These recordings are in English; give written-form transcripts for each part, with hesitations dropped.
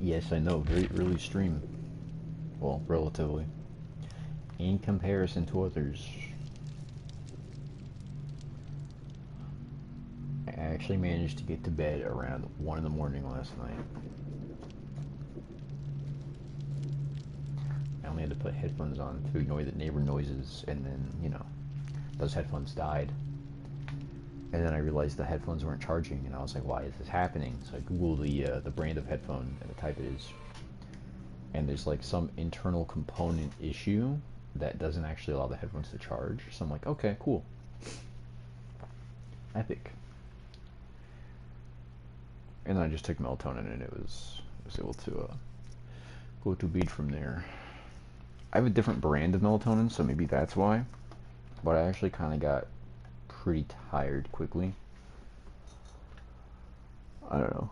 Yes, I know, very early stream. Well, relatively. In comparison to others. I actually managed to get to bed around 1 in the morning last night. I only had to put headphones on to ignore the neighbor noises, and then, you know, those headphones died. And then I realized the headphones weren't charging, and I was like, why is this happening? So I googled the brand of headphone and the type it is. And there's like some internal component issue that doesn't actually allow the headphones to charge. So I'm like, okay, cool. Epic. And then I just took melatonin, and I was able to go to bed from there. I have a different brand of melatonin, so maybe that's why. But I actually kind of got pretty tired quickly. I don't know.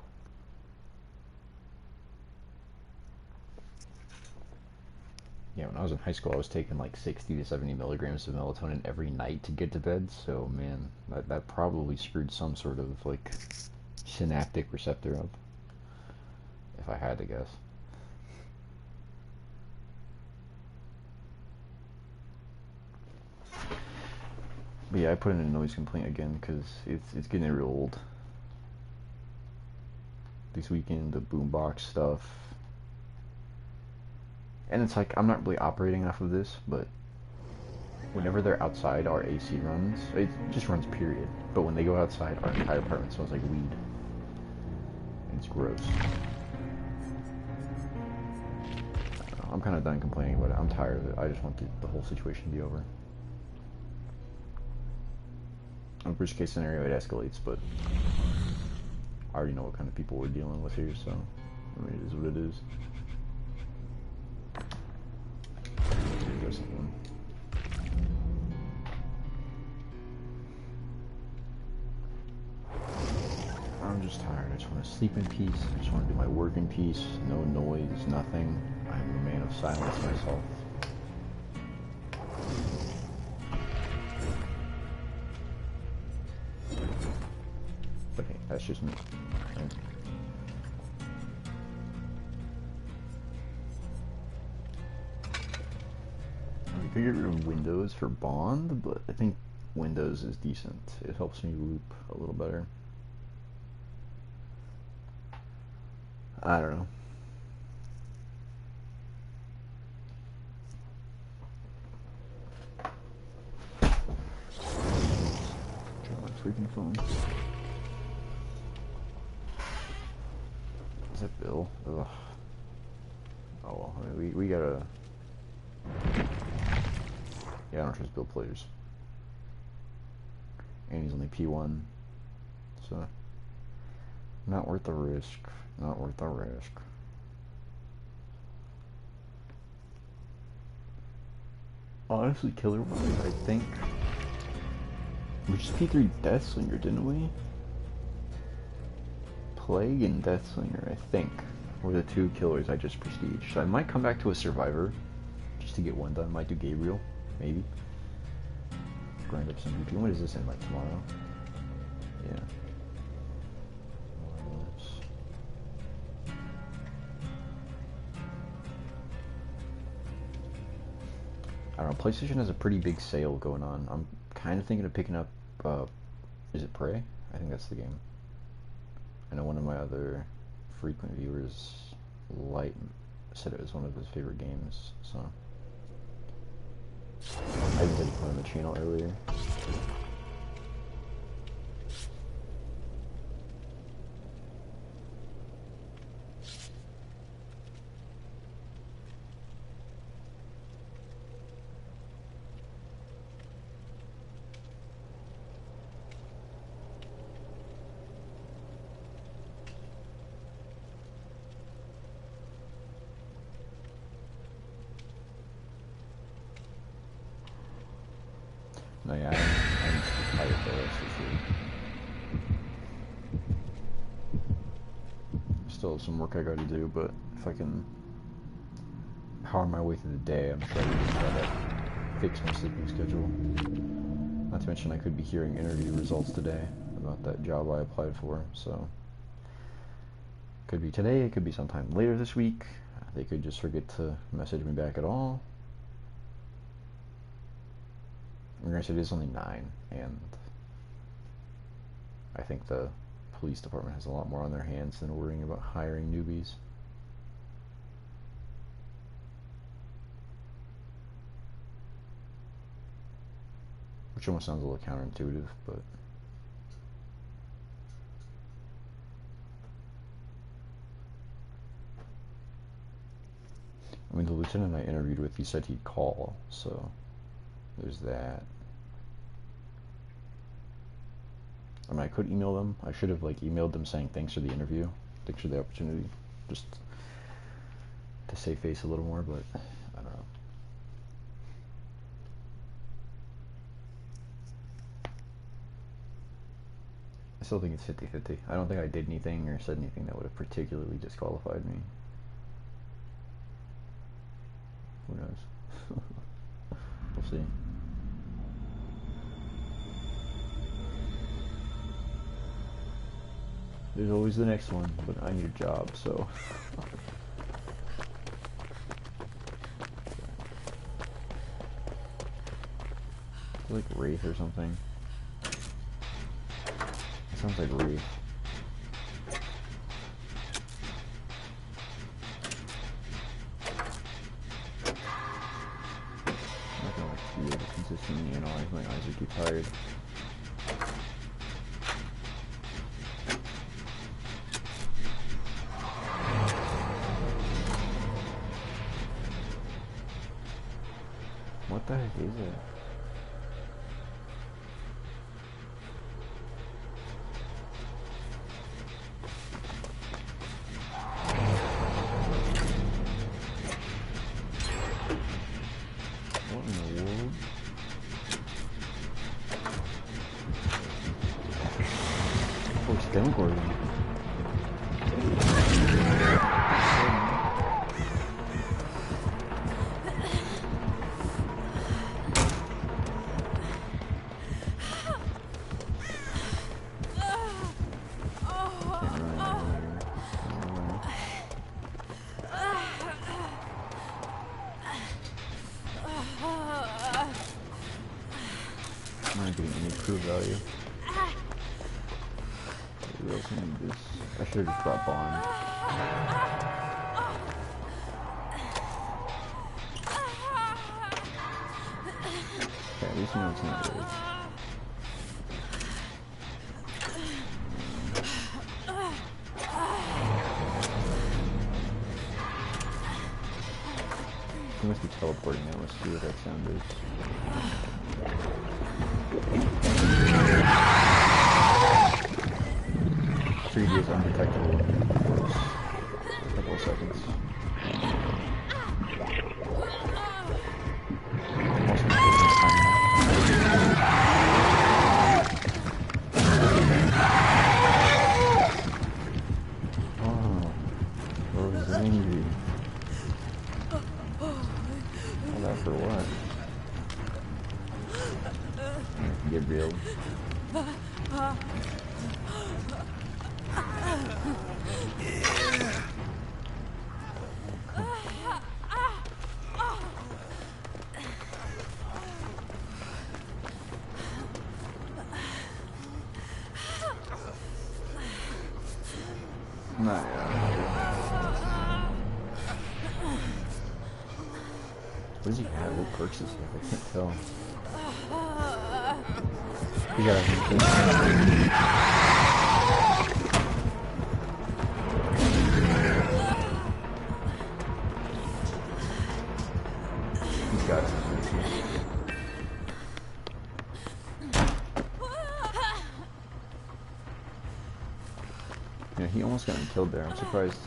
Yeah, when I was in high school, I was taking like 60 to 70 milligrams of melatonin every night to get to bed. So, man, that probably screwed some sort of like synaptic receptor up, if I had to guess. But yeah, I put in a noise complaint again because it's getting real old. This weekend, the boombox stuff. And it's like, I'm not really operating off of this, but whenever they're outside, our AC runs. It just runs, period. But when they go outside, our entire apartment smells like weed. And it's gross. I'm kind of done complaining about it. I'm tired of it. I just want the whole situation to be over. In worst case scenario, it escalates, but I already know what kind of people we're dealing with here, so I mean, it is what it is. I'm just tired. I just want to sleep in peace. I just want to do my work in peace. No noise, nothing. I'm a man of silence myself. But hey, that's just me. Right? I could get rid of Windows for Bond, but I think Windows is decent. It helps me loop a little better. I don't know. Check my freaking phone. Is that Bill? Ugh. Oh well, I mean, we gotta... Yeah, I don't trust Bill players. And he's only P1, so... Not worth the risk. Not worth the risk. Honestly, killer-wise, I think... We just P3 Deathslinger, didn't we? Plague and Deathslinger, I think, were the two killers I just prestiged. So I might come back to a Survivor, just to get one done. Might do Gabriel, maybe. Grind up some BP. When is this in, like, tomorrow? Yeah. I don't know, PlayStation has a pretty big sale going on. I'm kind of thinking of picking up, is it Prey? I think that's the game. I know one of my other frequent viewers, Light, said it was one of his favorite games, so... I even did put on the channel earlier. No, yeah, I'm tired for the rest of this week. Still have some work I gotta do, but if I can power my way through the day, I'm sure I can try to fix my sleeping schedule. Not to mention I could be hearing interview results today about that job I applied for, so... Could be today, it could be sometime later this week. They could just forget to message me back at all. Granted, it is only 9, and I think the police department has a lot more on their hands than worrying about hiring newbies. Which almost sounds a little counterintuitive, but I mean, the lieutenant I interviewed with, he said he'd call, so there's that. I mean, I could email them. I should have emailed them saying thanks for the interview, thanks for the opportunity, just to save face a little more, but I don't know. I still think it's 50-50. I don't think I did anything or said anything that would have particularly disqualified me. Who knows? We'll see. There's always the next one, but I need a job, so. Like Wraith or something. It sounds like Wraith. I'm not gonna be able to consistently analyze, my eyes are too tired. What the heck is it? What in the world? Oh, it's downboarding. I'm not getting any proof value. We also need this. I should have just brought Bond. Okay, at least we know it's not rage. He must be teleporting now. Let's see what that sound is. 3D is undetectable for a couple of seconds. Oh, Rose is angry. All that for what? Get real. Not yet. What does he have? What perks does he have? I can't tell. You gotta he's got it. Yeah, he almost got me killed there. I'm surprised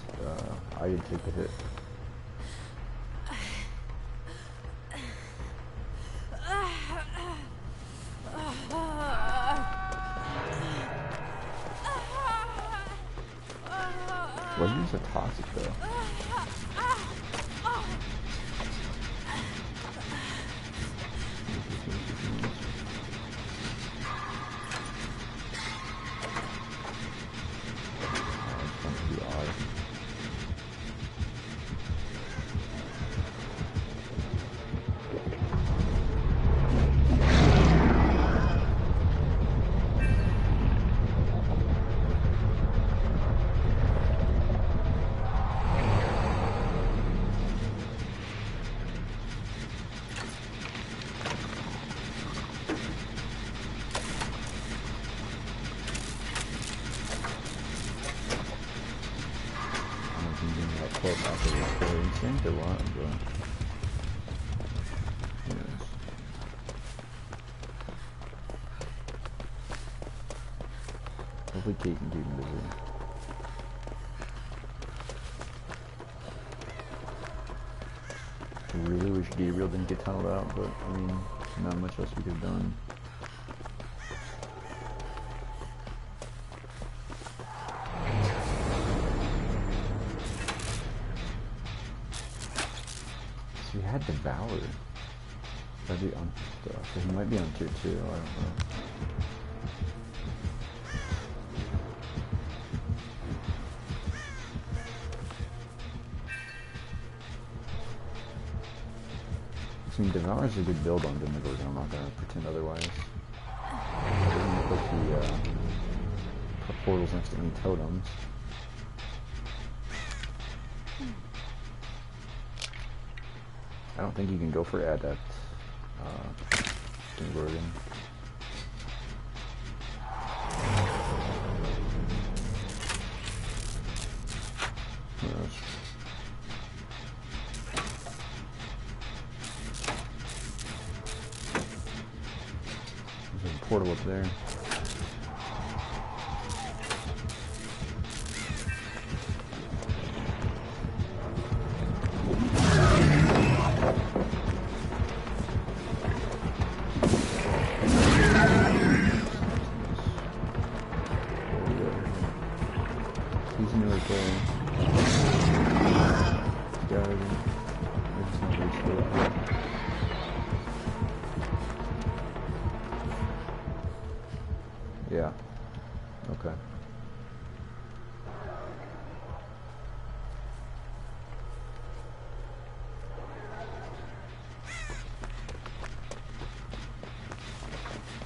I didn't take the hit. Why is he so toxic though? Be odd. club after this story. It's saying a lot, but yes. Hopefully Kate can keep him busy. I really wish Gabriel didn't get tunneled out, but I mean, not much else we could have done. So we had Devour. That'd be on stuff. So he might be on tier 2, I don't know. I mean, Devour is a good build on Demogorgon, I'm not going to pretend otherwise. It doesn't look like he put portals next to any totems. I don't think you can go for Adept Demogorgon. There's a portal up there. He's in right there. Got it. There's no reach for that. Yeah. Okay.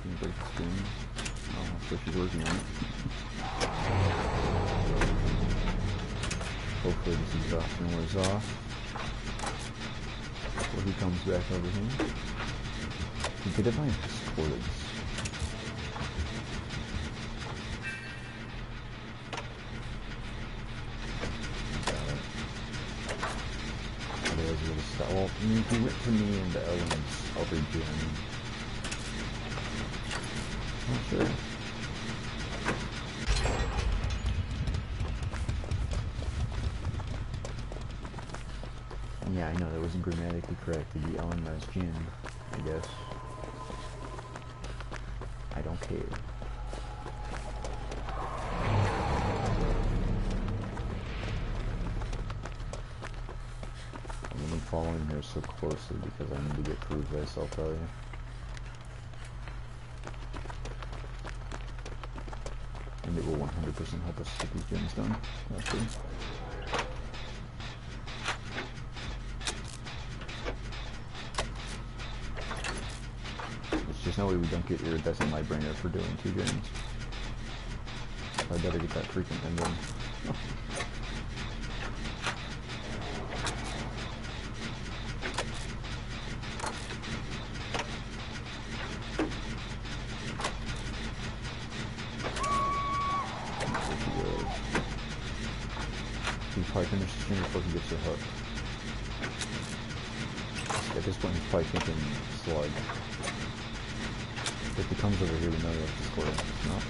Can you break the screen? Oh, that's what she's working on it. Hopefully this exhaustion wears off before he comes back over here. He could have my discordance. Got it. Otherwise he would have stopped. Well, I mean, if he went to me and the elements, I'll regen. Not sure. Yeah, I know that wasn't grammatically correct to be Ellen as Jin, I guess. I don't care. I'm only following her so closely because I need to get through this, I'll tell you. And it will 100% help us get these gens done. That's good. There's no way we don't get Iridescent Lightbringer for doing 2 gens. So I better get that freaking emblem. He'll probably finish the stream before he gets the hook. At this point he's probably thinking slug. If he comes over here, we know he has to score. If not.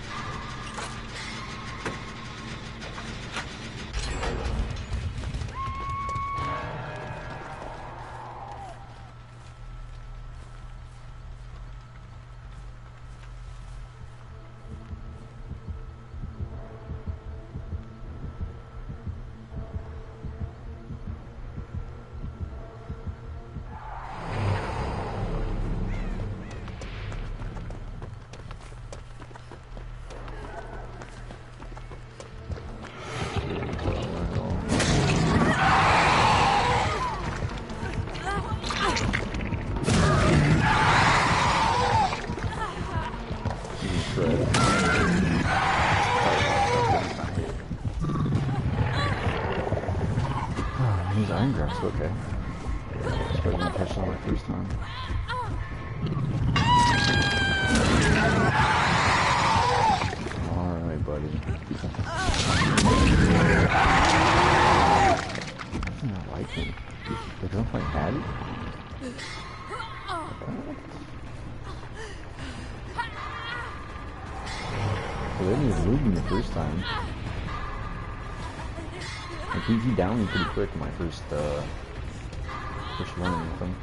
He's Iron Grasp, okay. It's better than touched on my first time. Alright, buddy. not like me? Because I'm playing Addy? So then he was losing the first time. Like he downed me pretty quick in my first run with him.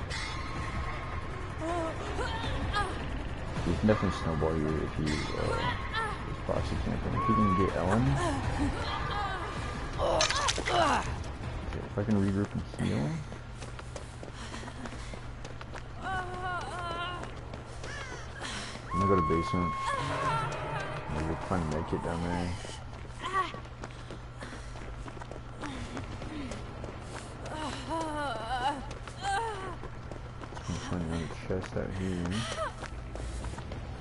You can definitely snowball you if you is proxy camping. If you can get Ellen. Okay, if I can regroup and heal. I'm gonna go to basement. Maybe find a med kit down there. I'm find another chest out here.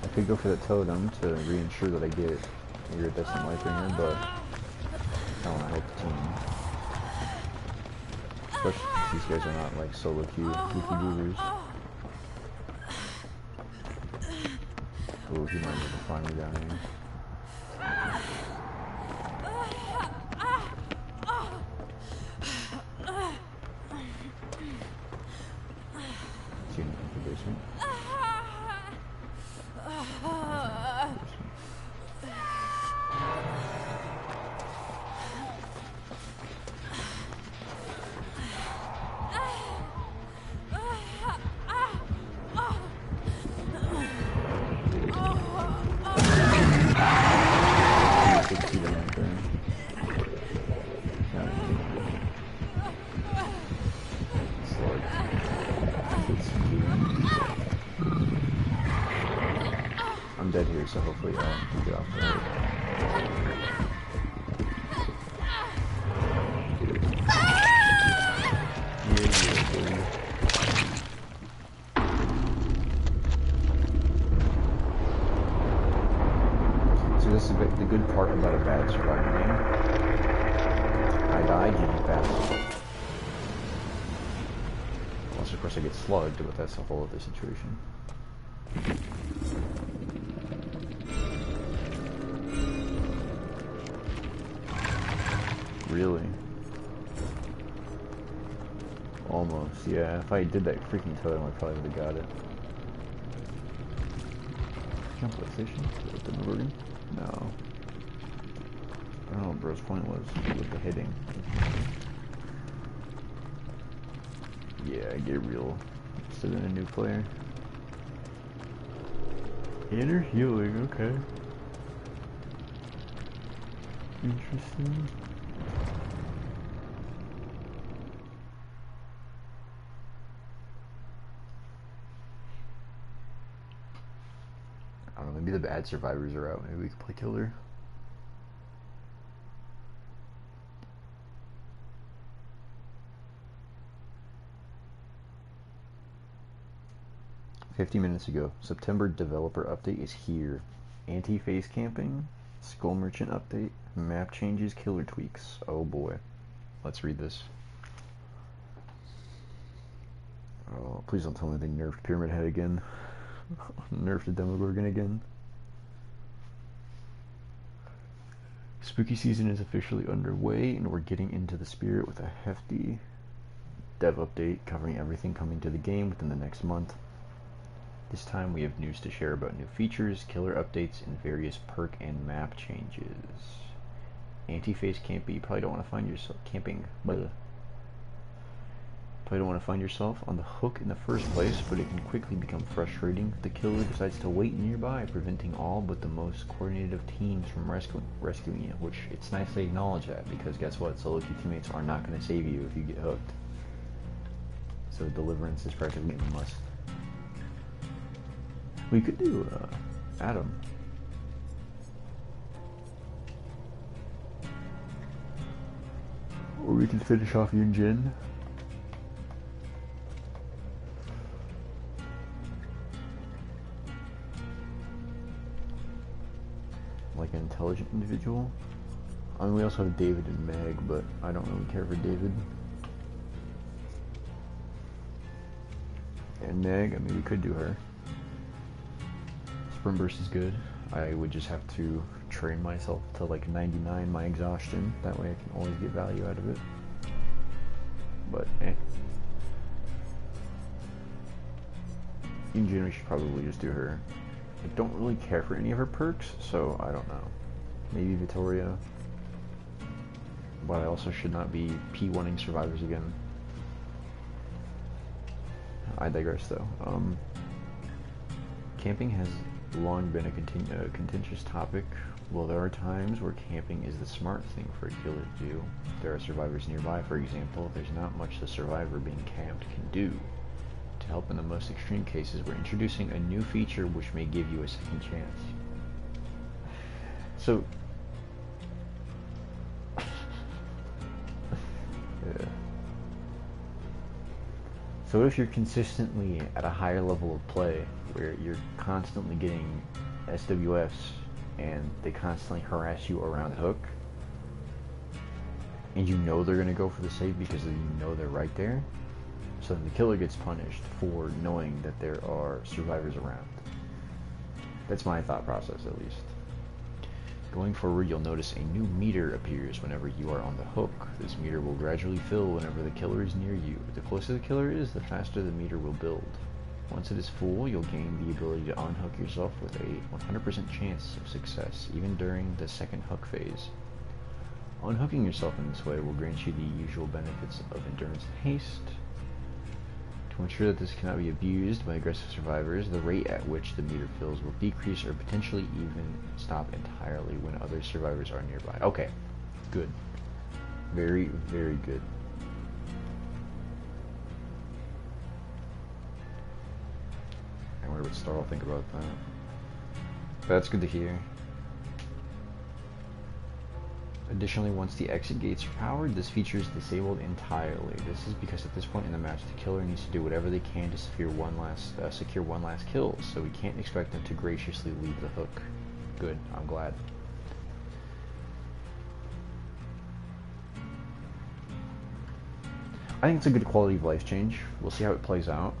I could go for the totem to reinsure that I get iridescent lightbringer, but I don't want to help the team. Especially since these guys are not like solo queue goofy goobers. Oh, he might need to find me down here. See him in the basement. I'm dead here, so hopefully I can get off the road. So this is the good part about a bad survivor game. I die, GG fast. Unless of course I get slugged, but that's a whole other situation. Really? Almost, yeah. If I did that freaking totem, I probably would have got it. On PlayStation? With the Morgan? No. I don't know what bro's point was with the hitting. Yeah, I get real interested in a new player. Inner healing, okay. Interesting. I don't know, maybe the bad survivors are out. Maybe we can play killer. "50 minutes ago, September developer update is here. Anti-face camping, skull merchant update, map changes, killer tweaks." Oh boy. Let's read this. Oh, please don't tell me they nerfed Pyramid Head again. Nerfed the Demogorgon again. Spooky season is officially underway, and we're getting into the spirit with a hefty dev update covering everything coming to the game within the next month. This time we have news to share about new features, killer updates, and various perk and map changes. Anti-face camping, you probably don't want to find yourself on the hook in the first place, but it can quickly become frustrating if the killer decides to wait nearby, preventing all but the most coordinated of teams from rescuing you, which it's nice to acknowledge that, because guess what? Solo queue teammates are not going to save you if you get hooked. So deliverance is practically a must. We could do Adam. Or we can finish off Yunjin. Like an intelligent individual. I mean, we also have David and Meg, but I don't really care for David. And Meg, I mean, we could do her. Sprint Burst is good. I would just have to train myself to like 99 my exhaustion. That way I can always get value out of it. but eh. In general, you should probably just do her. I don't really care for any of her perks, so I don't know. Maybe Vittoria. But I also should not be P1ing survivors again. I digress though. Camping has long been a contentious topic. While there are times where camping is the smart thing for a killer to do, there are survivors nearby, for example, there's not much the survivor being camped can do. To help in the most extreme cases, we're introducing a new feature which may give you a second chance. So, yeah. So if you're consistently at a higher level of play, where you're constantly getting SWFs and they constantly harass you around hook, and you know they're going to go for the save because you know they're right there, so then the killer gets punished for knowing that there are survivors around. That's my thought process, at least. Going forward, you'll notice a new meter appears whenever you are on the hook. This meter will gradually fill whenever the killer is near you. The closer the killer is, the faster the meter will build. Once it is full, you'll gain the ability to unhook yourself with a 100% chance of success, even during the second hook phase. Unhooking yourself in this way will grant you the usual benefits of endurance and haste. To ensure that this cannot be abused by aggressive survivors, the rate at which the meter fills will decrease or potentially even stop entirely when other survivors are nearby. Okay, good. Very, very good. I wonder what Star will think about that. But that's good to hear. Additionally, once the exit gates are powered, this feature is disabled entirely. This is because at this point in the match, the killer needs to do whatever they can to secure one last kill, so we can't expect them to graciously leave the hook. Good, I'm glad. I think it's a good quality of life change. We'll see how it plays out,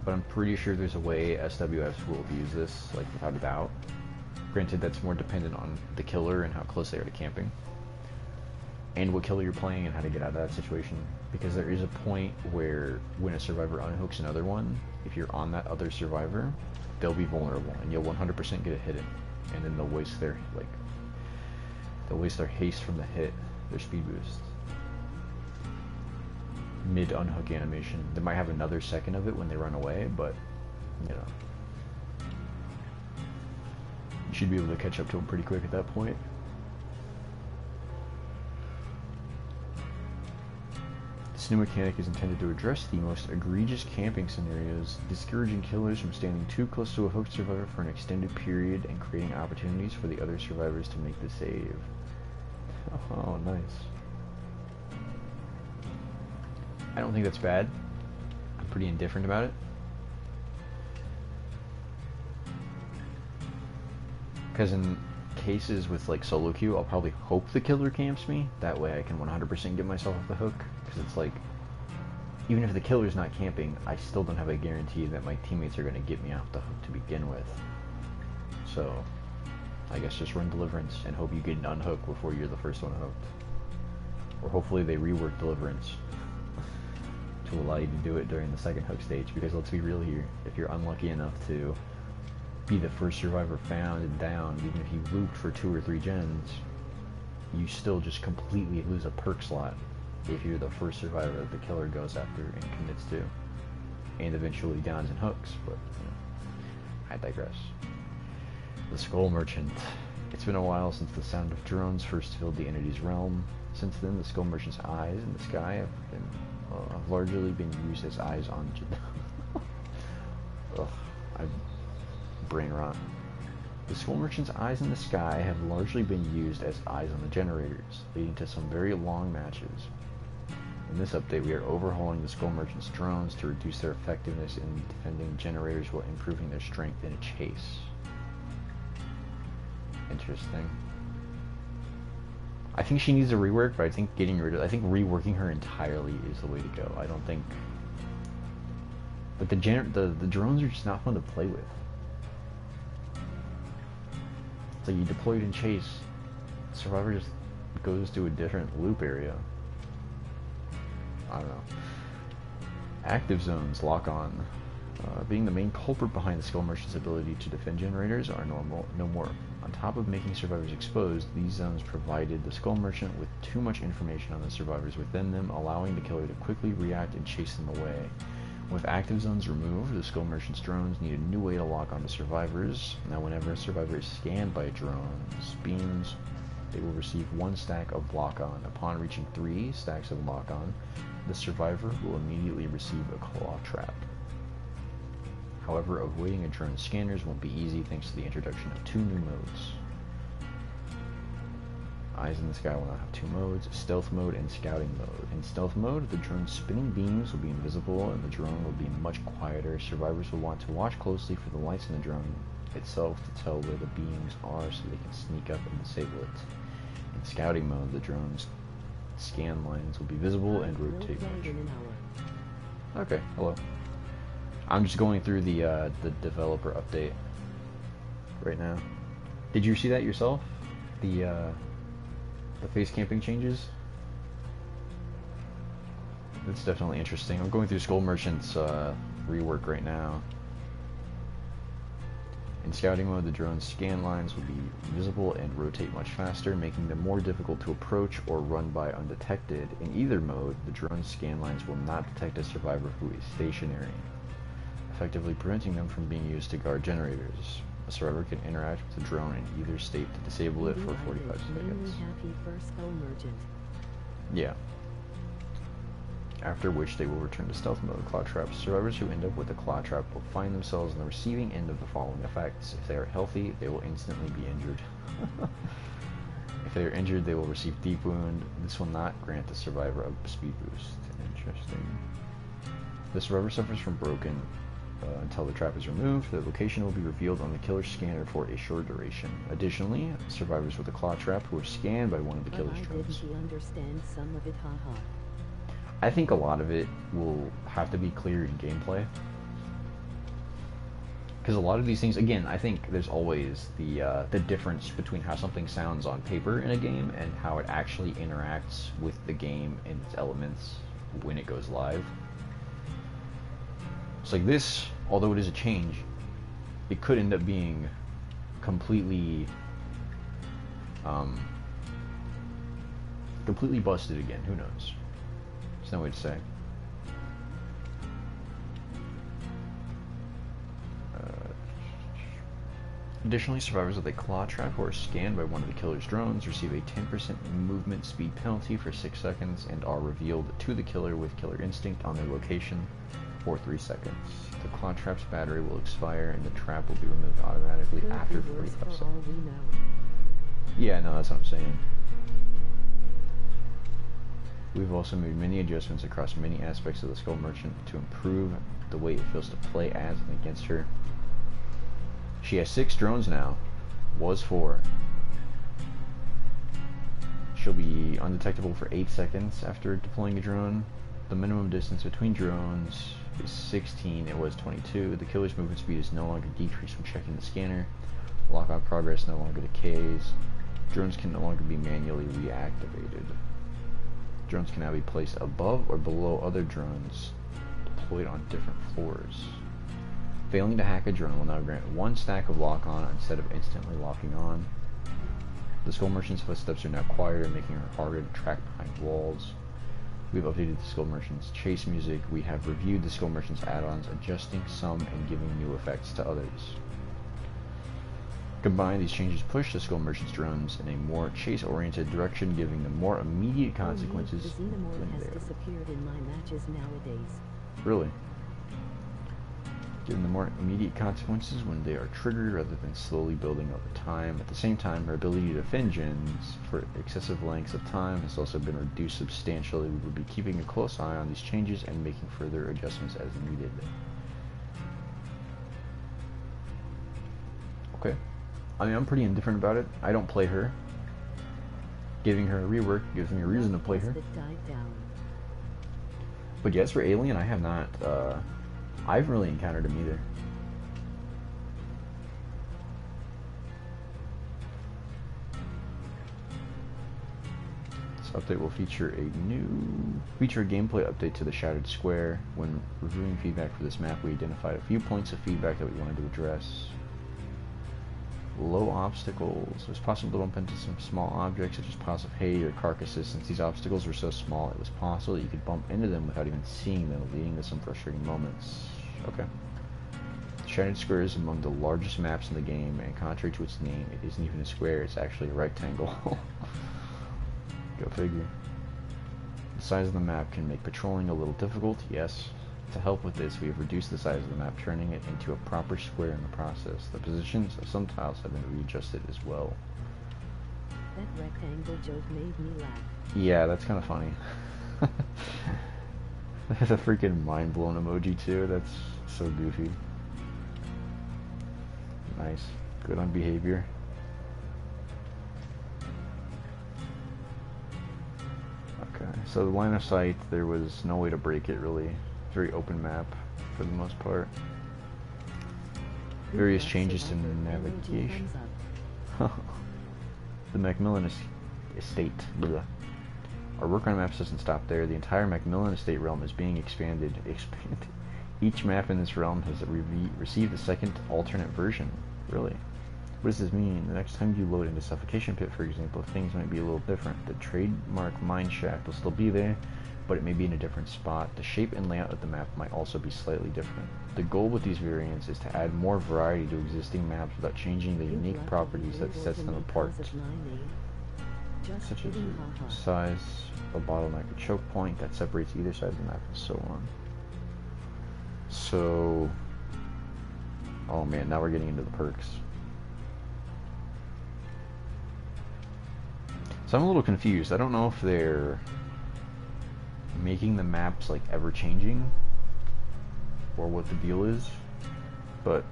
but I'm pretty sure there's a way SWFs will abuse this, like without a doubt. Granted, that's more dependent on the killer and how close they are to camping, and what killer you're playing and how to get out of that situation, because there is a point where when a survivor unhooks another one, if you're on that other survivor, they'll be vulnerable and you'll 100% get a hit in, and then they'll waste their haste from the hit, their speed boost. Mid unhook animation. They might have another second of it when they run away, but you know, you should be able to catch up to them pretty quick at that point. This new mechanic is intended to address the most egregious camping scenarios, discouraging killers from standing too close to a hooked survivor for an extended period and creating opportunities for the other survivors to make the save. Oh, nice. I don't think that's bad. I'm pretty indifferent about it. Because in cases with like solo queue, I'll probably hope the killer camps me. That way I can 100% get myself off the hook. Because it's like, even if the killer's not camping, I still don't have a guarantee that my teammates are going to get me off the hook to begin with. So, I guess just run Deliverance and hope you get an unhook before you're the first one hooked. Or hopefully they rework Deliverance to allow you to do it during the second hook stage, because let's be real here, if you're unlucky enough to be the first survivor found and down, even if you looped for 2 or 3 gens, you still just completely lose a perk slot if you're the first survivor that the killer goes after and commits to, and eventually downs and hooks. But you know, I digress. The Skull Merchant. It's been a while since the sound of drones first filled the entity's realm. Since then, the Skull Merchant's eyes in the sky have largely been used as eyes on... Ugh, I'm brain rot. The Skull Merchant's eyes in the sky have largely been used as eyes on the generators, leading to some very long matches. In this update, we are overhauling the Skull Merchant's drones to reduce their effectiveness in defending generators while improving their strength in a chase. Interesting. I think she needs a rework, but I think reworking her entirely is the way to go. I don't think... But the drones are just not fun to play with. It's like you deployed in chase, Survivor just goes to a different loop area. I don't know. Active zones lock on. Being the main culprit behind the Skull Merchant's ability to defend generators are no more. On top of making survivors exposed, these zones provided the Skull Merchant with too much information on the survivors within them, allowing the killer to quickly react and chase them away. With active zones removed, the Skull Merchant's drones need a new way to lock onto survivors. Now, whenever a survivor is scanned by a drone's beams, they will receive 1 stack of lock-on. Upon reaching 3 stacks of lock-on, the survivor will immediately receive a claw trap. However, avoiding a drone's scanners won't be easy thanks to the introduction of 2 new modes. Eyes in the Sky will now have 2 modes, Stealth Mode and Scouting Mode. In Stealth Mode, the drone's spinning beams will be invisible and the drone will be much quieter. Survivors will want to watch closely for the lights in the drone itself to tell where the beams are so they can sneak up and disable it. In Scouting Mode, the drone's scan lines will be visible and rotate much. Okay, hello. I'm just going through the developer update right now. Did you see that yourself? The face camping changes? That's definitely interesting. I'm going through Skull Merchant's rework right now. In Scouting Mode, the drone's scan lines will be visible and rotate much faster, making them more difficult to approach or run by undetected. In either mode, the drone's scan lines will not detect a survivor who is stationary, effectively preventing them from being used to guard generators. A survivor can interact with the drone in either state to disable it for 45 seconds. Yeah. After which they will return to stealth mode. Claw traps. Survivors who end up with a claw trap will find themselves on the receiving end of the following effects. If they are healthy, they will instantly be injured. If they are injured, they will receive deep wound. This will not grant the survivor a speed boost. Interesting. The survivor suffers from broken until the trap is removed. The location will be revealed on the killer's scanner for a short duration. Additionally, survivors with a claw trap who are scanned by one of the killer's drones. Some of it, haha. I think a lot of it will have to be clear in gameplay. Because a lot of these things, again, I think there's always the difference between how something sounds on paper in a game and how it actually interacts with the game and its elements when it goes live. It's like this, although it is a change, it could end up being completely completely busted again. Who knows? There's no way to say. Additionally, survivors with a claw trap who are scanned by one of the killer's drones receive a 10% movement speed penalty for 6 seconds and are revealed to the killer with killer instinct on their location for 3 seconds. The claw trap's battery will expire and the trap will be removed automatically after 45 seconds. Yeah, no, that's what I'm saying. We've also made many adjustments across many aspects of the Skull Merchant to improve the way it feels to play as and against her. She has 6 drones now. Was 4. She'll be undetectable for 8 seconds after deploying a drone. The minimum distance between drones is 16. It was 22. The killer's movement speed is no longer decreased when checking the scanner. Lock-on progress no longer decays. Drones can no longer be manually reactivated. Drones can now be placed above or below other drones deployed on different floors. Failing to hack a drone will now grant 1 stack of lock-on instead of instantly locking on. The Skull Merchant's footsteps are now quieter, making her harder to track behind walls. We've updated the Skull Merchant's chase music. We have reviewed the Skull Merchant's add-ons, adjusting some and giving new effects to others. Combined, these changes push the Skull Merchant's drones in a more chase-oriented direction, giving them more immediate consequences when they are... Disappeared in my matches nowadays. Really? Giving them more immediate consequences when they are triggered rather than slowly building over time. At the same time, her ability to defend gens for excessive lengths of time has also been reduced substantially. We will be keeping a close eye on these changes and making further adjustments as needed. Okay. I mean, I'm pretty indifferent about it. I don't play her. Giving her a rework gives me a reason to play her. But yes, for Alien, I have not, I haven't really encountered him either. update will feature a gameplay update to the Shattered Square. When reviewing feedback for this map, we identified a few points of feedback that we wanted to address. Low obstacles. It was possible to bump into some small objects such as piles of hay or carcasses. Since these obstacles were so small, it was possible that you could bump into them without even seeing them, leading to some frustrating moments. Okay. Shattered Square is among the largest maps in the game, and contrary to its name, it isn't even a square, it's actually a rectangle. Go figure. The size of the map can make patrolling a little difficult, yes. To help with this, we have reduced the size of the map, turning it into a proper square in the process. The positions of some tiles have been readjusted as well. That rectangle joke made me laugh. Yeah, that's kind of funny. There's a freaking mind-blown emoji too, that's so goofy. Nice. Good on behavior. Okay, so the line of sight, there was no way to break it really. Very open map for the most part. Various changes to navigation. The Macmillan Estate. Blah. Our work on maps doesn't stop there. The entire Macmillan Estate realm is being expanded. Each map in this realm has received a second alternate version. Really? What does this mean? The next time you load into Suffocation Pit, for example, things might be a little different. The trademark mine shaft will still be there, but it may be in a different spot. The shape and layout of the map might also be slightly different. The goal with these variants is to add more variety to existing maps without changing the unique properties that sets them apart, such as the size, a bottleneck, a choke point that separates either side of the map, and so on. So, oh man, now we're getting into the perks. So I'm a little confused. I don't know if they're making the maps like ever changing or what the deal is, but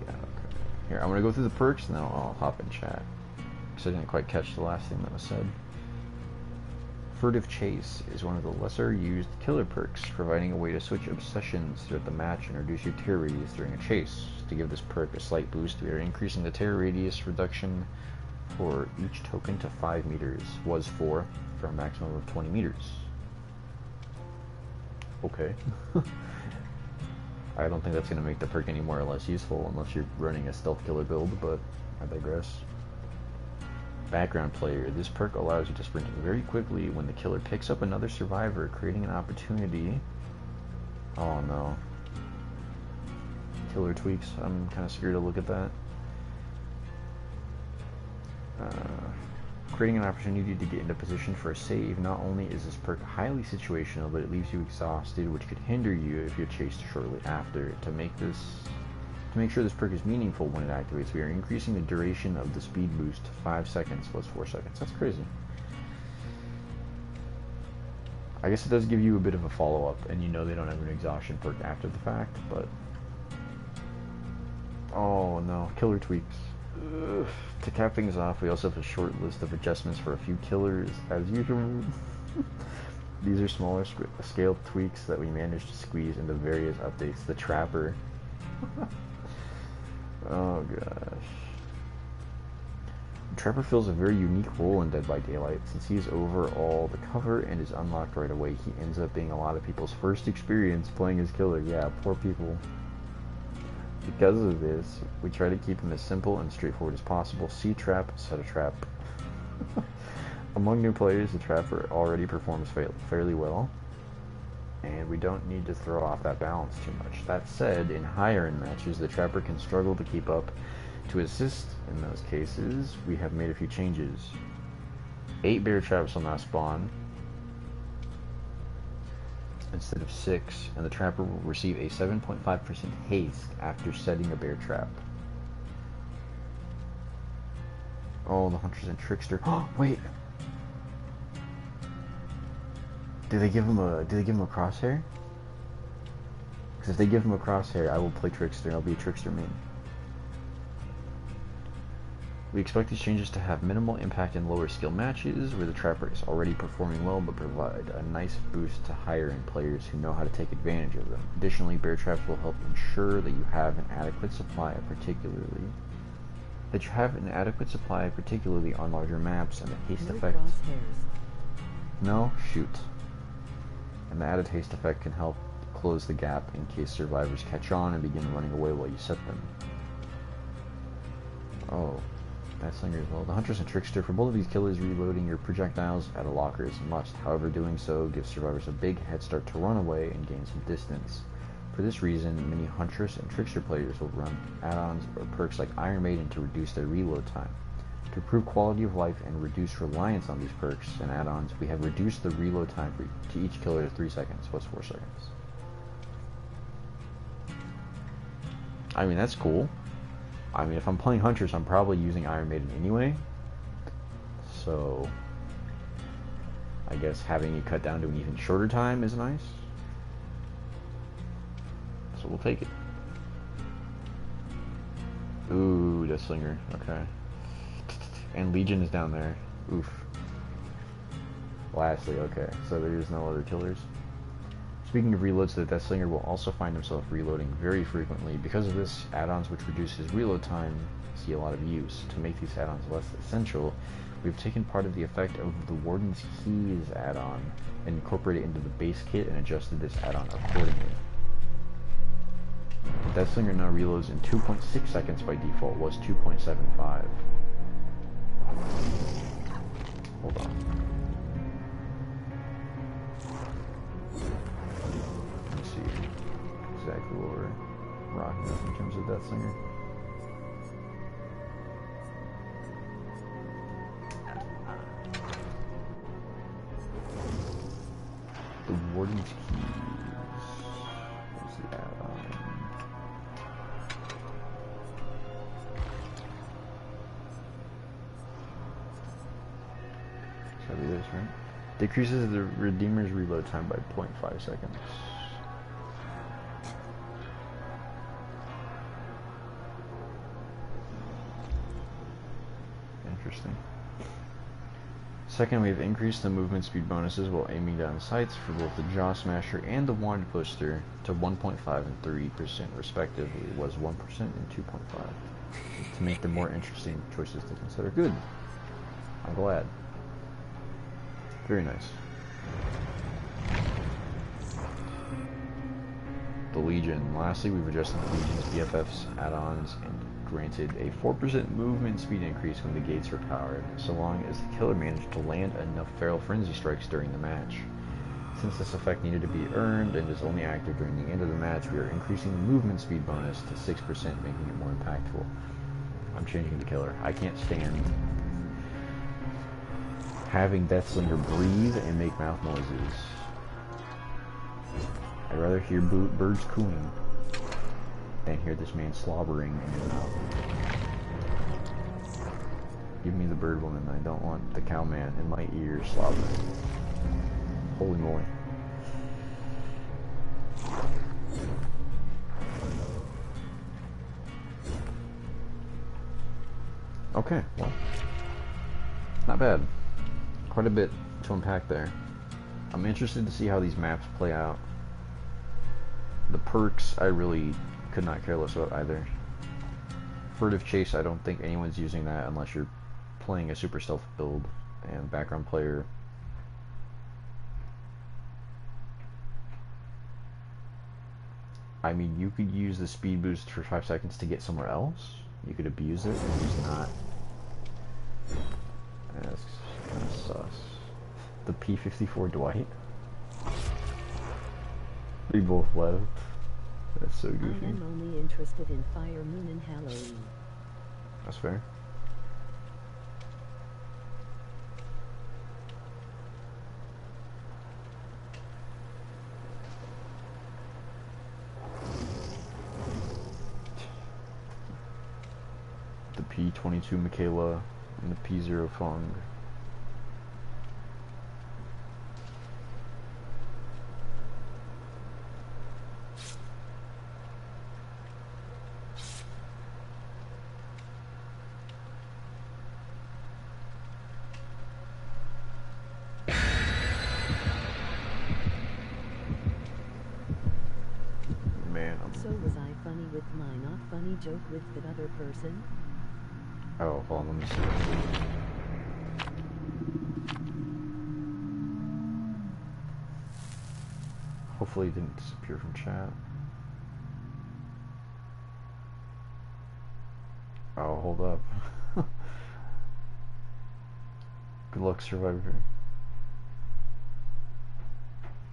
yeah, okay. Here, I'm gonna go through the perks and then I'll hop in chat because I didn't quite catch the last thing that was said. Furtive Chase is one of the lesser used killer perks, providing a way to switch obsessions throughout the match and reduce your tear radius during a chase. To give this perk a slight boost, we are increasing the tear radius reduction for each token to 5 meters, was 4, for a maximum of 20 meters. Okay. I don't think that's going to make the perk any more or less useful unless you're running a stealth killer build, but I digress. Background player. This perk allows you to sprint very quickly when the killer picks up another survivor, creating an opportunity. Oh no. Killer tweaks. I'm kind of scared to look at that. Creating an opportunity to get into position for a save. Not only is this perk highly situational, but it leaves you exhausted, which could hinder you if you're chased shortly after. To make sure this perk is meaningful when it activates, we are increasing the duration of the speed boost to 5 seconds, plus 4 seconds. That's crazy. I guess it does give you a bit of a follow-up, and you know they don't have an exhaustion perk after the fact, but... oh no, killer tweaks. Ugh. To cap things off, we also have a short list of adjustments for a few killers, as usual. These are smaller scale tweaks that we managed to squeeze into various updates. The Trapper. Oh gosh. The Trapper fills a very unique role in Dead by Daylight. Since he is over all the cover and is unlocked right away, he ends up being a lot of people's first experience playing as killer. Yeah, poor people. Because of this, we try to keep him as simple and straightforward as possible. See trap, set a trap. Among new players, the Trapper already performs fairly well, and we don't need to throw off that balance too much. That said, in higher end matches, the Trapper can struggle to keep up. To assist in those cases, we have made a few changes. 8 bear traps will now spawn instead of 6, and the Trapper will receive a 7.5% haste after setting a bear trap. Oh, the Hunters and Trickster. Oh, wait. Do they give him a crosshair? Because if they give him a crosshair, I will play Trickster. I'll be a Trickster main. We expect these changes to have minimal impact in lower skill matches where the Trapper is already performing well, but provide a nice boost to higher end players who know how to take advantage of them. Additionally, bear traps will help ensure that you have an adequate supply of particularly that you have an adequate supply, particularly on larger maps, and the haste No effect. crosshairs. No, shoot. And the added haste effect can help close the gap in case survivors catch on and begin running away while you set them. Oh, that's Slinger as well. The Huntress and Trickster. For both of these killers, reloading your projectiles at a locker is a must. However, doing so gives survivors a big head start to run away and gain some distance. For this reason, many Huntress and Trickster players will run add-ons or perks like Iron Maiden to reduce their reload time. To improve quality of life and reduce reliance on these perks and add-ons, we have reduced the reload time to each killer to 3 seconds. What's 4 seconds? I mean, that's cool. I mean, if I'm playing Huntress, I'm probably using Iron Maiden anyway. So, I guess having it cut down to an even shorter time is nice. So we'll take it. Ooh, Death Slinger. Okay. And Legion is down there. Oof. Lastly, okay. So there's no other killers. Speaking of reloads, the Death Slinger will also find himself reloading very frequently. Because of this, add-ons which reduce his reload time see a lot of use. To make these add-ons less essential, we've taken part of the effect of the Warden's Keys add-on and incorporated it into the base kit and adjusted this add-on accordingly. The Death Slinger now reloads in 2.6 seconds by default, was 2.75. Hold on. Let's see exactly what we're rocking up in terms of Death Slinger. The Warden's Keys. What's the add-on? It's gotta be this, right? Decreases the Redeemer's reload time by 0.5 seconds. Interesting. Second, we have increased the movement speed bonuses while aiming down sights for both the Jaw Smasher and the Wand Twister to 1.5 and 3% respectively. It was 1% and 2.5 to make them more interesting choices to consider. Good. I'm glad. Very nice. The Legion. Lastly, we've adjusted the Legion's BFF's add-ons and granted a 4% movement speed increase when the gates are powered, so long as the killer managed to land enough Feral Frenzy strikes during the match. Since this effect needed to be earned and is only active during the end of the match, we are increasing the movement speed bonus to 6%, making it more impactful. I'm changing the killer. I can't stand having Death Slinger breathe and make mouth noises. I'd rather hear birds cooing than hear this man slobbering in his mouth. Give me the bird woman. I don't want the cowman in my ears slobbering. Holy moly. Okay, well, not bad. Quite a bit to unpack there. I'm interested to see how these maps play out. The perks, I really could not care less about either. Furtive Chase, I don't think anyone's using that unless you're playing a super stealth build. And background player, I mean, you could use the speed boost for 5 seconds to get somewhere else. You could abuse it and just not. That's kind of sus. The P-54 Dwight. They both left. That's so goofy. I am only interested in Fire Moon and Halloween. That's fair. The P-22 Michaela and the P-0 Fung. Man, So was I funny with my not funny joke with that other person? Oh, hold on, let me see. Hopefully it didn't disappear from chat. Oh, hold up. Good luck, Survivor.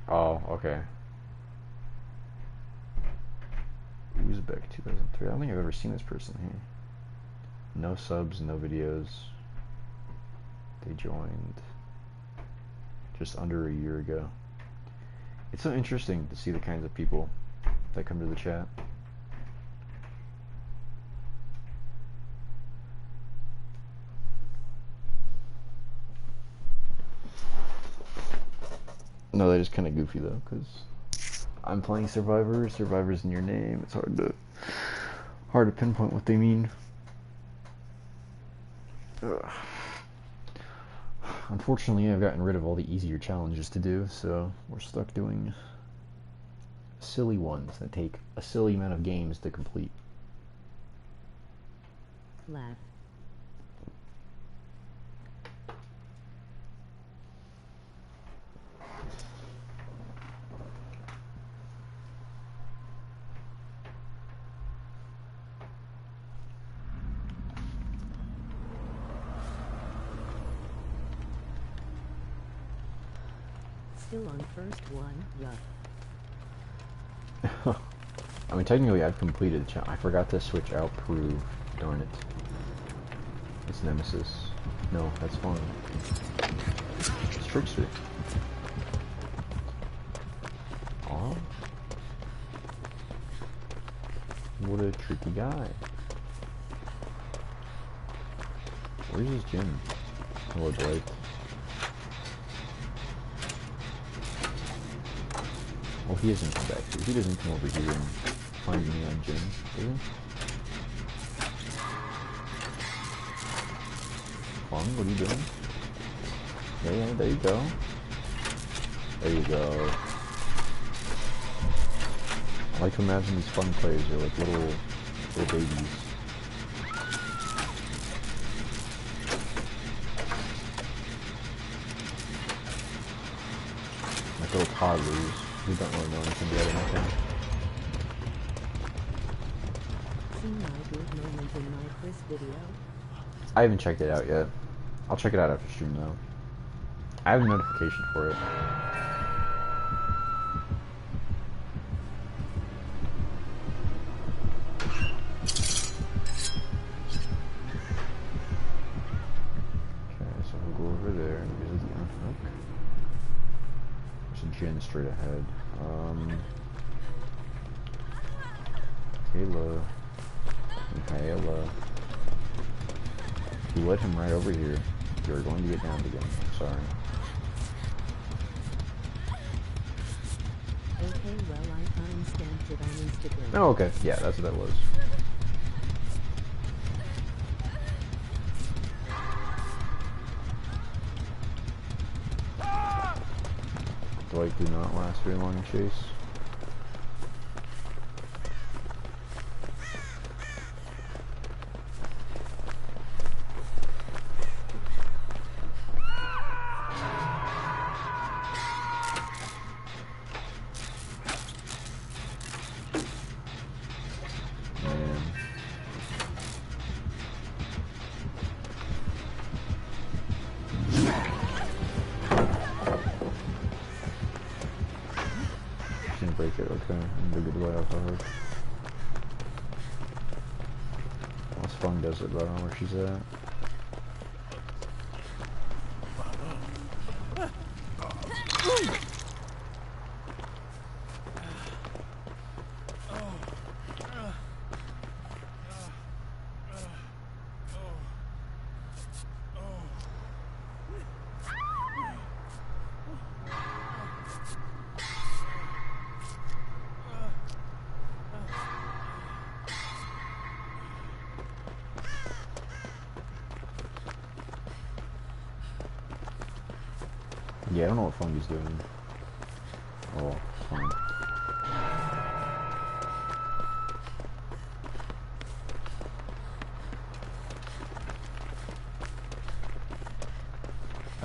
Oh, okay. Uzbek 2003. I don't think I've ever seen this person here. No subs, no videos. They joined just under a year ago. It's so interesting to see the kinds of people that come to the chat. No, that is kind of goofy though, because I'm playing Survivor. Survivor's in your name. It's hard to pinpoint what they mean. Ugh. Unfortunately, I've gotten rid of all the easier challenges to do, so we're stuck doing silly ones that take a silly amount of games to complete. Laugh. Still on first one, yuck. I mean, technically, I've completed the challenge. I forgot to switch out Prove. Darn it. It's Nemesis. No, that's fine. It's Trickster. Aw. What a tricky guy. Where's his gym? Hello, Blake. Well, he doesn't come back here. He doesn't come over here and find me on gym, does he? Fun, what are you doing? Yeah, there you go. There you go. I like to imagine these fun players are like little babies. Like little toddlers who don't really know anything yet or anything. See my good moment in my quiz video. I haven't checked it out yet. I'll check it out after stream though. I have a notification for it. Okay, so we'll go over there and visit the unhook. There's a gin straight ahead. Kayla. Michaela. You led him right over here. You're going to get downed again. I'm sorry. Okay, well I timestamped it on Instagram. Oh, okay. Yeah, that's what that was. Dwight did not last very long in chase. Break it, okay. I'm the good way off of her. Unless Fung does it, but I don't know where she's at. Yeah, I don't know what Fungy's doing. Oh, fine.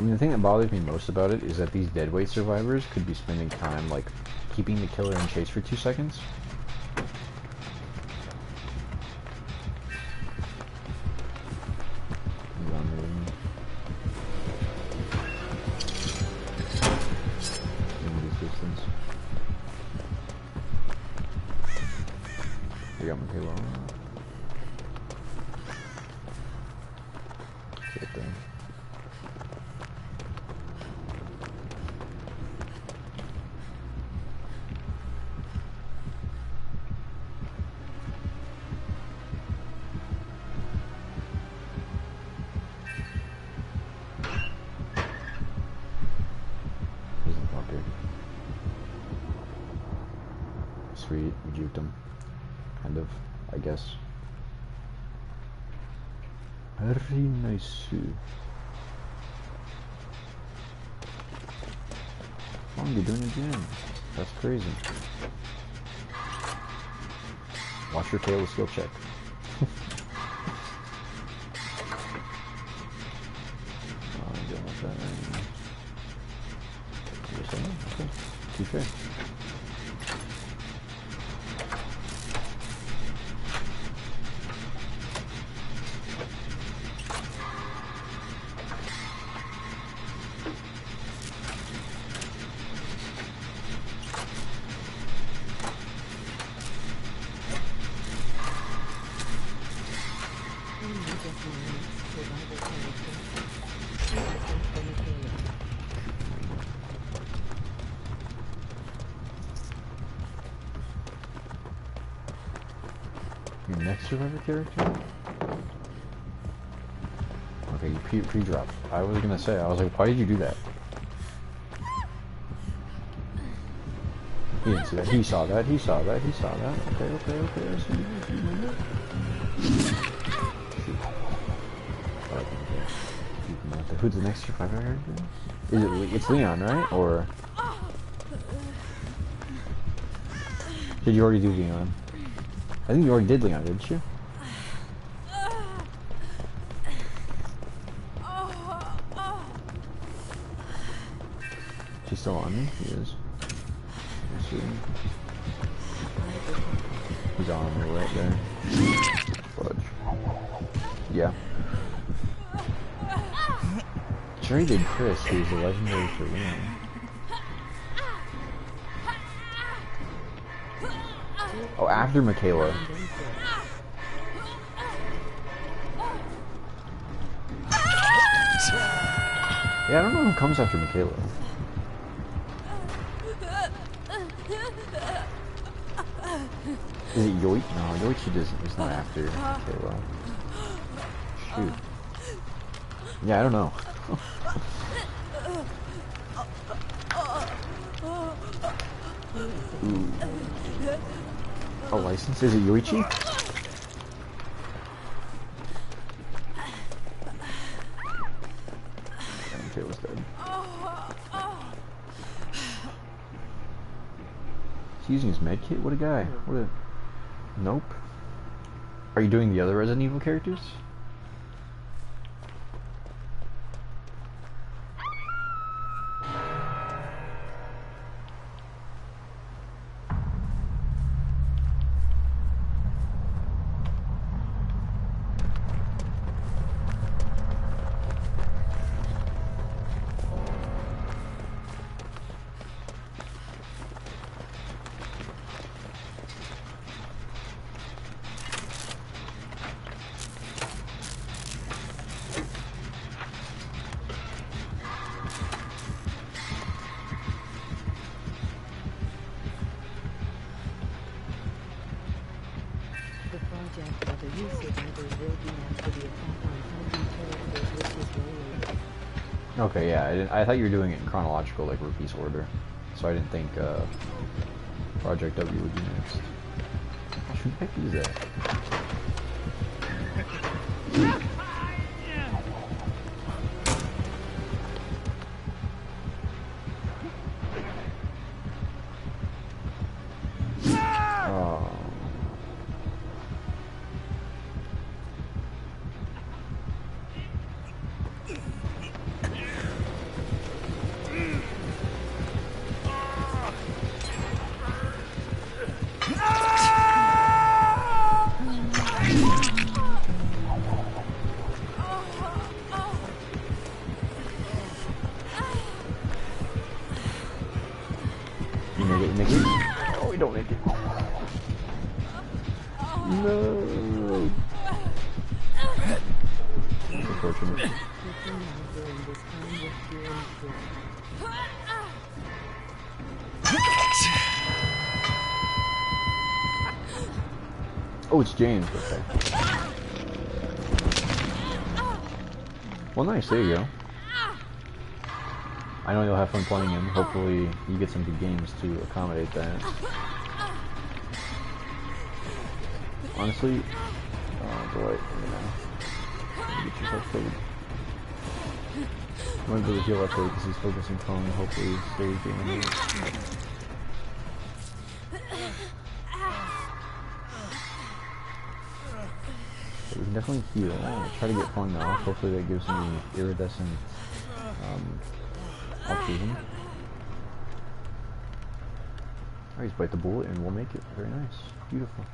mean, the thing that bothers me most about it is that these deadweight survivors could be spending time, like, keeping the killer in chase for 2 seconds. I got my payload. Right there. He's the fucker. Sweet, we juked him. Kind of, I guess. Very nice. Oh, you're doing it again. That's crazy. Watch your tail skill check. I'm dealing with that right now. You're saying? Okay. Touché. Your next survivor character? Okay, you pre-dropped. I was gonna say, I was like, why did you do that? He didn't see that. He saw that. He saw that. He saw that. Okay, okay, okay. I see you. Who's the next survivor character? Is it? It's Leon, right? Or did you already do Leon? I think you already did Leon, didn't you? She's still on me? He is. I see. He's on me right there. Fudge. Yeah. Jerry did Chris, who's a legendary for Leon. Oh, after Michaela. Yeah, I don't know who comes after Michaela. Is it Yoichi? No, Yoichi doesn't. It's not after Michaela. Shoot. Yeah, I don't know. Ooh. Oh, license? Is it Yoichi? Michaela's dead. He's using his med kit? What a guy. What a... Nope. Are you doing the other Resident Evil characters? Okay, yeah, I thought you were doing it in chronological, like, release order. So I didn't think, Project W would be next. Gosh, who the heck is that? Oh. You make it, you make it. Oh, we don't make it. No. That's unfortunate. Oh, it's James. Okay. Well, nice. There you go. I know you'll have fun playing him. Hopefully, you get some good games to accommodate that. Honestly, boy, get yourself killed. I'm gonna do the heal upgrade because he's focusing phone. Hopefully, he stays doing it. We can definitely heal. Try to get Fung off. Hopefully that gives me iridescent autism. Alright, just bite the bullet and we'll make it. Very nice. Beautiful.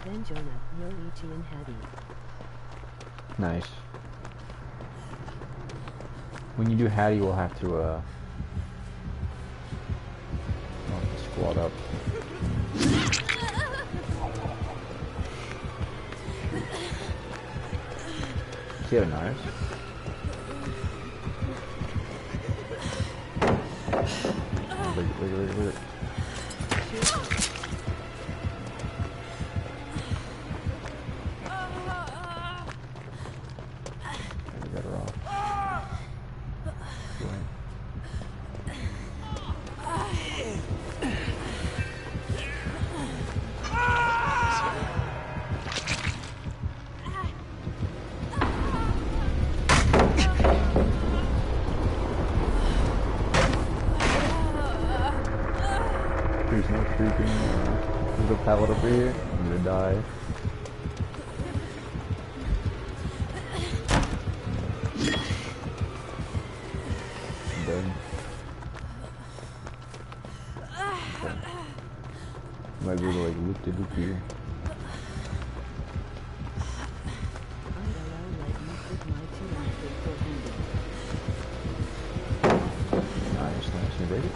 Then Jonah, Yoichi and Hattie. Nice. When you do Hattie, we'll have to squat up. He had a knife. Wait. I got her off. There's no freaking little pallet over here. I'm gonna die. I'm dead. Okay. Might be able to like loop here. Nice. You break it?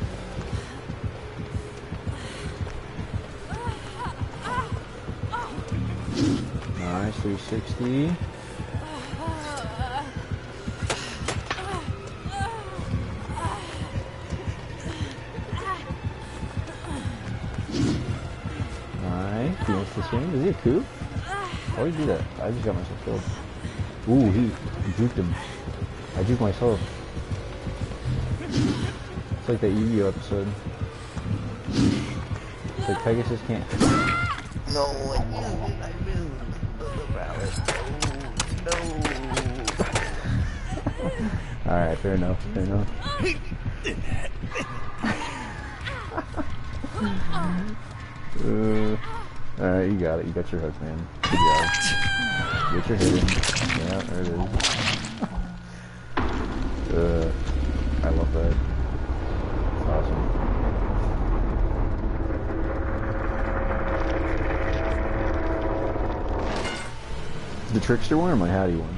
Nice, 360. Nice. He wants to swing. Is he a coup? Why would he do that? I just got myself killed. Ooh, he juked him. I juked myself. It's like that Yu-Gi-Oh episode. It's like Pegasus can't. No, I moved. No. Alright, fair enough. Alright, you got it. You got your hook, man. Good job. Get your hit in. Yeah, there it is. I love that. It's awesome. The trickster one or my Hattie one?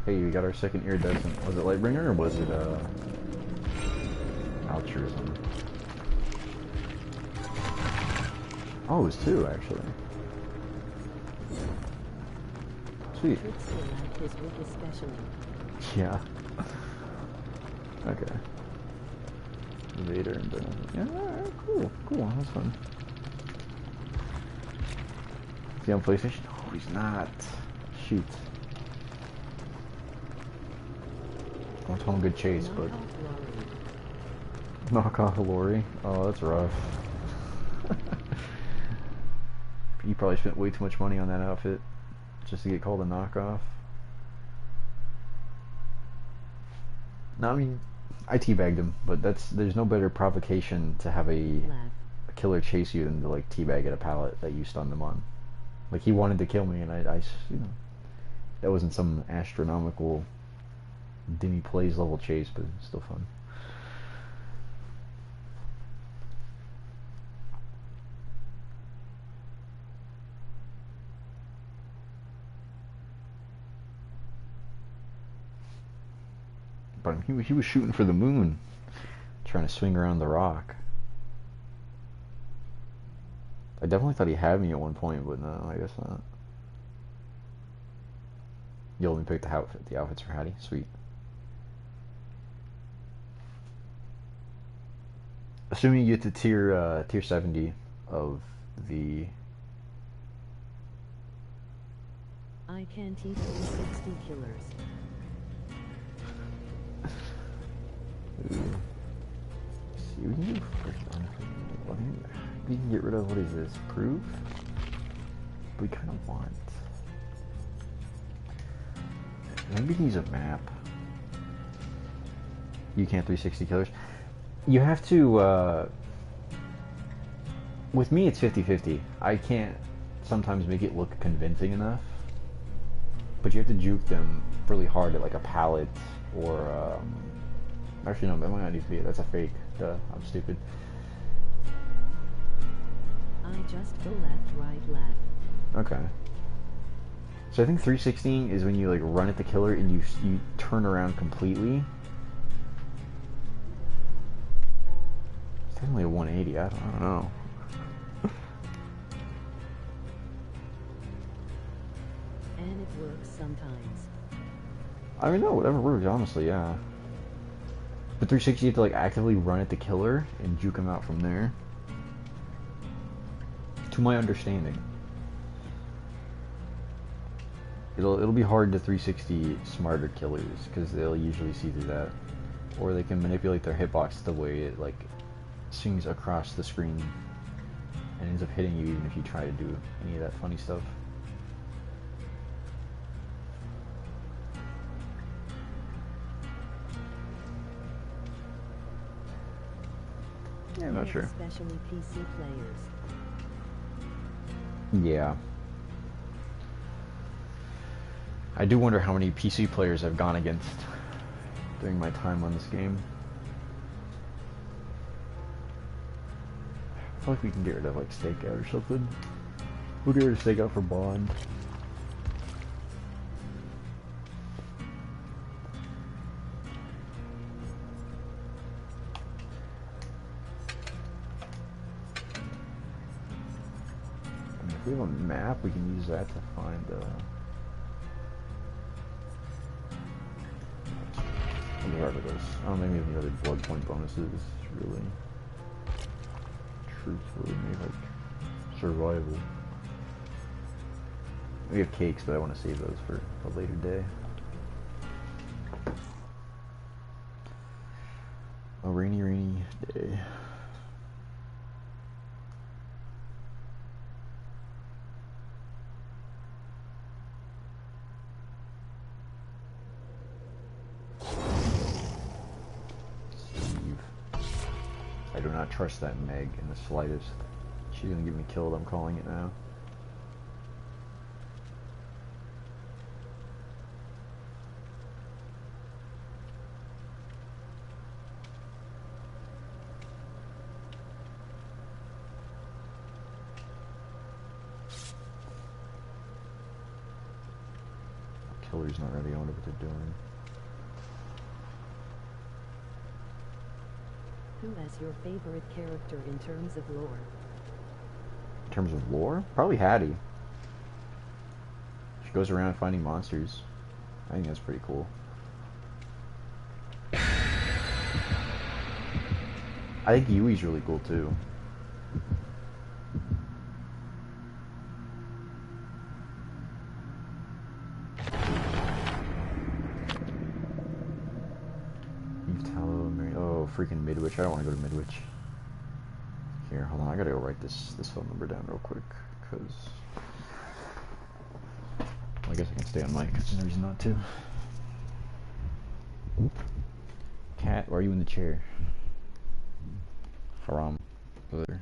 Hey, we got our second iridescent. Was it Lightbringer or was it altruism? Oh, it was two actually. Sweet. Yeah. Okay. Vader and Brennan. Yeah, alright, cool. That's fun. Is he on PlayStation? Oh, he's not. Shoot. I want to tell him good chase, but... Knock off Lori. Oh, that's rough. You probably spent way too much money on that outfit just to get called a knockoff. No, I mean, I teabagged him, but there's no better provocation to have a killer chase you than to like teabag at a pallet that you stunned him on. Like he wanted to kill me, and I you know, that wasn't some astronomical Demi Plays level chase, but it's still fun. But he was shooting for the moon, trying to swing around the rock. I definitely thought he had me at one point, but no, I guess not. You only picked the outfits for Hattie? Sweet. Assuming you get to tier 70 of the... I can't eat 360 killers. Ooh. See, we can do first we can get rid of, what is this, proof? We kind of want... Maybe we can use a map. You can't 360 killers. You have to, with me it's 50-50. I can't sometimes make it look convincing enough. But you have to juke them really hard at like a pallet or, actually no, that might not need to be it. That's a fake. Duh, I'm stupid. I just go left, right, left. Okay. So I think 360 is when you like run at the killer and you turn around completely. It's definitely a 180. I don't know. And it works sometimes. I mean, no, whatever works. Honestly, yeah. But 360, you have to like actively run at the killer and juke him out from there. To my understanding. It'll be hard to 360 smarter killers because they'll usually see through that, or they can manipulate their hitbox the way it like swings across the screen and ends up hitting you even if you try to do any of that funny stuff. Yeah, I'm not sure. Especially PC players. Yeah. I do wonder how many PC players I've gone against during my time on this game. I feel like we can get rid of like stakeout or something. We'll get rid of stakeout for bond. I mean, if we have a map, we can use that to find whatever it is. I don't know, maybe the other blood point bonuses really truthfully maybe like survival. We have cakes, but I want to save those for a later day. A rainy, rainy day. I do not trust that Meg in the slightest. She's gonna get me killed, I'm calling it now. Killer's not ready, I wonder what they're doing. Who is your favorite character in terms of lore? In terms of lore? Probably Hattie. She goes around finding monsters. I think that's pretty cool. I think Yui's really cool too. Freaking Midwich. I don't want to go to Midwich. Here, hold on. I gotta go write this phone number down real quick, because well, I guess I can stay on mic. There's no reason not to. Cat, why are you in the chair? Haram. There.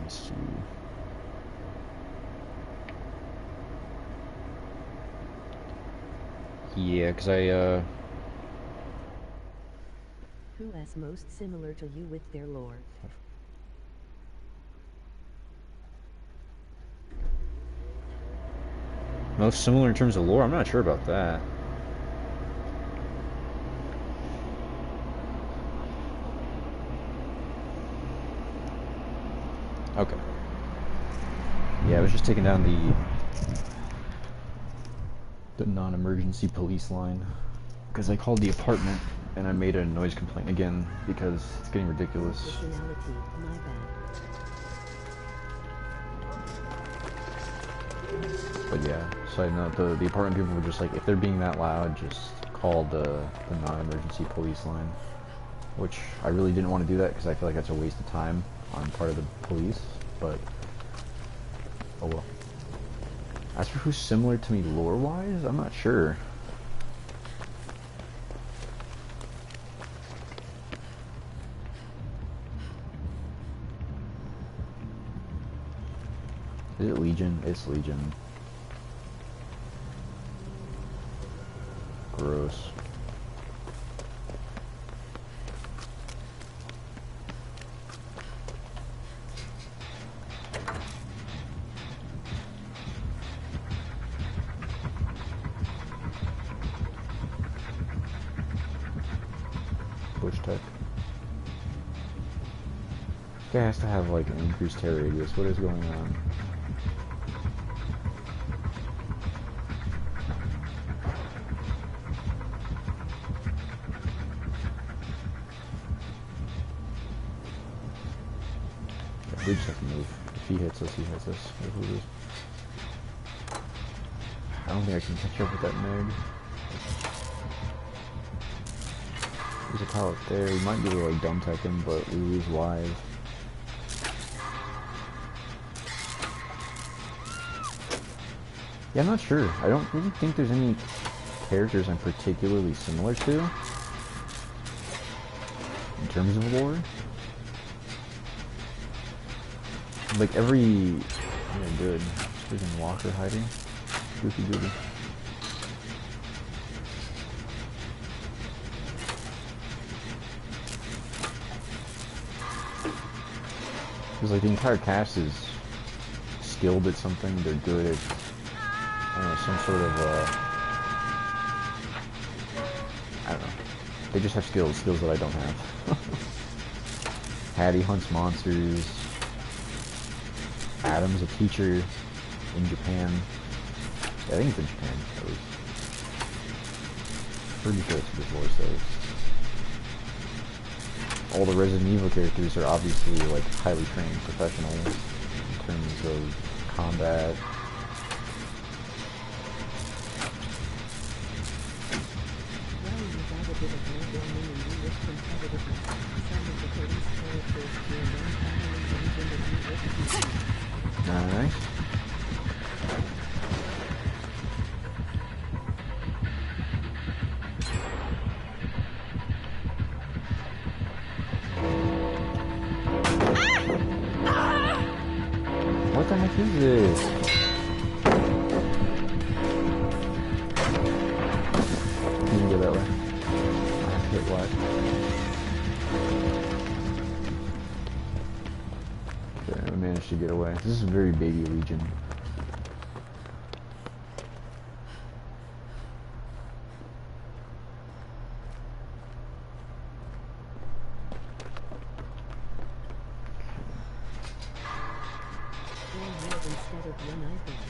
Let's see. Yeah, because Who is most similar to you with their lore? Most similar in terms of lore? I'm not sure about that. Okay. Yeah, I was just taking down the non-emergency police line because I called the apartment and I made a noise complaint again because it's getting ridiculous. Personality, my bad. But yeah, side note, the apartment people were just like, if they're being that loud, just call the non-emergency police line. Which I really didn't want to do that because I feel like that's a waste of time on part of the police, but oh well. As for who's similar to me lore-wise, I'm not sure. Is it Legion? It's Legion. Gross. Bush tech. Guy has to have like an increased tear radius. What is going on? Yeah, we just have to move. If he hits us, he hits us. Whatever it is. I don't think I can catch up with that Meg. There's a pallet there. We might be able to like dumb tech him, but we lose live. Yeah, I'm not sure. I don't really think there's any characters I'm particularly similar to in terms of lore. Like every... Yeah, good. Freaking Walker hiding. Goofy goofy. Because like the entire cast is skilled at something. They're good at, I don't know, some sort of I don't know. They just have skills that I don't have. Hattie hunts monsters. Adam's a teacher in Japan. Yeah, I think it's in Japan. At least. Pretty sure it's what the lore says. All the Resident Evil characters are obviously like highly trained professionals in terms of combat. Nice. What the heck is this? You can go that way. I have to hit what? Okay, I managed to get away. This is a very baby Legion. Instead of one eyeball.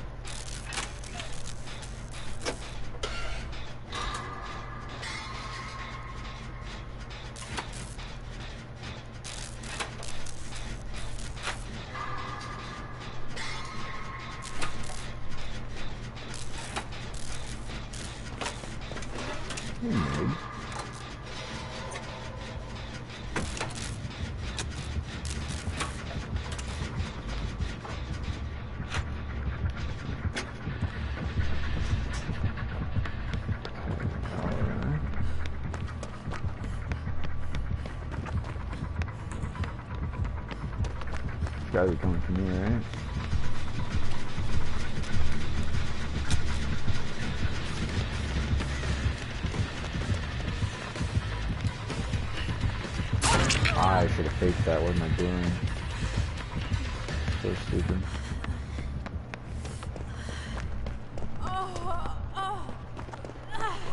Hey, Meg. Gotta be coming from me, right? I should have faked that. What am I doing? So stupid.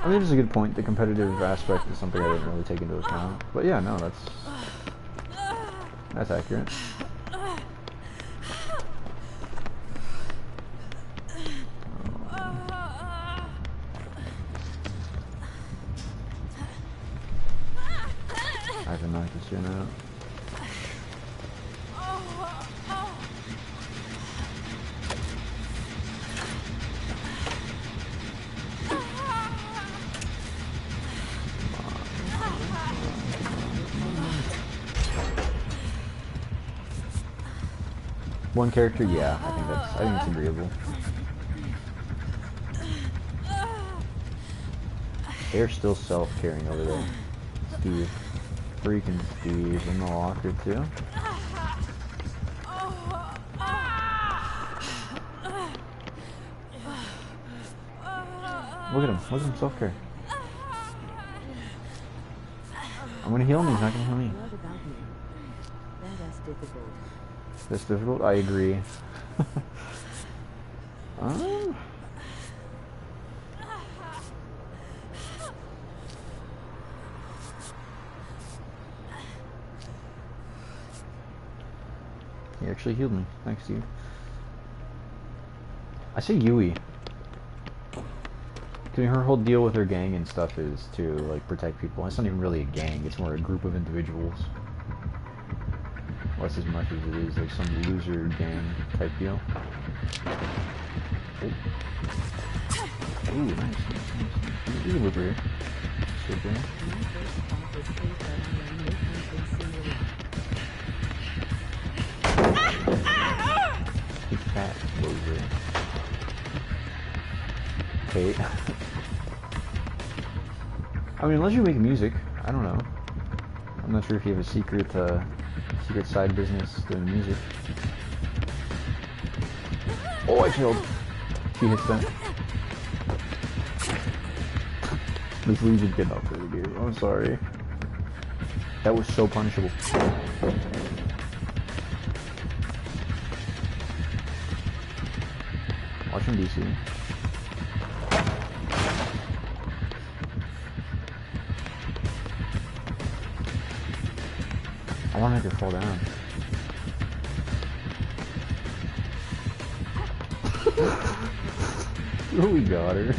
I mean, it's a good point. The competitive aspect is something I didn't really take into account. But yeah, no, that's accurate. I have to knock this shit out. One character, yeah, I think it's agreeable. They're still self-carrying over there. Steve. Freaking Steve in the locker too. Look at him self-care. I'm gonna heal him, he's not gonna heal me. That's difficult. That's difficult? I agree. He actually healed me. Thanks, Steve. I say Yui. Her whole deal with her gang and stuff is to, like, protect people. It's not even really a gang, it's more a group of individuals. Less as much as it is, like, some loser gang type deal. Oh. Ooh, nice. He's a whipper here. Good thing. He's fat, loser. Okay. I mean, unless you make music, I don't know. I'm not sure if you have a secret side business doing music. Oh, I killed. She hits that. This Legion getting up there, dude. I'm sorry. That was so punishable. Watch him DC. I want to make her fall down. Oh, we got her.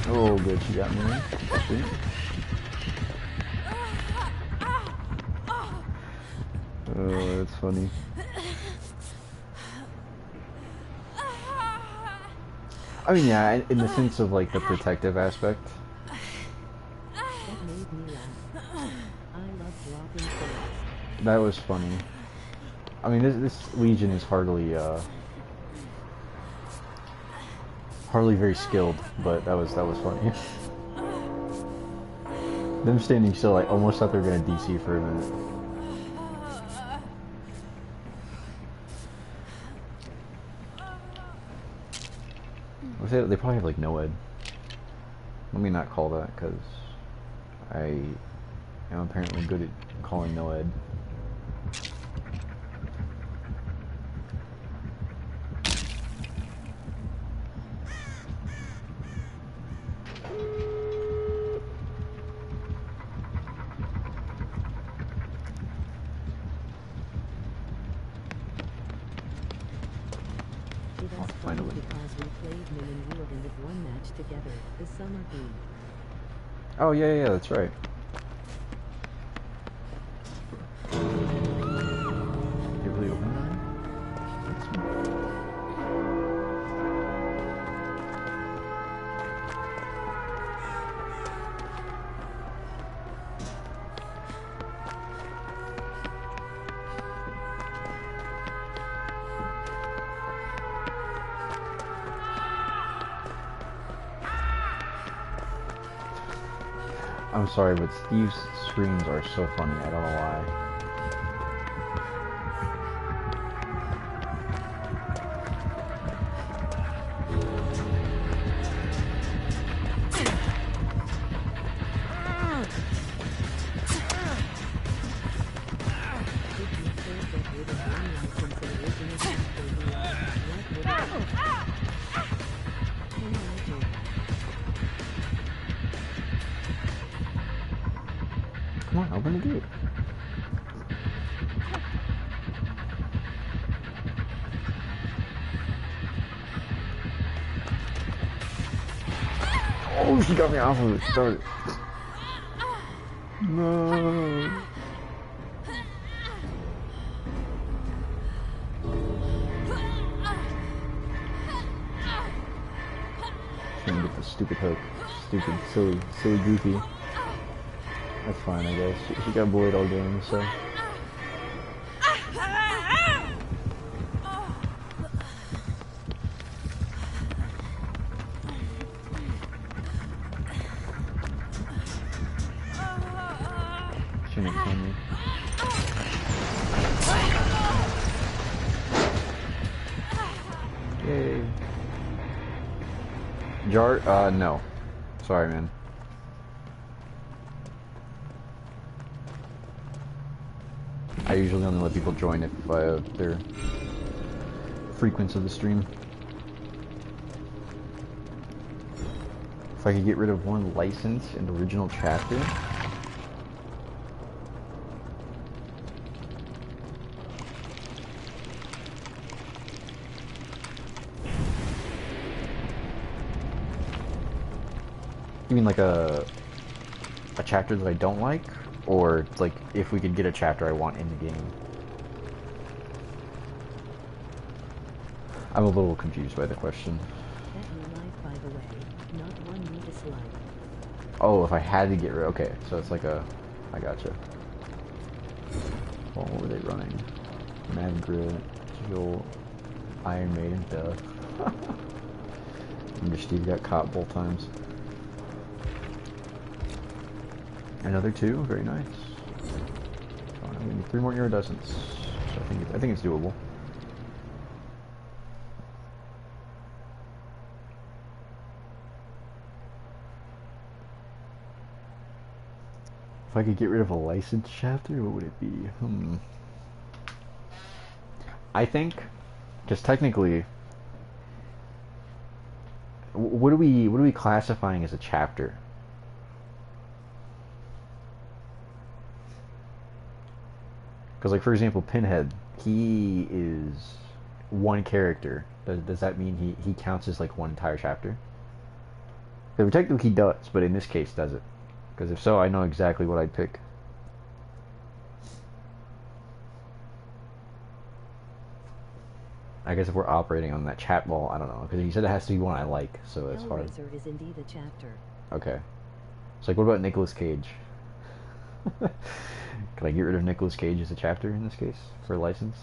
Oh, good, she got me. Sweet. Oh, that's funny. I mean, yeah, in the sense of, like, the protective aspect. That was funny. I mean, this Legion is hardly very skilled, but that was funny. Them standing still, I almost thought they were gonna DC for a minute. They probably have, like, no ed. Let me not call that, because I am apparently good at calling no ed. Finally. Because we played Min and Wood in the one match together, the summer game. Oh, yeah, that's right. You really open that? I'm sorry, but Steve's screams are so funny, I don't know why. Come on, open the gate. Oh, she got me off of it. Start it. No. Trying to get the stupid hook. Stupid, silly goofy. That's fine, I guess. She got bullied all game, so. Shouldn't have killed me. Yay. Jar, no. Sorry, man. I usually only let people join if they're frequents of the stream. If I could get rid of one license in the original chapter. You mean like a chapter that I don't like? Or like if we could get a chapter I want in the game? I'm a little confused by the question. That you like, by the way, not one you dislike. Oh, if I had to get rid. Okay, so it's like a. I gotcha. Well, what were they running? Mad Grid, Heal, Iron Maiden, Death. Wonder Steve got caught both times. Another 2, very nice. We need 3 more iridescents. So I think it's doable. If I could get rid of a licensed chapter, what would it be? I think, just technically, what are we classifying as a chapter? Because, like, for example, Pinhead, he is one character. Does that mean he counts as, like, one entire chapter? Because technically he does, but in this case, does it? Because if so, I know exactly what I'd pick. I guess if we're operating on that chat ball, I don't know. Because he said it has to be one I like, so it's hard. Hellraiser is indeed a chapter. Okay. So, like, what about Nicolas Cage? Can I get rid of Nicolas Cage as a chapter in this case for a license?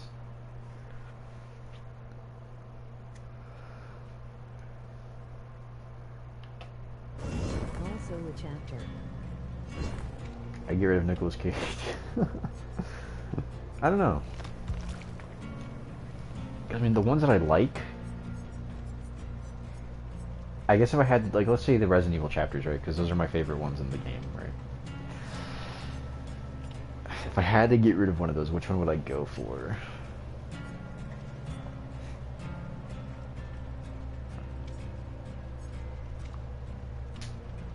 Also a chapter. I get rid of Nicolas Cage. I don't know. I mean, the ones that I like, I guess if I had, like, let's say the Resident Evil chapters, right? Because those are my favorite ones in the game, right? If I had to get rid of one of those, which one would I go for?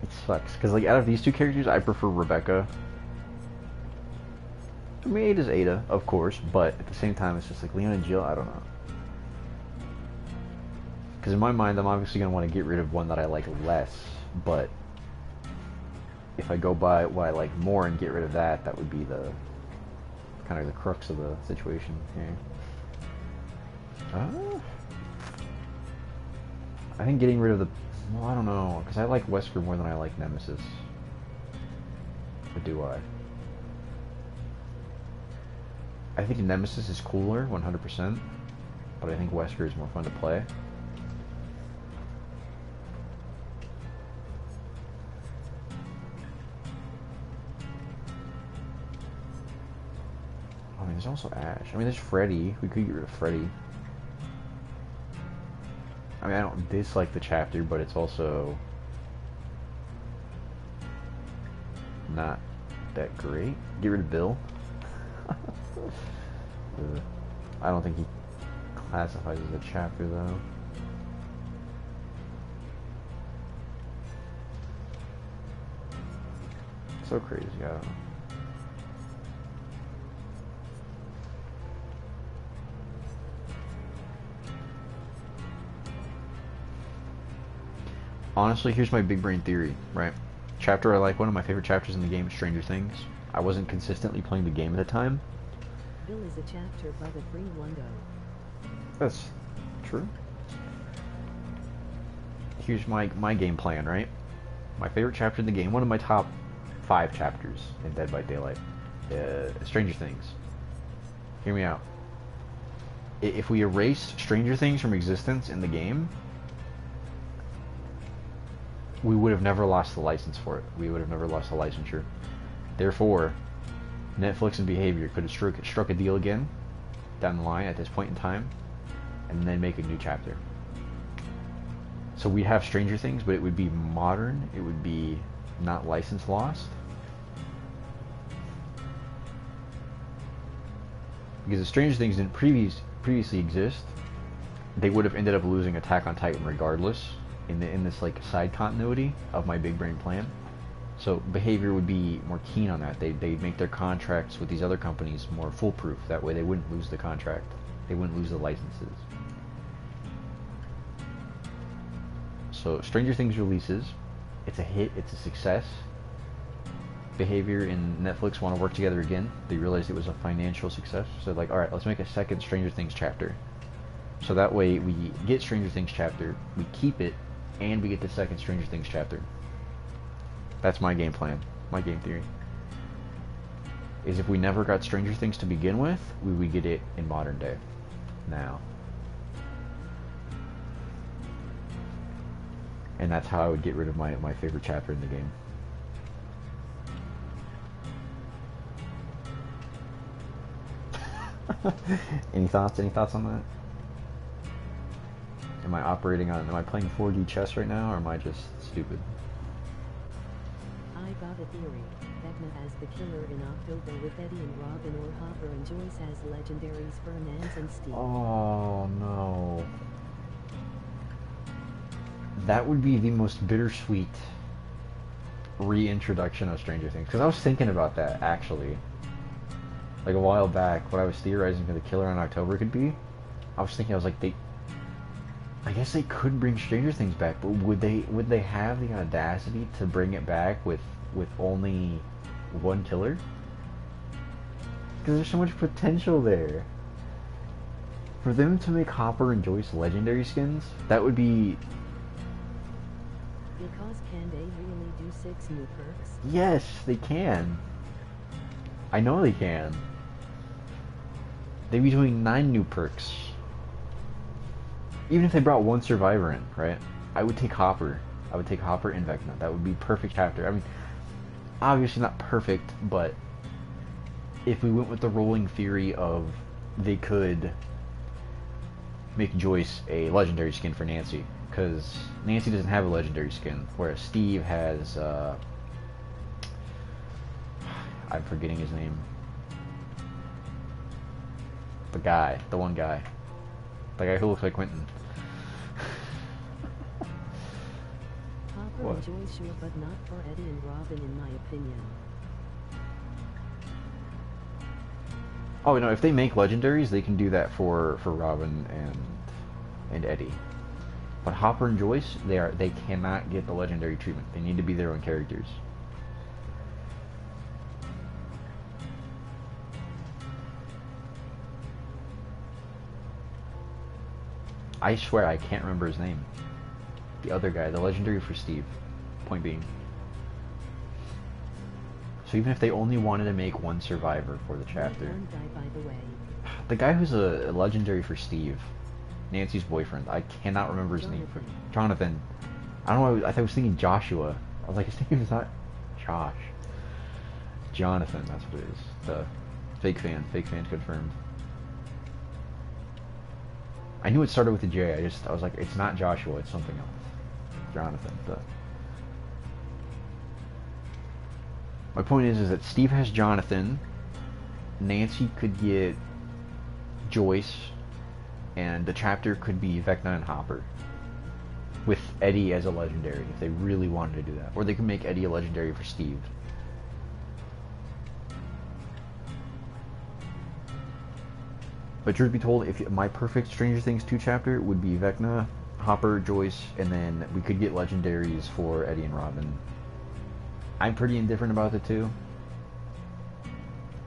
It sucks, because, like, out of these 2 characters, I prefer Rebecca. I mean, Ada's Ada, of course, but at the same time, it's just like Leon and Jill, I don't know. Because in my mind, I'm obviously going to want to get rid of one that I like less, but if I go by what I like more and get rid of that, that would be the kind of the crux of the situation here. I think getting rid of the... Well, I don't know, because I like Wesker more than I like Nemesis. Or do I? I think Nemesis is cooler, 100%, but I think Wesker is more fun to play. I mean, there's also Ash. I mean, there's Freddy. We could get rid of Freddy. I mean, I don't dislike the chapter, but it's also not that great. Get rid of Bill. I don't think he classifies as a chapter, though. So crazy, I don't know. honestly, here's my big brain theory, right? Chapter I like, one of my favorite chapters in the game is Stranger Things. I wasn't consistently playing the game at the time. Bill is a chapter by the free Lundo. That's true. Here's my game plan, right? My favorite chapter in the game, one of my top 5 chapters in Dead by Daylight, Stranger Things. Hear me out. If we erase Stranger Things from existence in the game, we would have never lost the license for it. We would have never lost the licensure. Therefore, Netflix and Behavior could have struck a deal again down the line at this point in time, and then make a new chapter. So we have Stranger Things, but it would be modern. It would be not license lost. Because if Stranger Things didn't previously exist, they would have ended up losing Attack on Titan regardless in this like side continuity of my big brain plan. So Behavior would be more keen on that. They'd make their contracts with these other companies more foolproof. That way they wouldn't lose the contract. They wouldn't lose the licenses. So Stranger Things releases. It's a hit. It's a success. Behavior and Netflix want to work together again. They realized it was a financial success. So like, alright, let's make a second Stranger Things chapter. So that way we get Stranger Things chapter, we keep it, and we get the second Stranger Things chapter. That's my game plan. My game theory. Is if we never got Stranger Things to begin with, we would get it in modern day. Now. And that's how I would get rid of my favorite chapter in the game. Any thoughts? Any thoughts on that? Am I playing 4D chess right now, or am I just stupid? I got a theory. Vecna as the killer in October with Eddie and Robin, or Hopper and Joyce as legendaries for Nance and Steve. Oh no. That would be the most bittersweet reintroduction of Stranger Things. Because I was thinking about that, actually. Like a while back, when I was theorizing who the killer in October could be, I was thinking, I was like, I guess they could bring Stranger Things back, but would they have the audacity to bring it back with only one killer? Because there's so much potential there. For them to make Hopper and Joyce legendary skins, that would be... Because can they really do 6 new perks? Yes, they can. I know they can. They'd be doing 9 new perks. Even if they brought one survivor in, right? I would take Hopper. I would take Hopper and Vecna. That would be perfect chapter. I mean, obviously not perfect, but if we went with the rolling theory of they could make Joyce a legendary skin for Nancy, because Nancy doesn't have a legendary skin, whereas Steve has, I'm forgetting his name. The one guy. The guy who looks like Quentin. Hopper What? and Joyce sure, but not for Eddie and Robin in my opinion. Oh no, if they make legendaries, they can do that for Robin and Eddie. But Hopper and Joyce, they cannot get the legendary treatment. They need to be their own characters. I swear I can't remember his name. The other guy, the legendary for Steve. Point being. So even if they only wanted to make one survivor for the chapter. One guy, by the way. The guy who's a legendary for Steve. Nancy's boyfriend. I cannot remember his name. Jonathan. I don't know, I thought I was thinking Joshua. I was like, his name is not Josh. Jonathan, that's what it is. The fake fan. Fake fan confirmed. I knew it started with a J. I was like, it's not Joshua, it's something else. Jonathan. My point is that Steve has Jonathan. Nancy could get Joyce, and the chapter could be Vecna and Hopper, with Eddie as a legendary, if they really wanted to do that. Or they could make Eddie a legendary for Steve. But truth be told, if my perfect Stranger Things 2 chapter would be Vecna, Hopper, Joyce, and then we could get legendaries for Eddie and Robin. I'm pretty indifferent about the two.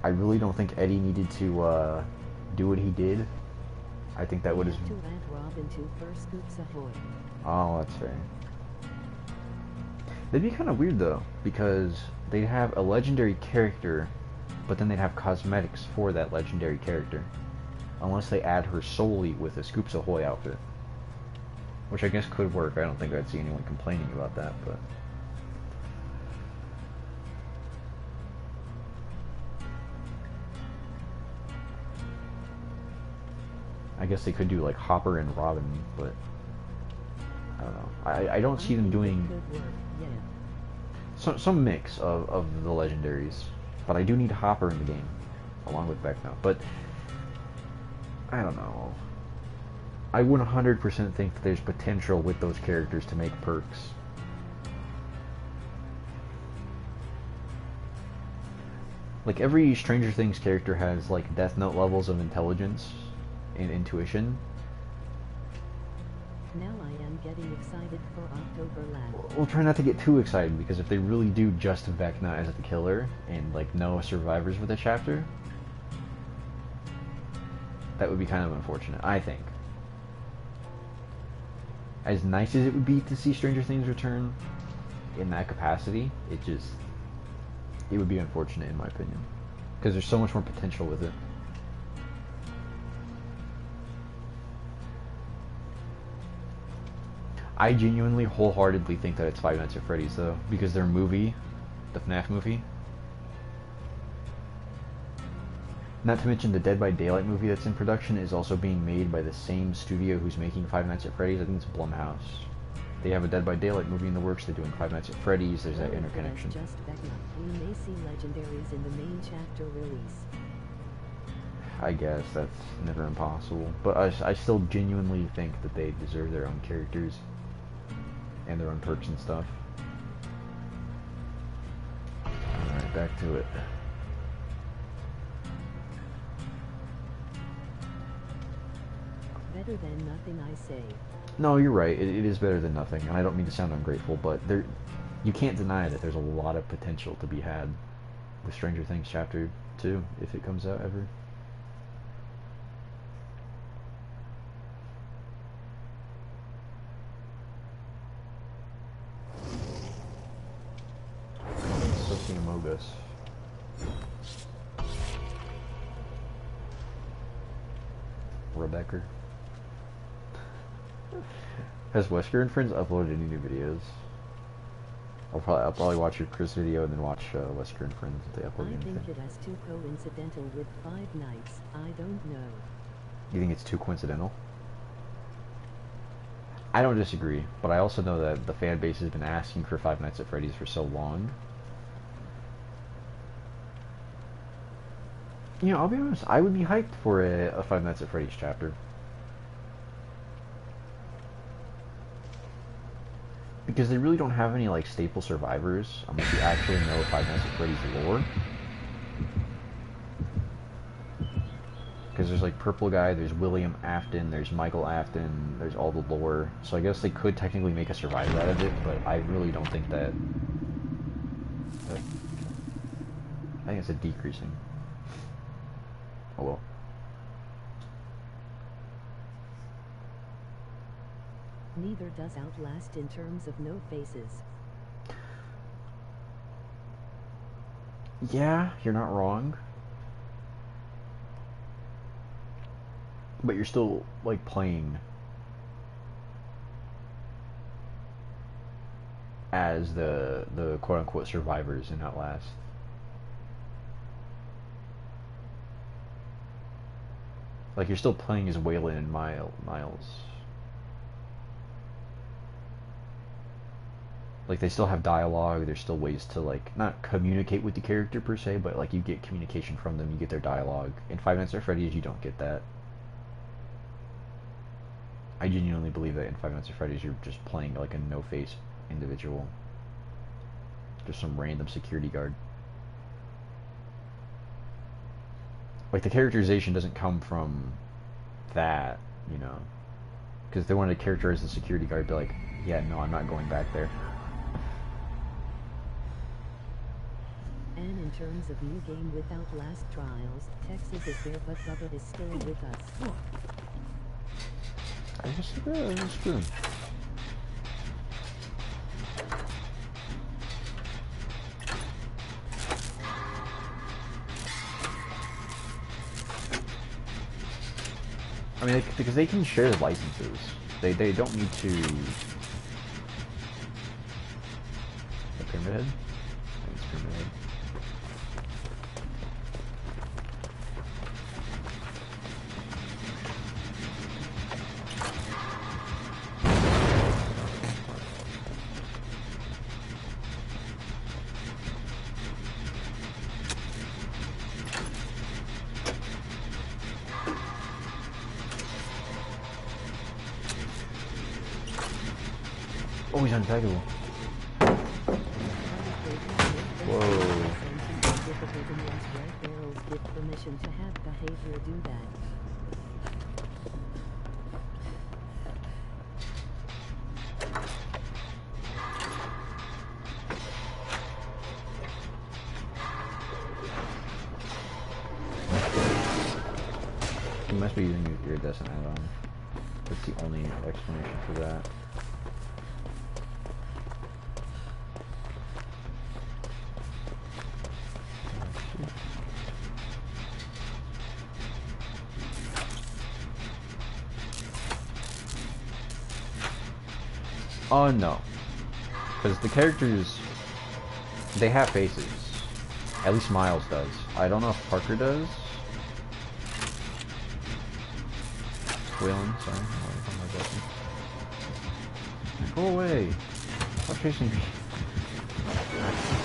I really don't think Eddie needed to do what he did. I think that would have... To add Robin to first Scoops Ahoy. Oh, that's fair. That'd be kind of weird though, because they'd have a legendary character, but then they'd have cosmetics for that legendary character. Unless they add her solely with a Scoops Ahoy outfit. Which I guess could work. I don't think I'd see anyone complaining about that, but... I guess they could do like Hopper and Robin, but... I don't know. I don't see them doing... Some mix of the legendaries. But I do need Hopper in the game, along with Vecna. But... I don't know. I 100% think that there's potential with those characters to make perks. Like every Stranger Things character has like Death Note levels of intelligence and intuition. Now I am getting excited for October Lab. We'll try not to get too excited, because if they really do just Vecna as the killer and like no survivors with a chapter, that would be kind of unfortunate, I think. As nice as it would be to see Stranger Things return in that capacity, it would be unfortunate in my opinion. Because there's so much more potential with it. I genuinely, wholeheartedly think that it's Five Nights at Freddy's though, because their movie, the FNAF movie, not to mention the Dead by Daylight movie that's in production is also being made by the same studio who's making Five Nights at Freddy's. I think it's Blumhouse. They have a Dead by Daylight movie in the works. They're doing Five Nights at Freddy's. There's that interconnection. Just Vecna. We may see legendaries in the main chapter release. I guess that's never impossible. But I still genuinely think that they deserve their own characters and their own perks and stuff. Alright, back to it. Better than nothing, I say. No, you're right. It is better than nothing, and I don't mean to sound ungrateful, but you can't deny that there's a lot of potential to be had with Stranger Things Chapter 2, if it comes out ever. Still seeing Mogus. Rebecca. Has Wesker and Friends uploaded any new videos? I'll probably watch your Chris video and then watch Wesker and Friends if they upload anything. I think it is too coincidental with Five Nights. I don't know. You think it's too coincidental? I don't disagree, but I also know that the fan base has been asking for Five Nights at Freddy's for so long. You know, I'll be honest, I would be hyped for a Five Nights at Freddy's chapter. Because they really don't have any, like, staple survivors, unless you actually know Five Nights at Freddy's lore. Because there's, like, Purple Guy, there's William Afton, there's Michael Afton, there's all the lore. So I guess they could technically make a survivor out of it, but I really don't think that... I think it's a decreasing. Oh well. Neither does Outlast in terms of no faces. Yeah, you're not wrong. But you're still, like, playing as the quote-unquote survivors in Outlast. Like, you're still playing as Waylon and Miles. Like, they still have dialogue, there's still ways to, like, not communicate with the character per se, but, like, you get communication from them, you get their dialogue. In Five Nights at Freddy's, you don't get that. I genuinely believe that in Five Nights at Freddy's, you're just playing, like, a no-face individual. Just some random security guard. Like, the characterization doesn't come from that, you know. Because they wanted to characterize the security guard, be like, yeah, no, I'm not going back there. And in terms of new game without last trials, Texas is there but Bubba is still with us. I guess that's true. I mean, because they can share licenses. They don't need to... The Pyramid Head? I think it's Pyramid Head. Oh, he's untaggable. Whoa. Barrels give permission to have behavior do that. You must be using your iridescent add-on. That's the only explanation for that. Oh no, because the characters, they have faces. At least Miles does. I don't know if Parker does. Waylon, sorry. Go away! Stop chasing me.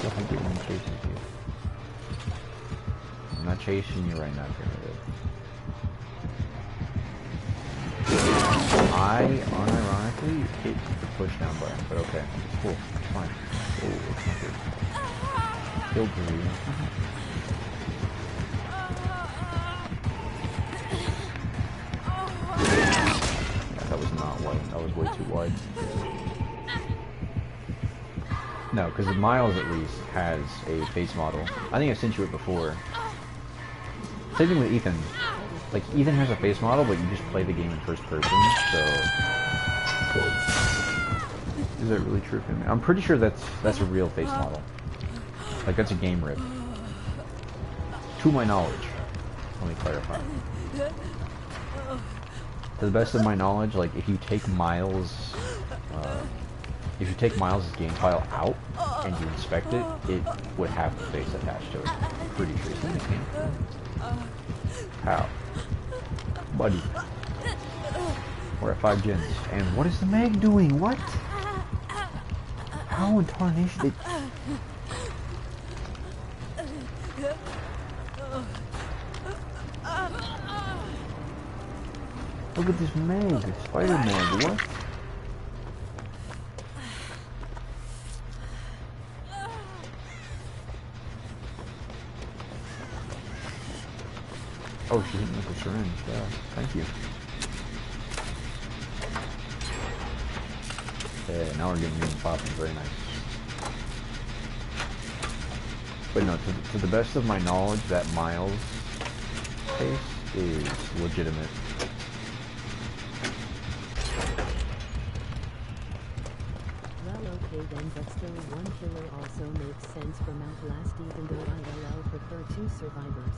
Definitely getting chasing you. I'm not chasing you right now, Primitive. I unironically hit the push down button, but okay. Cool. It's fine. Oh, it's not good. Killed you. Yeah, that was not wide. That was way too wide. No, because Miles at least has a face model. I think I sent you it before. Same thing with Ethan. Like, Ethan has a face model, but you just play the game in first person, so... Is that really true for me? I'm pretty sure that's a real face model. Like, that's a game rip. To my knowledge. Let me clarify. To the best of my knowledge, like, if you take Miles' game file out and you inspect it, it would have the face attached to it. I'm pretty sure. Is that a game? How? Buddy. We're at 5 gens. And what is the mag doing? What? How in tarnation did... Look at this mag. Spider mag. What? Oh, she hit me with a syringe. Yeah, thank you. Yeah, now we're getting new and popping. Very nice. But no, to the best of my knowledge, that Miles face is legitimate. Well, okay then, but still one killer also makes sense from Outlast, even though ILL prefer 2 survivors.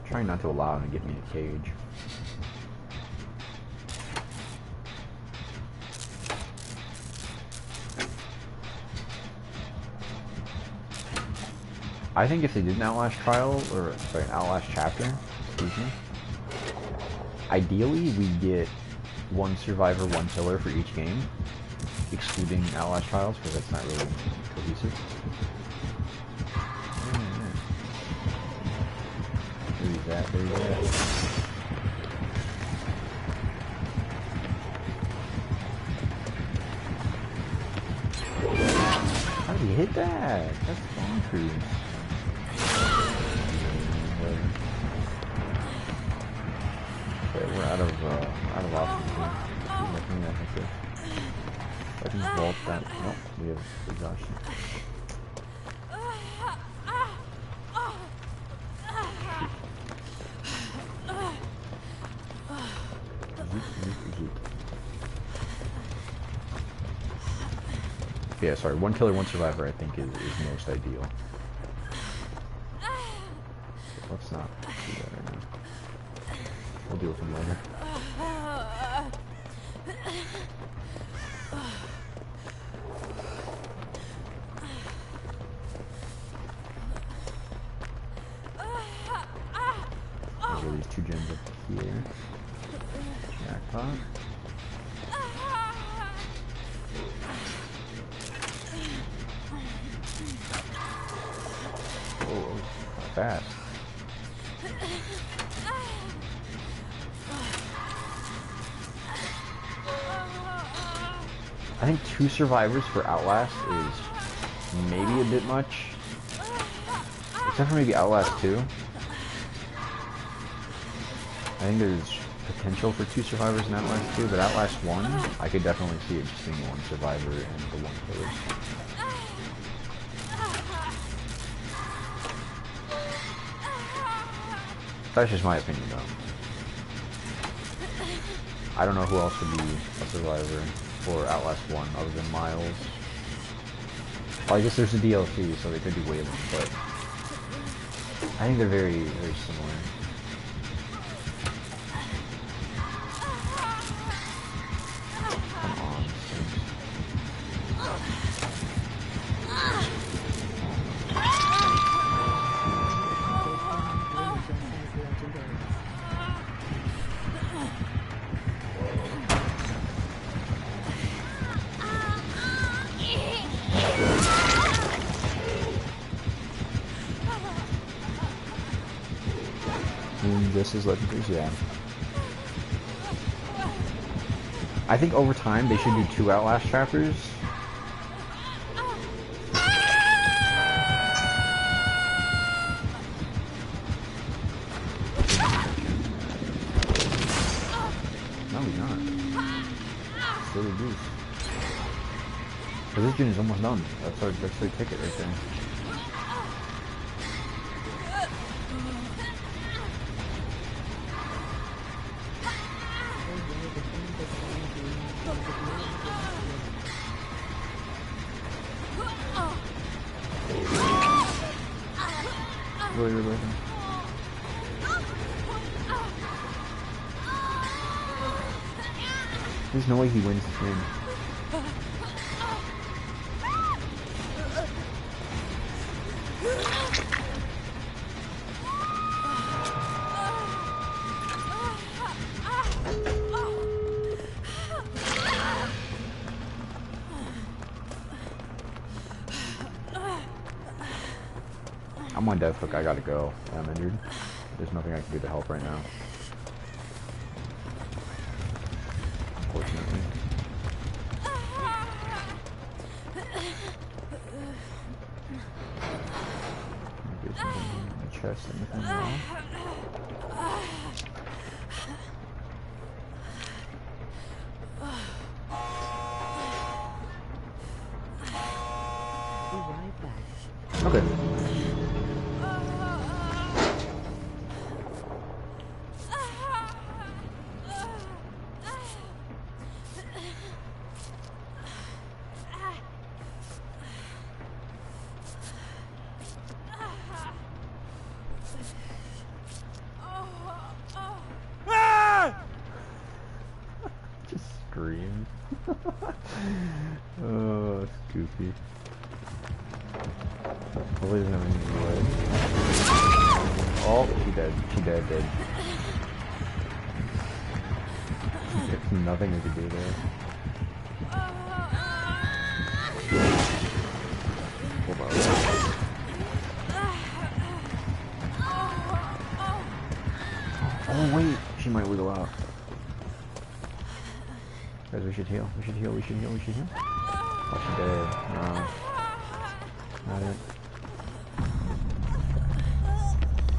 Trying not to allow him to get me in a cage. I think if they did an Outlast trial, or sorry, an Outlast chapter, excuse me, ideally we get 1 survivor, 1 killer for each game, excluding Outlast trials, because that's not really cohesive. that. There you go. How did he hit that? That's bonkers. Okay, we're out of options here. I think so. I can vault that. Nope, we have exhaustion. Yeah, sorry, one killer, one survivor I think is most ideal. Let's not do that right now. We'll deal with him later. Over these 2 gems up here. Jackpot. Oh, fast. I think 2 survivors for Outlast is maybe a bit much. Except for maybe Outlast 2. I think there's potential for 2 survivors in Outlast 2, but Outlast 1, I could definitely see it just being 1 survivor and the 1 killer. That's just my opinion, though. I don't know who else would be a survivor for Outlast 1 other than Miles. Well, I guess there's a DLC, so they could do Wayland, but I think they're very, very similar. Come on. This is legendaries, yeah. I think over time they should do 2 Outlast chapters. No, he's not. Silly goose. So this gen is almost done. That's our ticket right there. There's no way he wins this game. I'm on death hook, I gotta go. I'm injured. There's nothing I can do to help right now. Unfortunately. Get something in the chest, anything wrong? Okay. Just scream. Oh, it's goofy. Hopefully there's nothing in the way. Oh, she dead. She dead. There's nothing we could do there. Hold on. She might wiggle out. Guys, we should heal. We should heal. We should heal. We should heal. Oh, she's dead. No. Not it.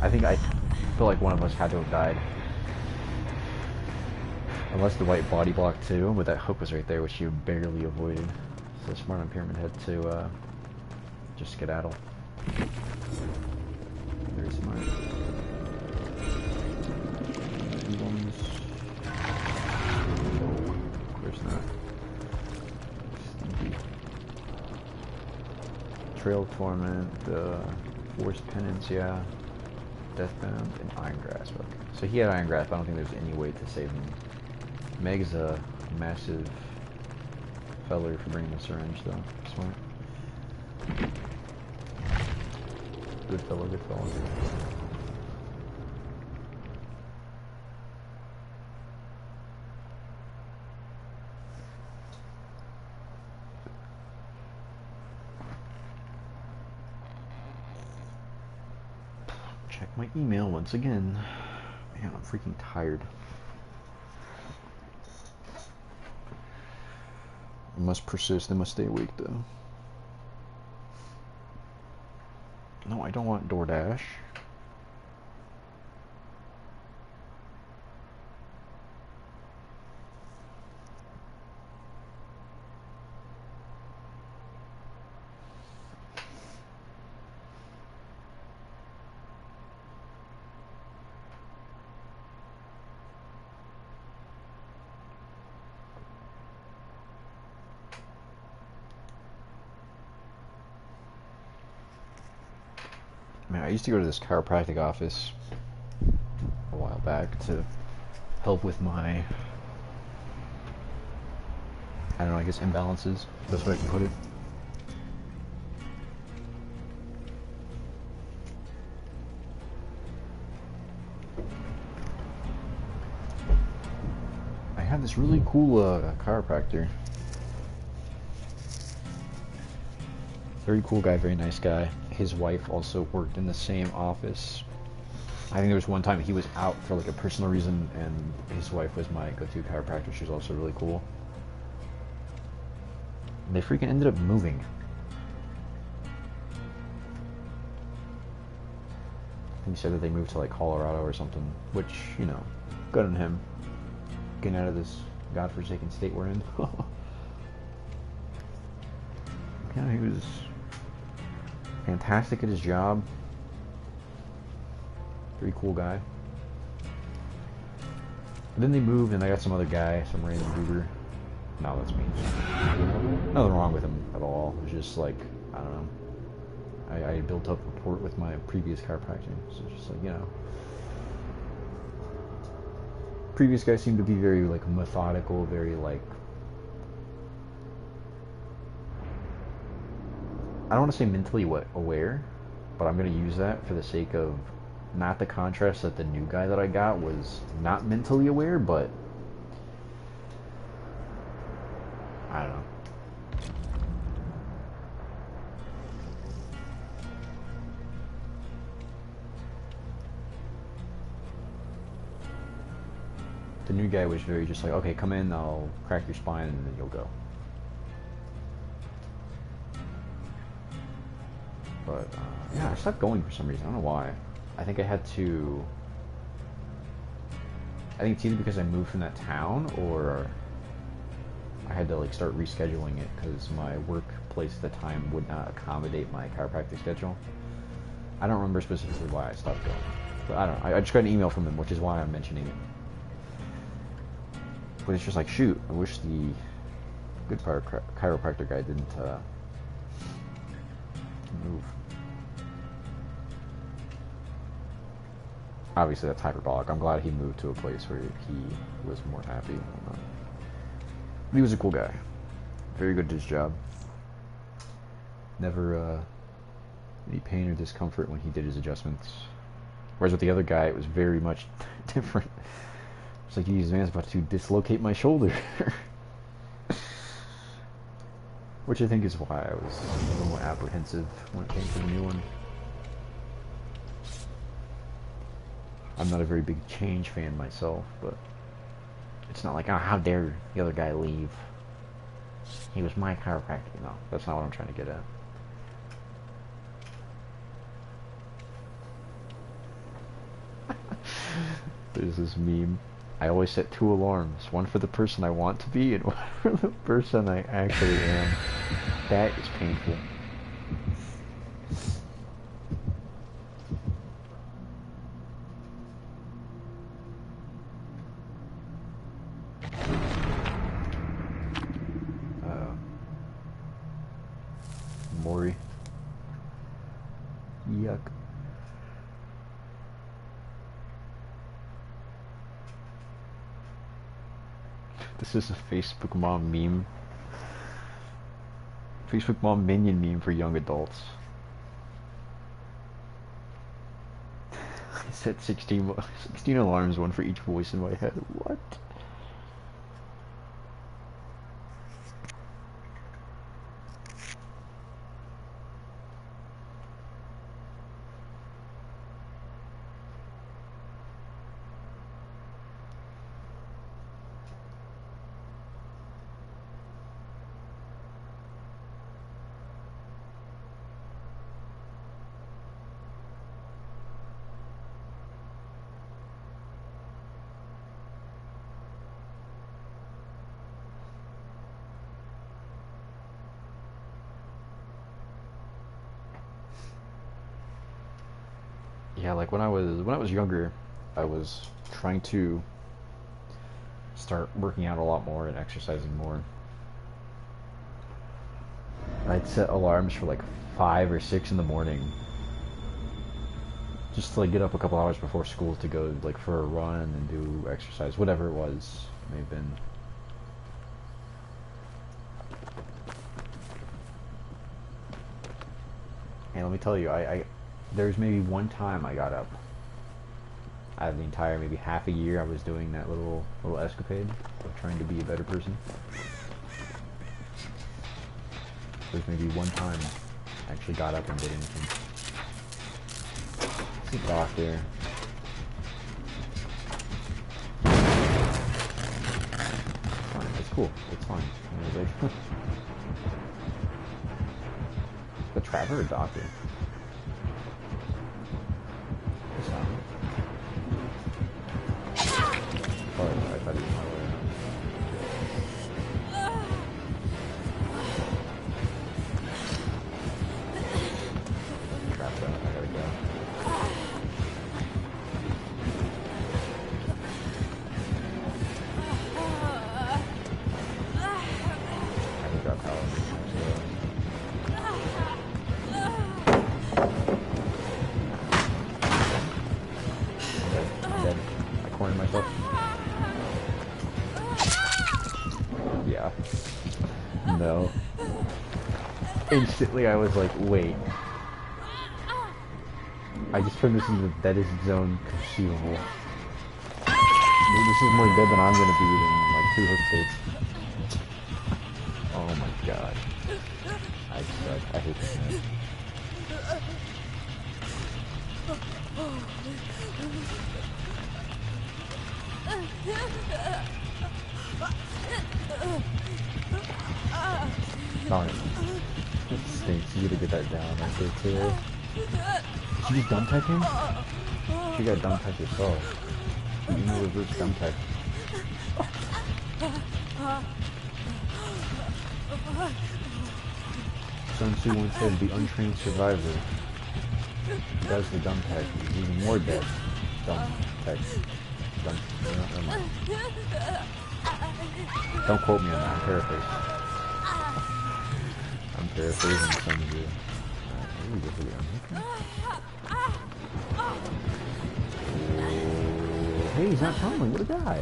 I feel like one of us had to have died. Unless the white body blocked too, but that hook was right there, which you barely avoided. So smart on Pyramid Head to just skedaddle. Very smart. Two ones. No, of course not. Stinky. Trail Torment, Forced Penance, yeah. Deathbound, and Iron Grasp. Okay. So he had Iron Grasp, I don't think there's any way to save him. Meg's a massive feller for bringing the syringe, though. Smart. Good fellow, good fellow. Check my email once again. Man, I'm freaking tired. I must persist. I must stay awake, though. No, I don't want DoorDash. Man, I used to go to this chiropractic office a while back to help with my, I don't know, I guess imbalances. That's what I can put it. I had this really cool chiropractor. Very cool guy, very nice guy. His wife also worked in the same office. I think there was one time he was out for like a personal reason, and his wife was my go-to chiropractor. She was also really cool. And they freaking ended up moving. He said that they moved to like Colorado or something, which, you know, good on him. Getting out of this godforsaken state we're in. Yeah, he was fantastic at his job. Pretty cool guy. But then they moved, and I got some other guy, some random goober. No, that's me. Nothing wrong with him at all. It was just like, I don't know. I built up rapport with my previous chiropractor. So it's just like, you know. Previous guy seemed to be very like methodical, very like, I don't want to say mentally aware, but I'm going to use that for the sake of not the contrast that the new guy that I got was not mentally aware, but I don't know. The new guy was very just like, okay, come in, I'll crack your spine, and then you'll go. But, yeah, I stopped going for some reason. I don't know why. I think I had to... I think it's either because I moved from that town, or I had to, like, start rescheduling it, because my workplace at the time would not accommodate my chiropractic schedule. I don't remember specifically why I stopped going. But I don't know. I just got an email from them, which is why I'm mentioning it. But it's just like, shoot, I wish the good chiropractor guy didn't move. Obviously, that's hyperbolic. I'm glad he moved to a place where he was more happy. He was a cool guy. Very good at his job. Never any pain or discomfort when he did his adjustments. Whereas with the other guy, it was very much different. It's like, geez, man's about to dislocate my shoulder. Which I think is why I was a little more apprehensive when it came to the new one. I'm not a very big change fan myself, but it's not like, oh, how dare the other guy leave? He was my chiropractor. No, that's not what I'm trying to get at. There's this meme. I always set 2 alarms. One for the person I want to be and one for the person I actually am. That is painful. Maury. Yuck. This is a Facebook mom meme. Facebook mom minion meme for young adults. I set 16 alarms, one for each voice in my head. What? Yeah, like when I was younger, I was trying to start working out a lot more and exercising more. I'd set alarms for like 5 or 6 in the morning, just to like get up a couple hours before school to go like for a run and do exercise, whatever it was, may have been. And let me tell you, there's maybe one time I got up. Out of the entire maybe half a year I was doing that little escapade of trying to be a better person. There's maybe one time I actually got up and did anything. It's a doctor. It's fine, it's cool, it's fine. And I was like, the Trapper or doctor? It's not. Oh, I thought he was my way around. Trapped out, I gotta go. I can drop power. I'm dead. I cornered myself. Yeah. No. Instantly I was like, wait. I just turned this into the deadest zone conceivable. Dude, this is more dead than I'm gonna be in like 2 hook states. Oh my god. I suck. I hate this man. Darn it. It stinks. You gotta get that down right there too. Did you just dump tech him? You gotta dump tech yourself. You know reverse dump tech. Sun Tzu once said the untrained survivor. That's the dump tech. He's even more dead. Dump tech. Dump. Never mind. Don't quote me on that. I'm paraphrasing. I'm paraphrasing Sun Tzu. Alright, let me go for the hey, he's not tumbling. What a guy.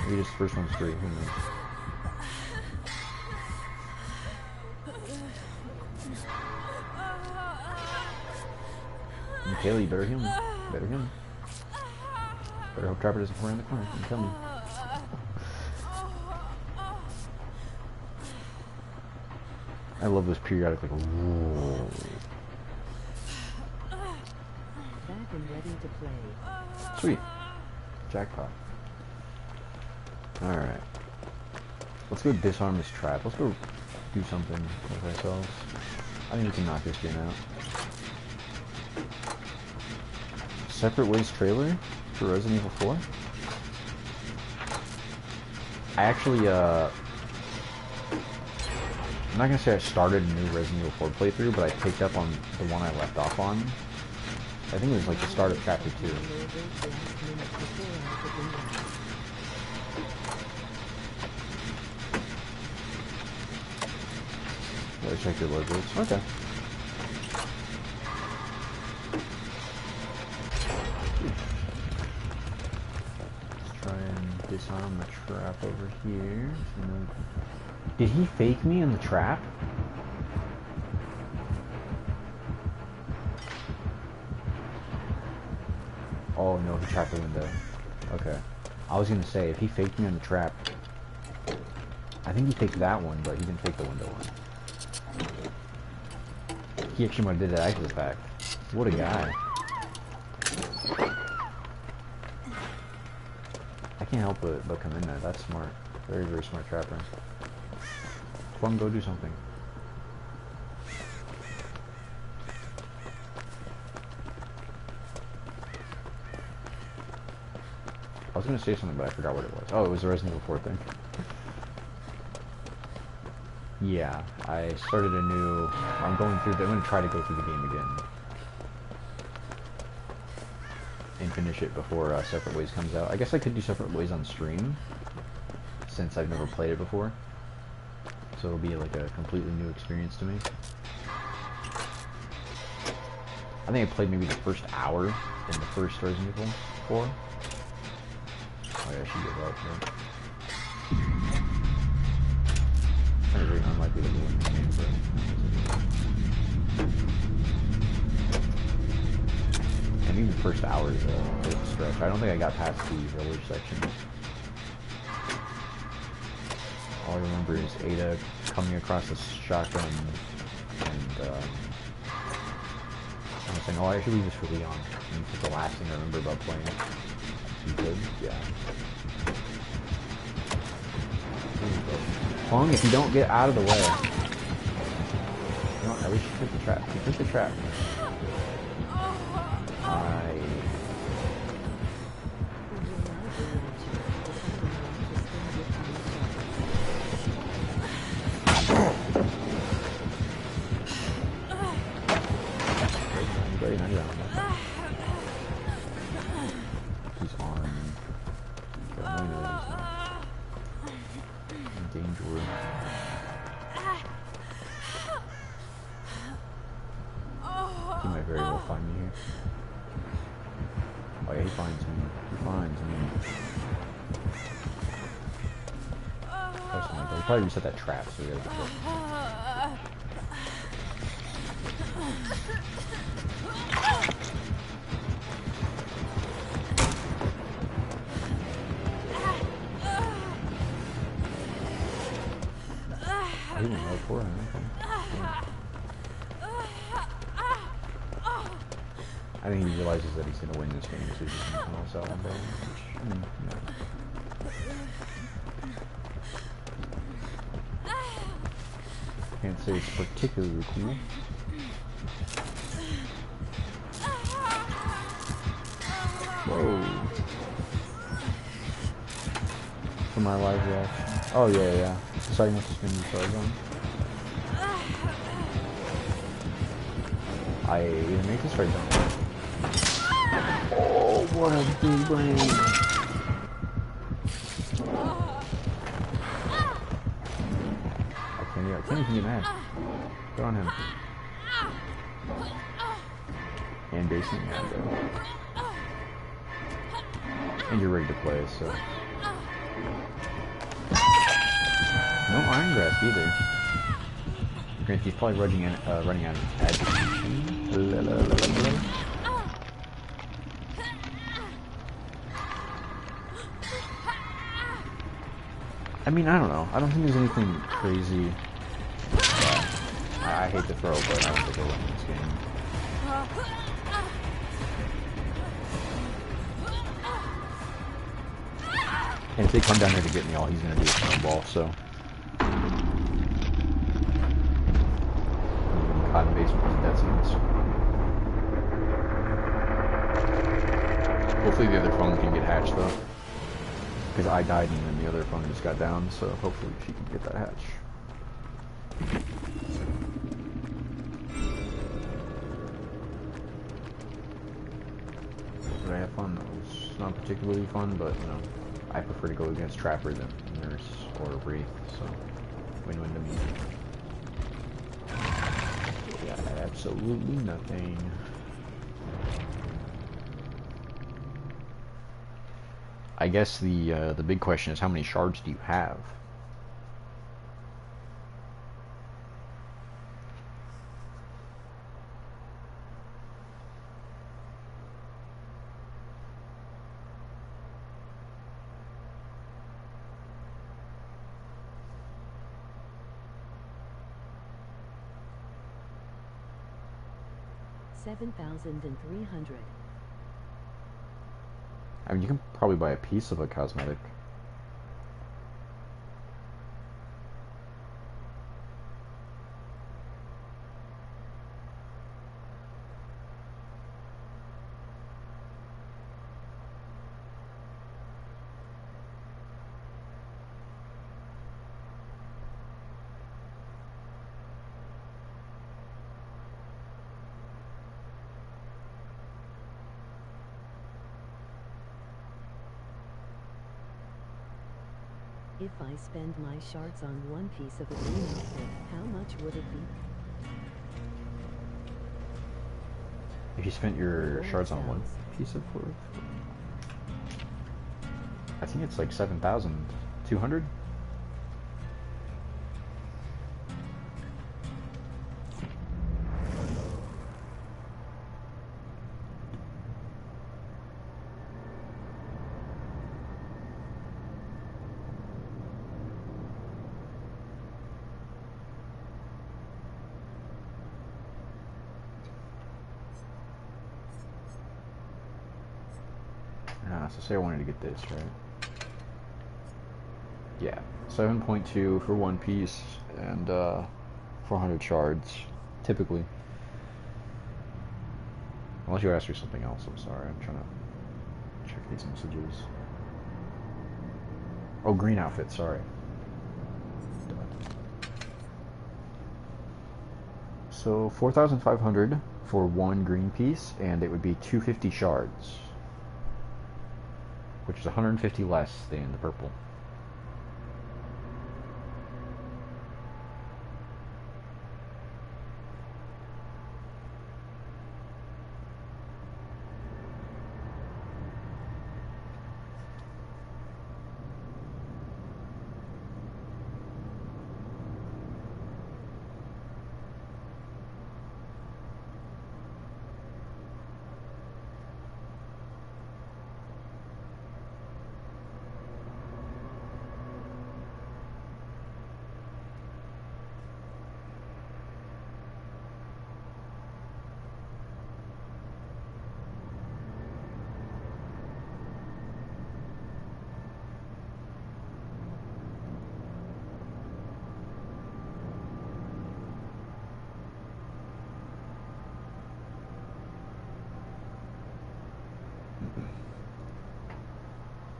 Maybe this first one's straight. Who knows? Kaylee, you better heal me. Better heal me. Better hope Trapper doesn't come around the corner and kill me. I love those periodic like whoa. Back and ready to play. Sweet. Jackpot. Alright. Let's go disarm this trap. Let's go do something with ourselves. I think we can knock this game out. Separate Ways trailer for Resident Evil 4? I actually, I'm not gonna say I started a new Resident Evil 4 playthrough, but I picked up on the one I left off on. I think it was like the start of chapter 2. Gotta check your logos. Okay. Let's try and disarm the trap over here. Did he fake me in the trap? Oh no, he trapped the window. Okay. I was gonna say, if he faked me on the trap, I think he faked that one, but he didn't fake the window one. He actually might have did that after the fact. What a guy. I can't help but come in there. That's smart. Very, very smart trapper. Come on, go do something. I was gonna say something, but I forgot what it was. Oh, it was the Resident Evil 4 thing. Yeah, I started a new... I'm going through... I'm gonna try to go through the game again. And finish it before Separate Ways comes out. I guess I could do Separate Ways on stream, since I've never played it before. So it'll be like a completely new experience to me. I think I played maybe the first hour in the first Resident Evil 4. Oh yeah, I should give up, right? Very unlikely to win this game, but... And even the first hour is a bit of a stretch. I don't think I got past the village section. All I remember is Ada coming across a shotgun and I was saying, oh, I should leave this for Leon. And it's the last thing I remember about playing it. You could? Yeah. Fong, if you don't get out of the way. You know, at least you took the trap. You took the trap. He's on. Got no nose. In danger. He might very well find me here. Oh yeah, he finds me. He finds me. He probably reset that trap, so we gotta be careful. I didn't know for him. I think he realizes that he's gonna win this game, so he's just gonna come all out one day. Which, can't say it's particularly cool. Whoa. For my live reaction. Oh yeah, yeah. Sorry, not to spin the charge on. I either make this or I don't. Oh, what a big brain. I can't even get mad. Good on him. And basement, yeah, bro. And you're ready to play, so. No iron grasp either. Granted, he's probably running out of agitation. I mean, I don't know. I don't think there's anything crazy that I hate to throw, but I don't think I'll win this game. And if they come down here to get me, all he's gonna do is snowball, so. Cotton basement was dead scenes. Hopefully the other phone can get hatched though. Because I died and then the other phone just got down, so hopefully she can get that hatch. Did I have fun? That was not particularly fun, but you know, I prefer to go against Trapper than Nurse or Wraith, so win-win to me. Yeah, absolutely nothing. I guess the big question is how many shards do you have? $7,300. I mean, you can probably buy a piece of a cosmetic. If I spend my shards on one piece of a green outfit, how much would it be? If you spent your Before it shards on one sells. piece of wood, I think it's like 7,200. So say I wanted to get this, right? Yeah, 7.2 for one piece and 400 shards, typically. Unless you ask me something else, I'm sorry. I'm trying to check these messages. Oh, green outfit, sorry. So 4,500 for one green piece, and it would be 250 shards, which is 150 less than the purple.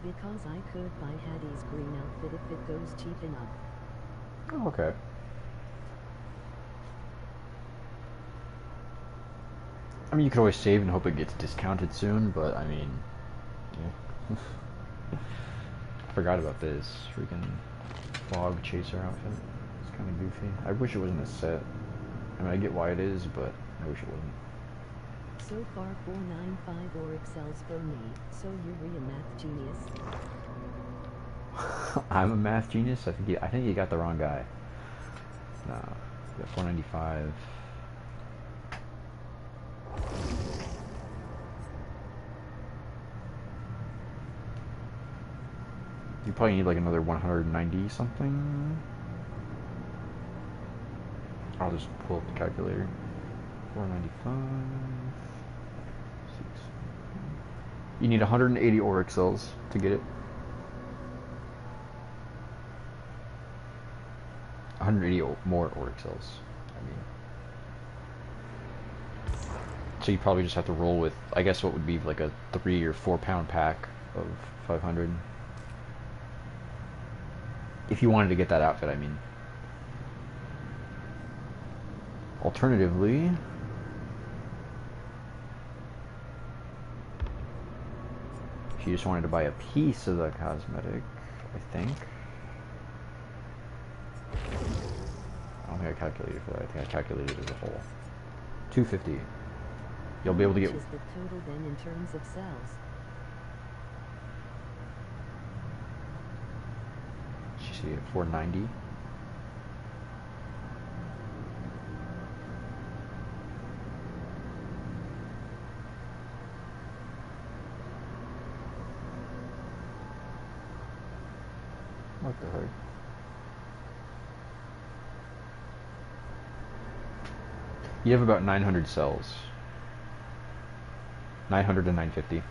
Because I could buy Hattie's green outfit if it goes cheap enough. Oh, okay. I mean, you could always save and hope it gets discounted soon, but I mean, yeah. I forgot about this freaking fog chaser outfit. It's kind of goofy. I wish it wasn't a set. I mean, I get why it is, but I wish it wasn't. So far 495 or excels for me, so you're a math genius. I'm a math genius? I think you got the wrong guy. No, you got 495. You probably need like another 190 something. I'll just pull up the calculator. 495. 6. You need 180 auric cells to get it. 180 more auric cells. I mean. So you probably just have to roll with, I guess, what would be like a 3 or 4 pound pack of 500. If you wanted to get that outfit, I mean. Alternatively, if you just wanted to buy a piece of the cosmetic, I think. I don't think I calculated for that. I think I calculated it as a whole. 250. You'll be able to get. How much is the total then in terms of cells? You see it, 490. What the heck? You have about 900 cells. 900 to 950.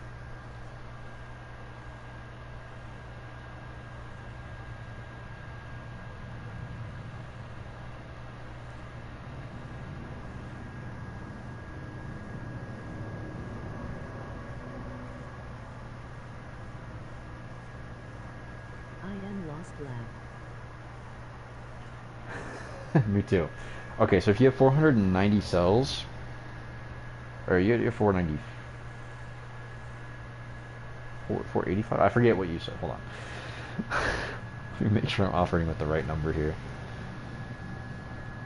I am lost lab. Me too. Okay, so if you have 490 cells, or you have 490, 485? I forget what you said. Hold on. Let me make sure I'm operating with the right number here.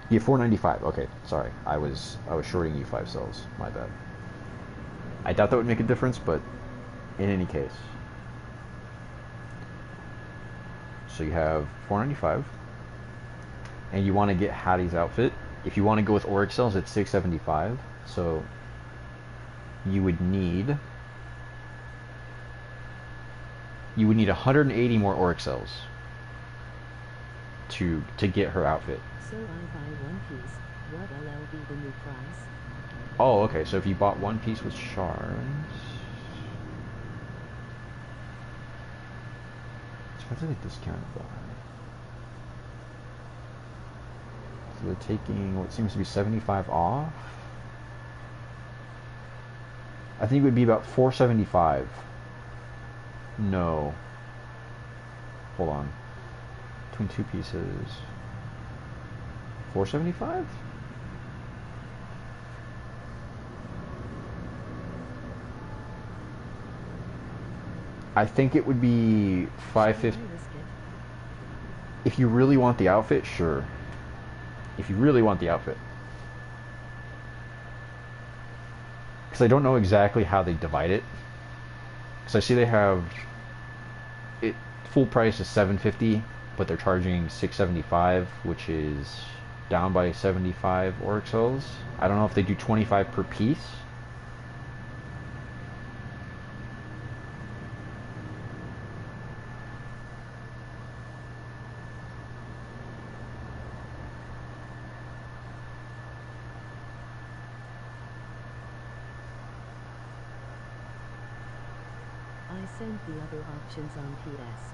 You have 495. Okay, sorry. I was shorting you 5 cells. My bad. I doubt that would make a difference, but in any case. So you have 495. And you want to get Hattie's outfit. If you want to go with auric cells, it's 675. So you would need 180 more auric cells to get her outfit. So I buy one piece. What will be the new price? Oh, okay. So if you bought one piece with shards, what's the discount though? So they're taking what seems to be 75 off. I think it would be about 475. No. Hold on. Between 2 pieces. 475? I think it would be 550. If you really want the outfit, sure. If you really want the outfit. Because I don't know exactly how they divide it. Because I see they have it full price is $750, but they're charging $675, which is down by 75 auric cells. I don't know if they do 25 per piece. I sent the other options on PS.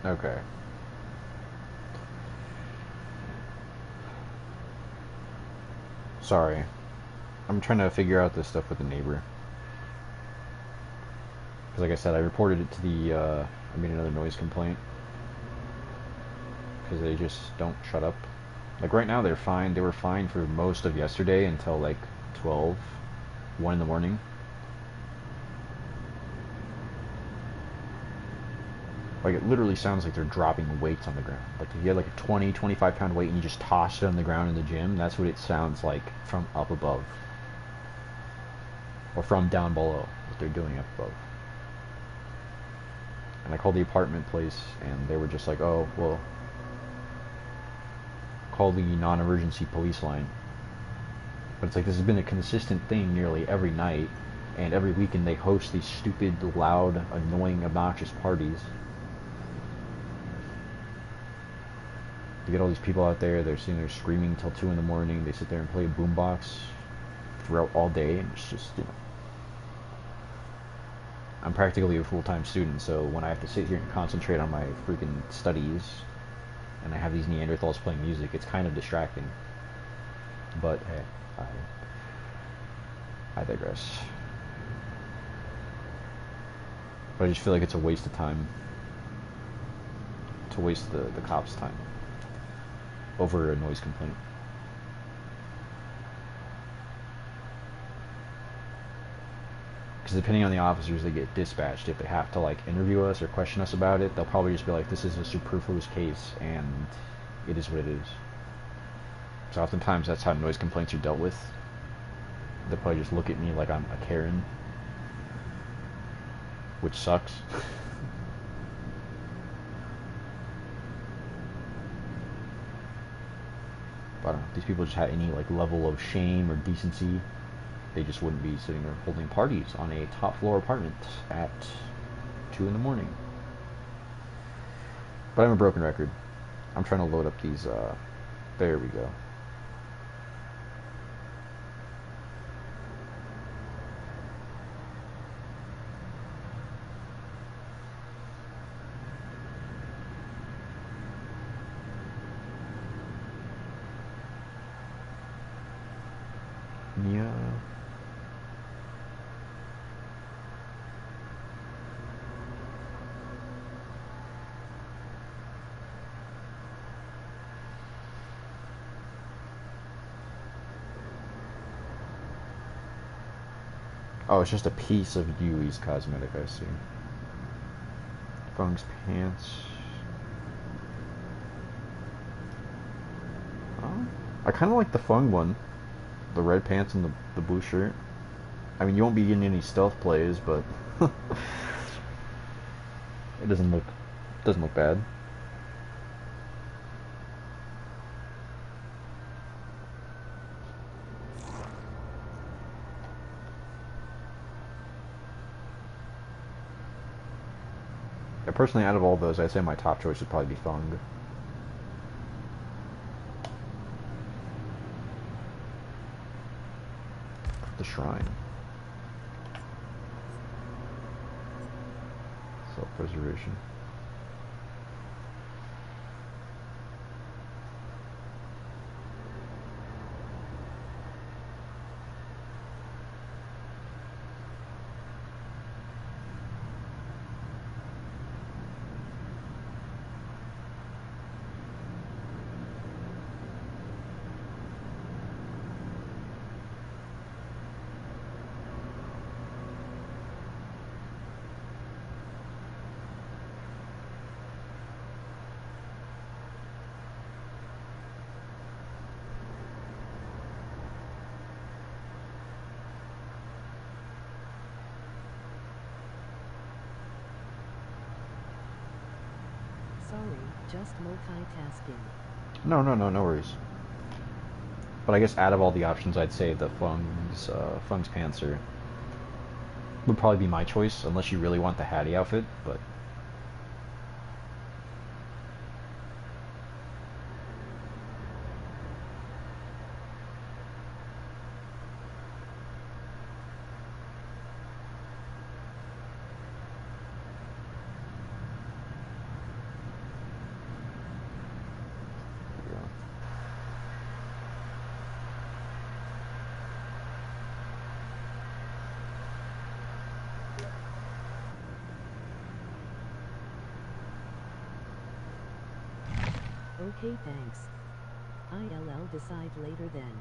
Okay. Sorry. I'm trying to figure out this stuff with the neighbor. Because like I said, I reported it to the, I made another noise complaint. Because they just don't shut up. Like right now they're fine. They were fine for most of yesterday until like 12, 1 in the morning. Like it literally sounds like they're dropping weights on the ground. Like if you had like a 20, 25 pound weight and you just toss it on the ground in the gym, that's what it sounds like from up above. Or from down below, what they're doing up above. And I called the apartment place and they were just like, oh, well, call the non-emergency police line. But it's like this has been a consistent thing nearly every night, and every weekend they host these stupid, loud, annoying, obnoxious parties. You get all these people out there, they're sitting there screaming till 2 in the morning, they sit there and play a boombox throughout all day, and it's just, you know. I'm practically a full-time student, so when I have to sit here and concentrate on my freaking studies, and I have these Neanderthals playing music, it's kind of distracting. But, hey, I digress. But I just feel like it's a waste of time to waste the cops' time over a noise complaint. Because depending on the officers that get dispatched, if they have to like interview us or question us about it, they'll probably just be like, this is a superfluous case and it is what it is. So oftentimes that's how noise complaints are dealt with. They'll probably just look at me like I'm a Karen, which sucks. But I don't know, if these people just had any like level of shame or decency, they just wouldn't be sitting there holding parties on a top floor apartment at 2 in the morning. But I'm a broken record. I'm trying to load up these, there we go. Yeah. Oh, it's just a piece of Yui's cosmetic, I see. Fung's pants. Oh, I kind of like the Fung one. The red pants and the blue shirt. I mean, you won't be getting any stealth plays, but it doesn't look bad. Yeah, personally, out of all those, I'd say my top choice would probably be Fung. The shrine. Self-preservation. Sorry, just multitasking. No worries. But I guess out of all the options, I'd say the Fung's pants would probably be my choice, unless you really want the Hattie outfit, but... Okay, thanks. ILL decide later then.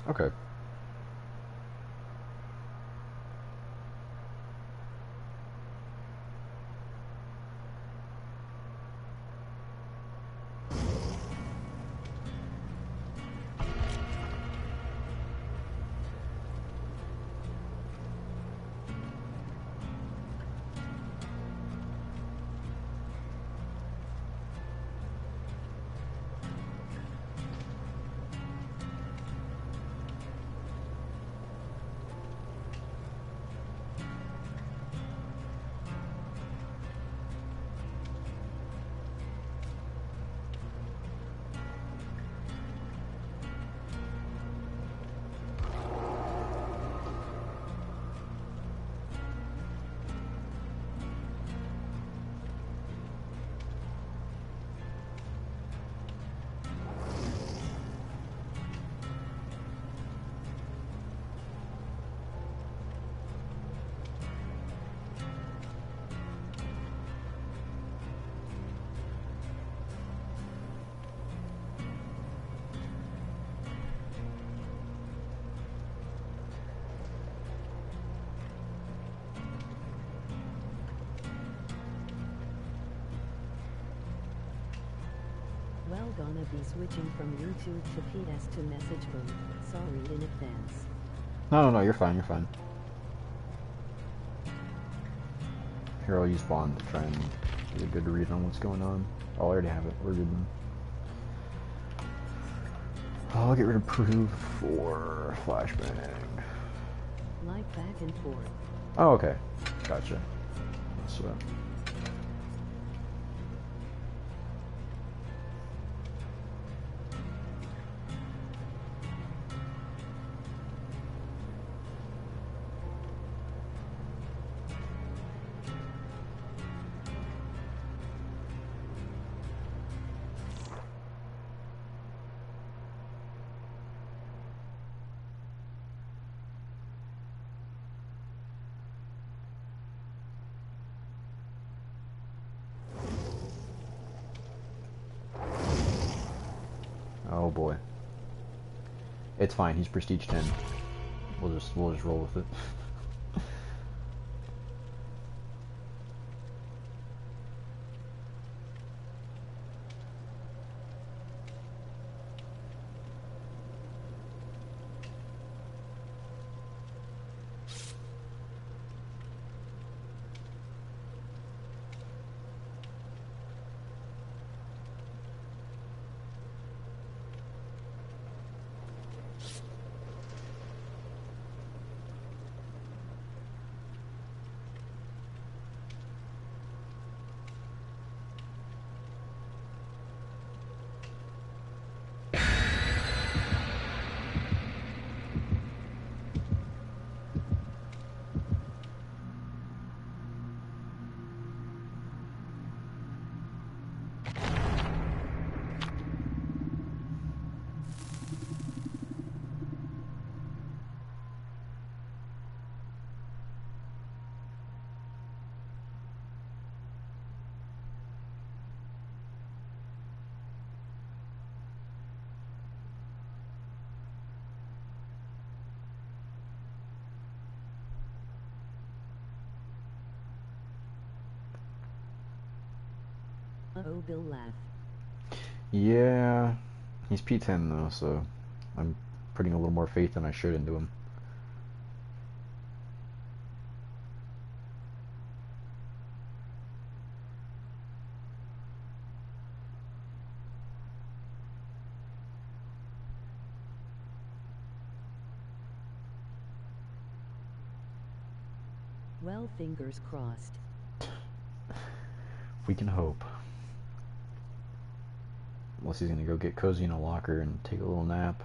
Okay. Well, gonna be switching from YouTube to PS to message boom. Sorry in advance. No, you're fine, you're fine. Here, I'll use Bond to try and get a good read on what's going on. Oh, I already have it. We're good then. I'll get rid of proof for flashbang. Like back and forth. Oh, okay. Gotcha. So. Oh boy. It's fine, he's prestige 10. We'll just roll with it. Uh-oh, Bill laugh. Yeah, he's P10 though, so I'm putting a little more faith than I should into him. Well, fingers crossed. We can hope. Unless he's gonna go get cozy in a locker and take a little nap.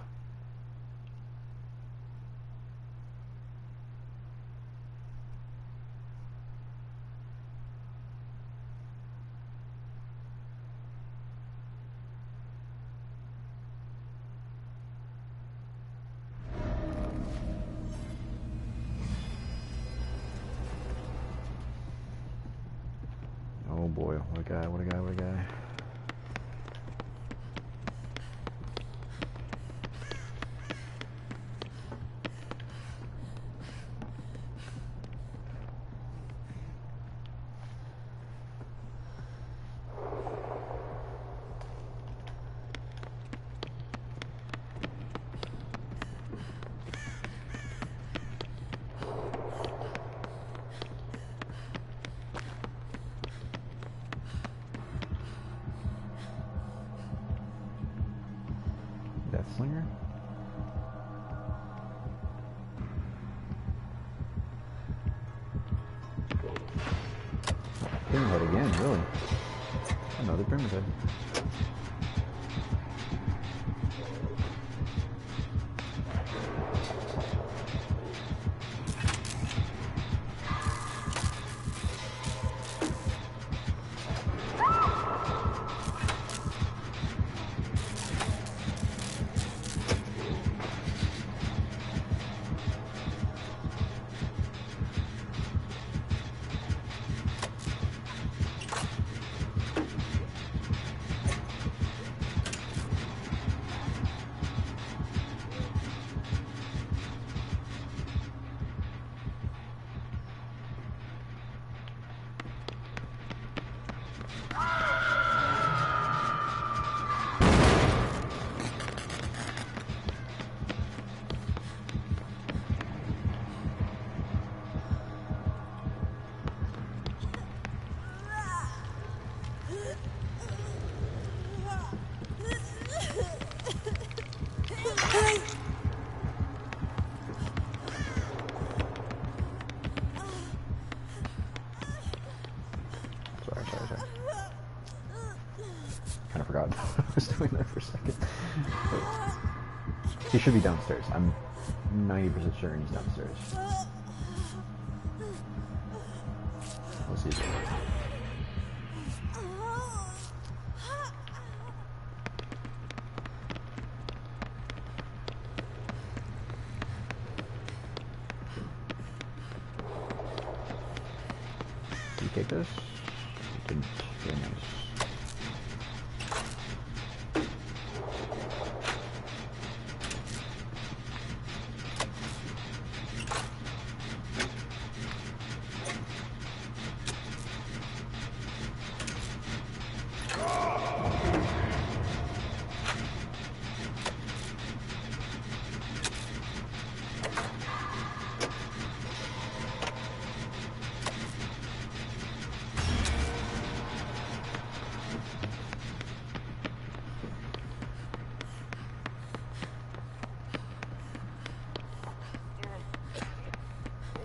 Oh boy, what a guy, what a guy, what a guy. head again, really. Another pyramid head. Sorry. Kind of forgot what I was doing there for a second. But he should be downstairs. I'm 90% sure he's downstairs. Let's see. Did you take this? You didn't. Very nice.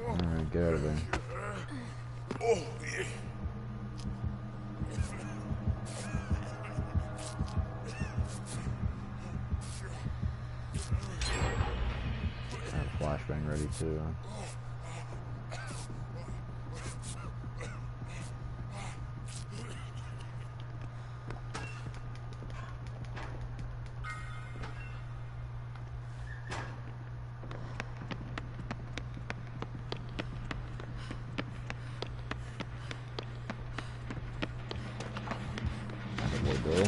Alright, get out of there. I have a flashbang ready too. Go.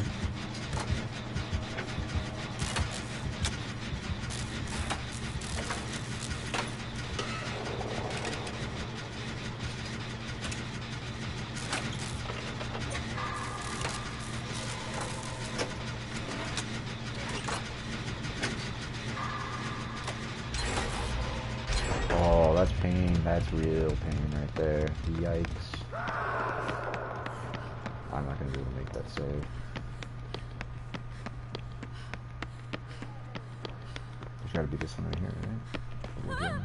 Oh, that's pain. That's real pain right there. Yikes. I'm not going to be able to make that save. There's got to be this one right here, right?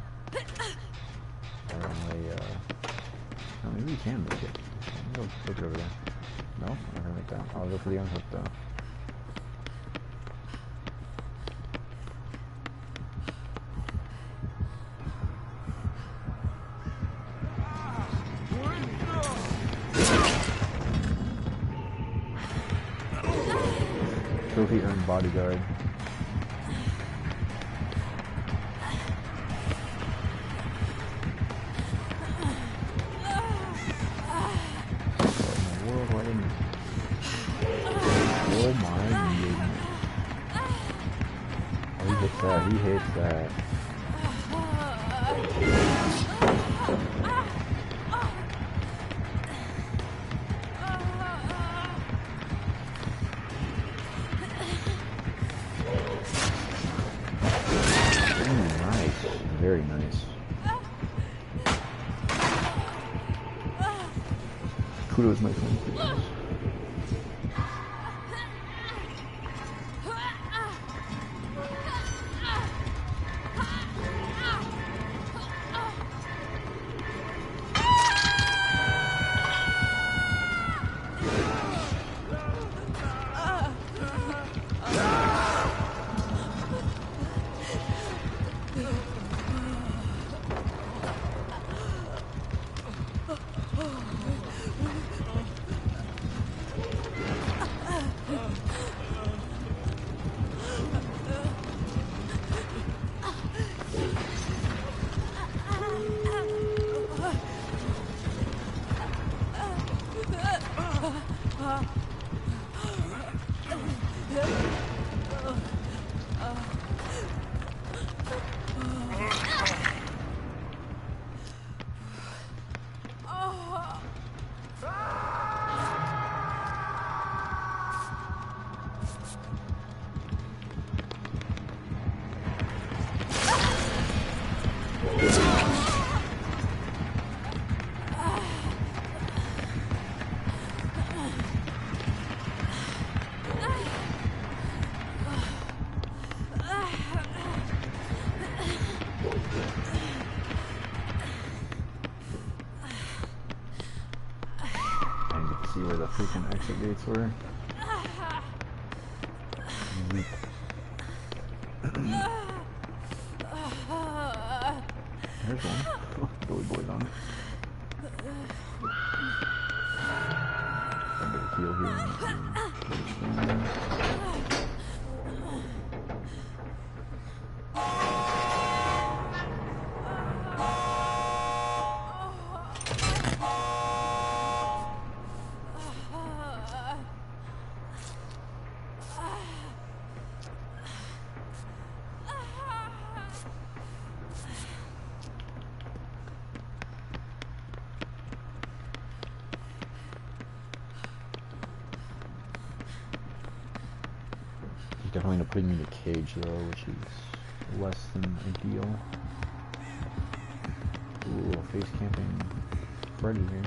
No, maybe we can make it. I'll go take it over there. No, I'm not going to make that. I'll go for the unhook though. Trophy earned bodyguard. Oh my goodness. Oh, he hits that. He hits that. Very nice. Kudos, my friend. Kudos. See where the freaking exit gates were. There's one. Billy Boy's on it. A bit of heal here. Definitely gonna put him in a cage though, which is less than ideal. Ooh, face camping Freddy here.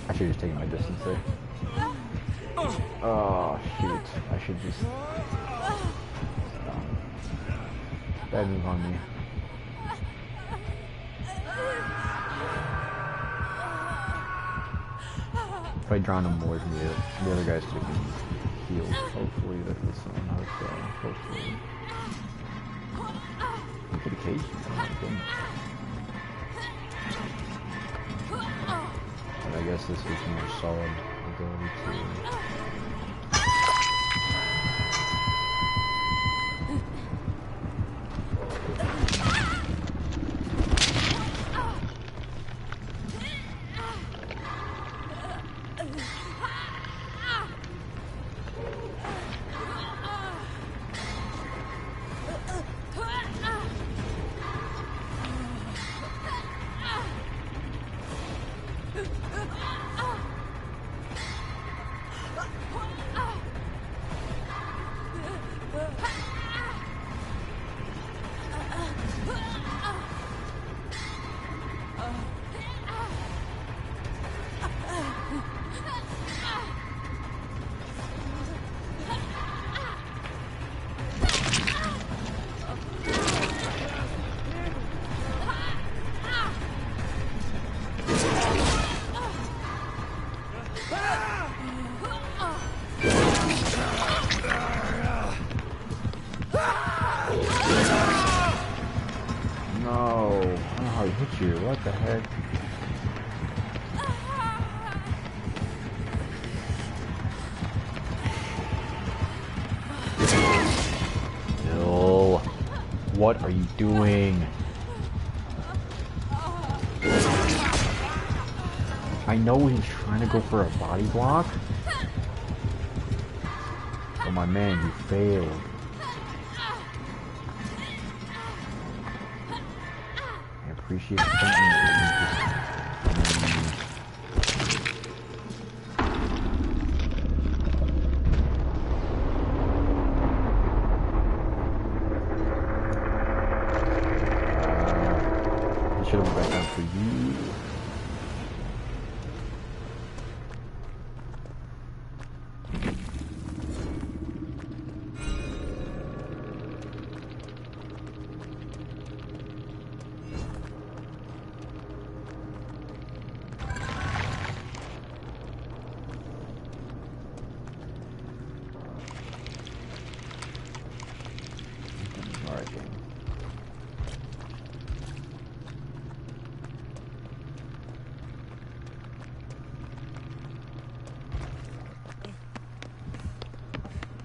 I should have just taken my distance there. Oh shoot, I should just bad move on me. If I'd drawn him more than the other guys could have been healed. Hopefully that was someone hooked on. Hopefully. Look at the cage. Oh my goodness. But I guess this was more solid ability to what the heck? Bill, what are you doing? I know he's trying to go for a body block. Oh my man, you failed. Appreciate the he should have went back down for you.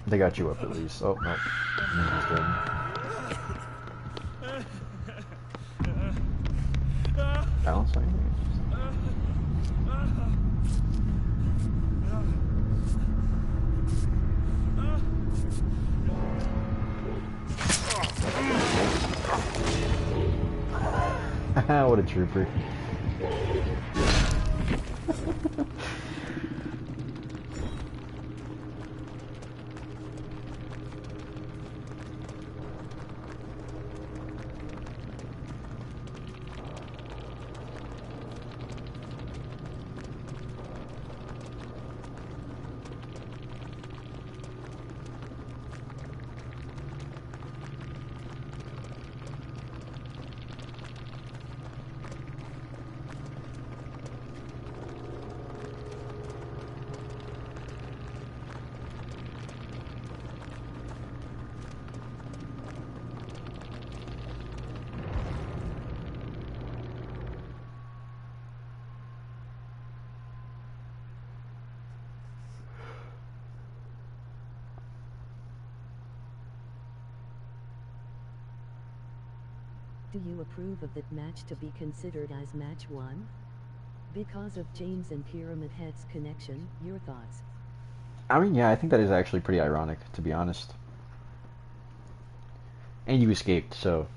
They got you up at least. Oh, no. Ninja's dead. Balance on you? What a trooper. Do you approve of that match to be considered as match 1? Because of James and Pyramid Head's connection, your thoughts? I mean, yeah, I think that is actually pretty ironic, to be honest. And you escaped, so...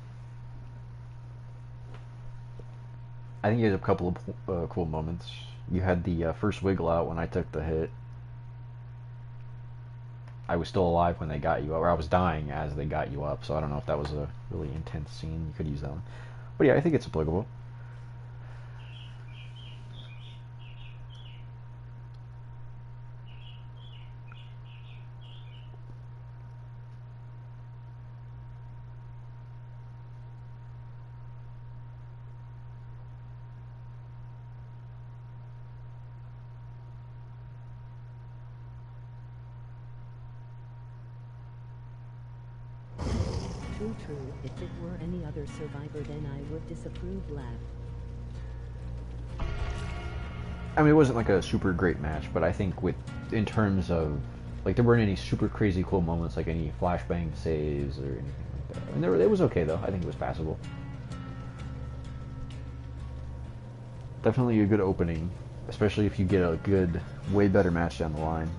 I think you had a couple of cool moments. You had the first wiggle out when I took the hit. I was still alive when they got you up, or I was dying as they got you up, so I don't know if that was a really intense scene. You could use that one. But yeah, I think it's applicable. True, if it were any other survivor then I would disapprove. Laugh. I mean, it wasn't like a super great match, but I think in terms of, like, there weren't any super crazy cool moments, like any flashbang saves or anything like that. I mean, it was okay though. I think it was passable. Definitely a good opening, especially if you get a good, way better match down the line.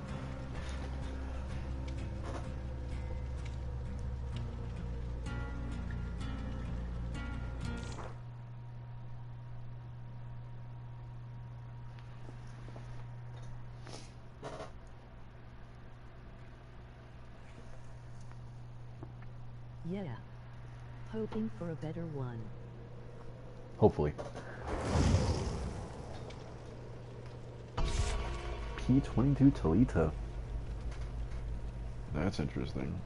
Yeah. Hoping for a better one. Hopefully. P22 Talita. That's interesting.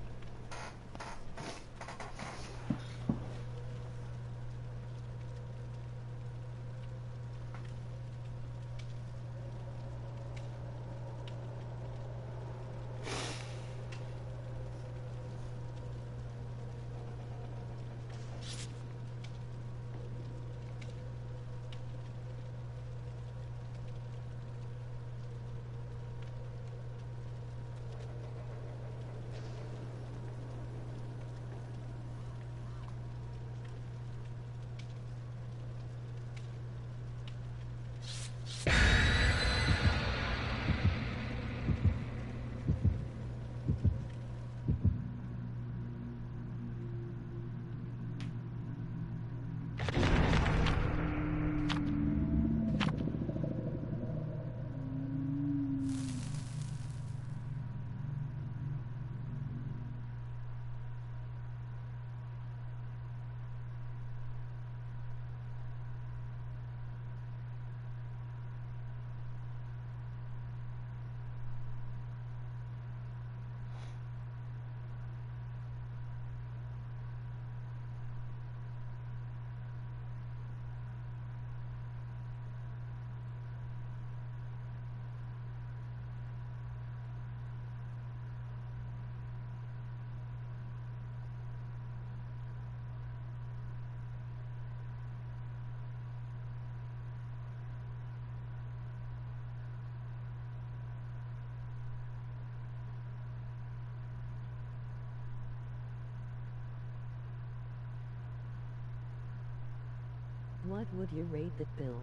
What would you rate that bill?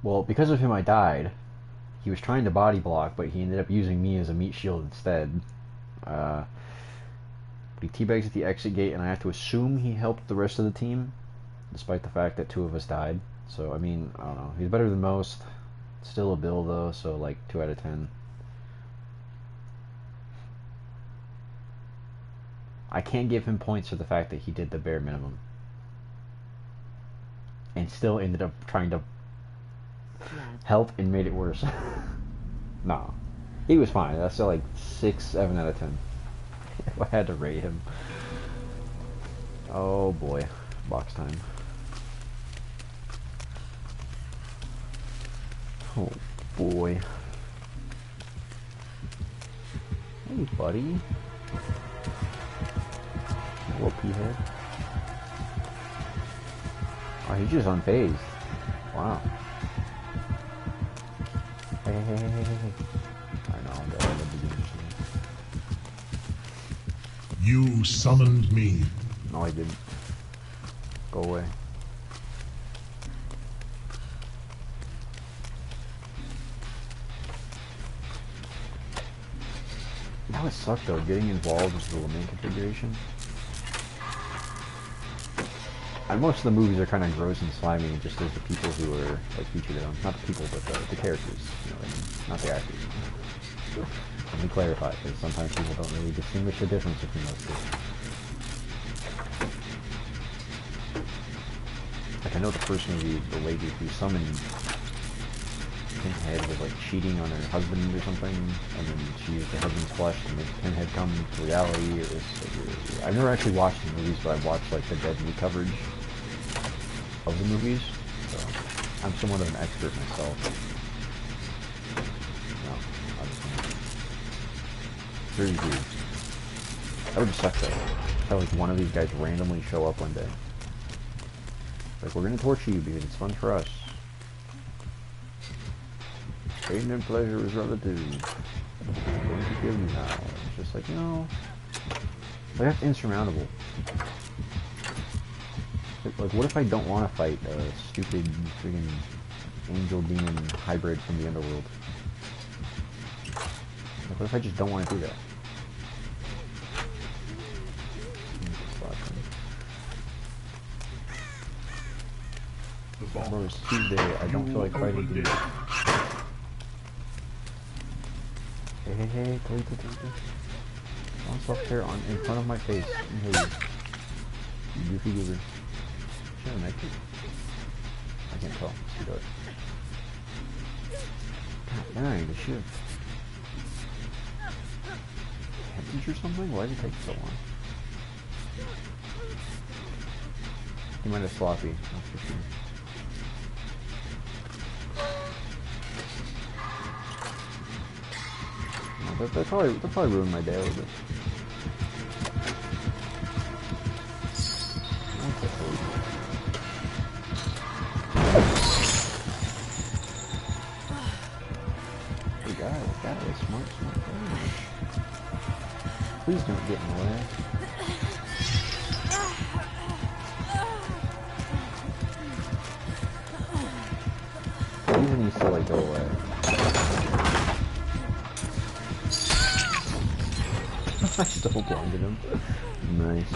Well, because of him I died. He was trying to body block, but he ended up using me as a meat shield instead. But he teabags at the exit gate, and I have to assume he helped the rest of the team, despite the fact that 2 of us died. So, I mean, I don't know. He's better than most. Still a bill, though, so like 2 out of 10. I can't give him points for the fact that he did the bare minimum. And still ended up trying to help and made it worse. No. He was fine. That's still like 6, 7 out of 10. If I had to rate him. Oh boy. Box time. Oh boy. Hey buddy. Little pea head. Oh, he's just unfazed. Wow. Hey. I know, I'm dead. You summoned me. No, I didn't. Go away. That would suck though, getting involved with the main configuration. And most of the movies are kind of gross and slimy, just as the people who are like featured in them. Not the people, but the characters. You know what I mean? Not the actors. Let me clarify, because sometimes people don't really distinguish the difference between those two. Like I know the person the lady who summoned Pinhead was like cheating on her husband or something, and then she used her husband's flesh to make Pinhead come to reality. It was like, I've never actually watched the movies, but I've watched like the Dead Meat coverage of the movies, so I'm somewhat of an expert myself. No, obviously. Very weird. That would just suck though. Have like one of these guys randomly show up one day. Like, we're gonna torture you because it's fun for us. Pain and pleasure is relative. I'm going to kill you now. It's just like, no. Like, that's insurmountable. Like, what if I don't want to fight a stupid freaking angel-demon hybrid from the underworld? Like, what if I just don't want to do that? Bro, it's Tuesday. I don't feel like fighting you. Hey, please. On soft-hair in front of my face. Hey, you goofy goober. Should I make it? I can't tell. Let's do it. God dang, the shit. Heavens or something? Why did it take so long? He might have sloppy. That's for sure. That probably ruined my day a little bit. Hey guys, smart guys. Please don't get in the way. Even needs to like go away. I still blinded him. Nice.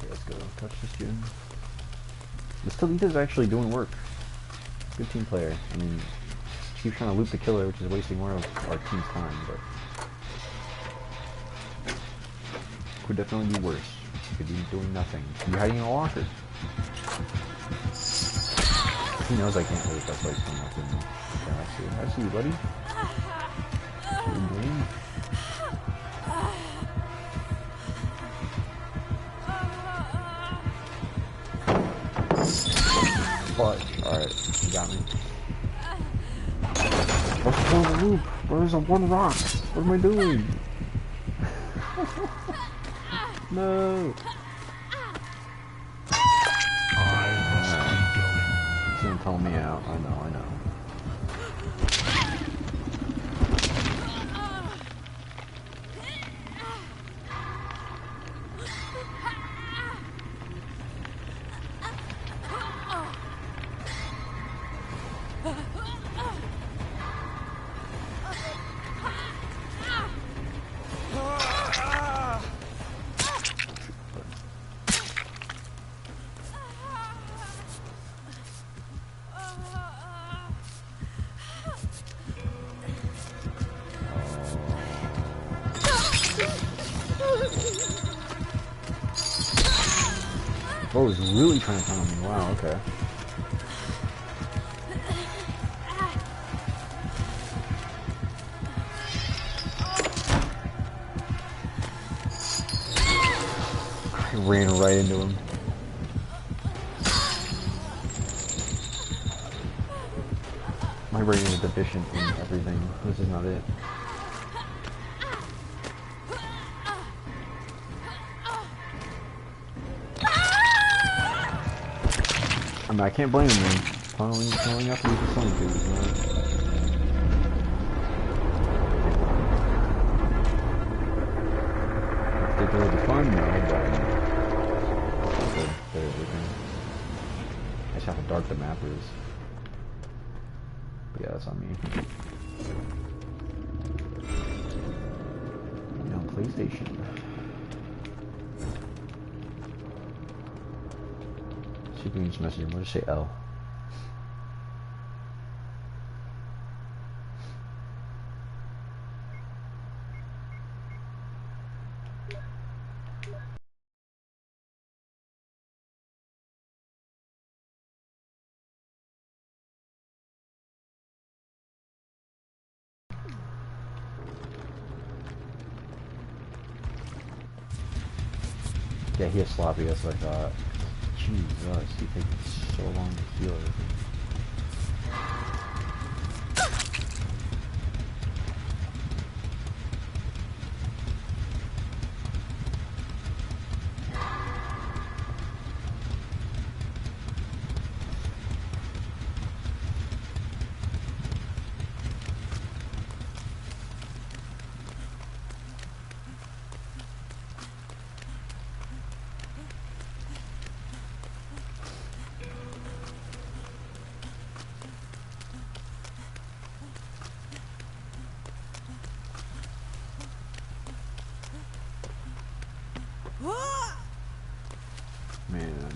Let's go touch this dude. This Talita's actually doing work. Good team player. I mean, she keeps trying to loop the killer, which is wasting more of our team's time, but could definitely be worse. Could be doing nothing. Could be hiding in a locker. He knows I can't hurt. That's why he's coming up to me. Okay, I see you, buddy. Good game. But, alright, you got me. What's the point of the loop? Where's the one rock? What am I doing? No! I must be going. He's gonna call me out. I know, I know. Oh, he's really trying to pound me. Wow, okay. I ran right into him. My brain is deficient in everything. This is not it. I mean, I can't blame him, man. Tunneling up these sling tubes, man. If they do the fun, though, but they're everything. I just how dark the map is. But yeah, that's on me. On PlayStation. See if we can just message him. We'll just say L. Yeah, he is sloppy, that's what I thought. Jesus, he takes so long to heal everything. Man.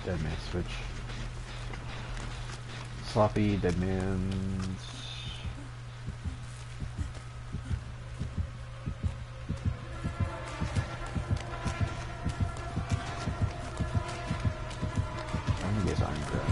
Dead man switch. Sloppy, dead man's. I'm gonna guess iron grab.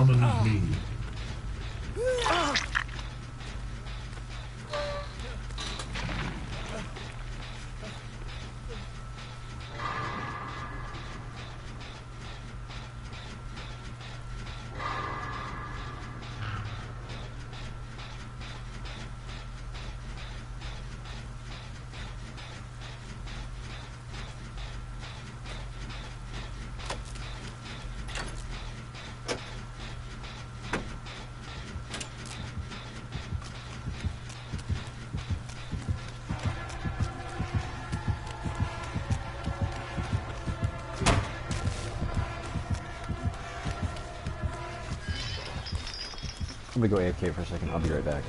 summoned me. I'm gonna go AFK for a second. I'll be right back.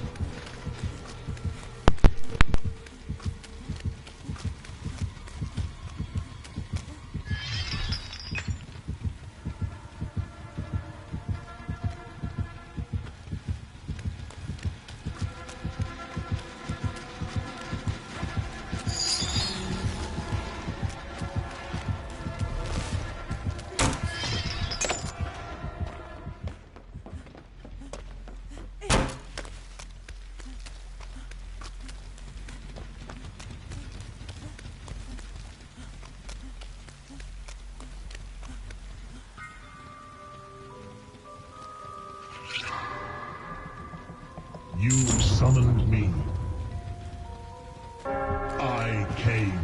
You summoned me. I came.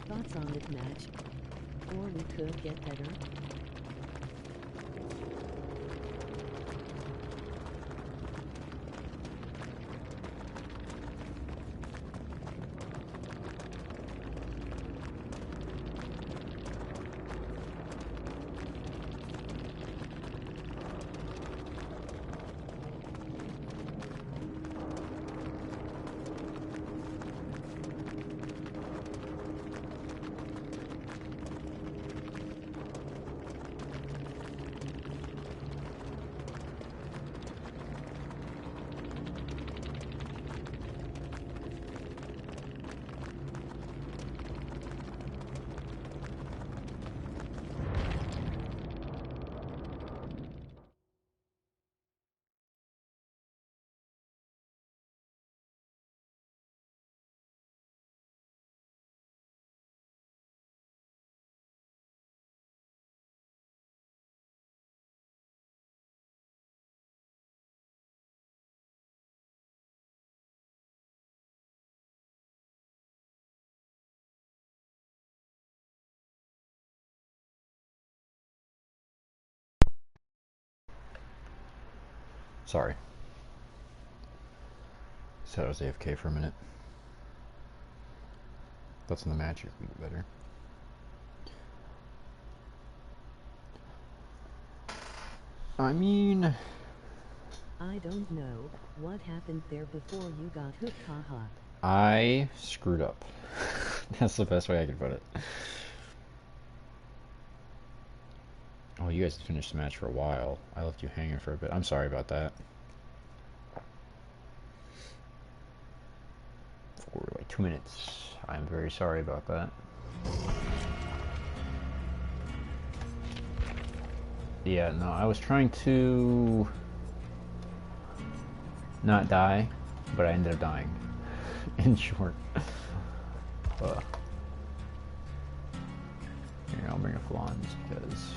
Thoughts on it, match? Or we could get better? Sorry. So I was AFK for a minute. That's in the match, you can get better. I mean, I don't know what happened there before you got hooked, haha. I screwed up. That's the best way I could put it. Oh, you guys had finished the match for a while. I left you hanging for a bit. I'm sorry about that. For like 2 minutes. I'm very sorry about that. Yeah, no, I was trying to not die, but I ended up dying. In short. Here, I'll bring a Flans because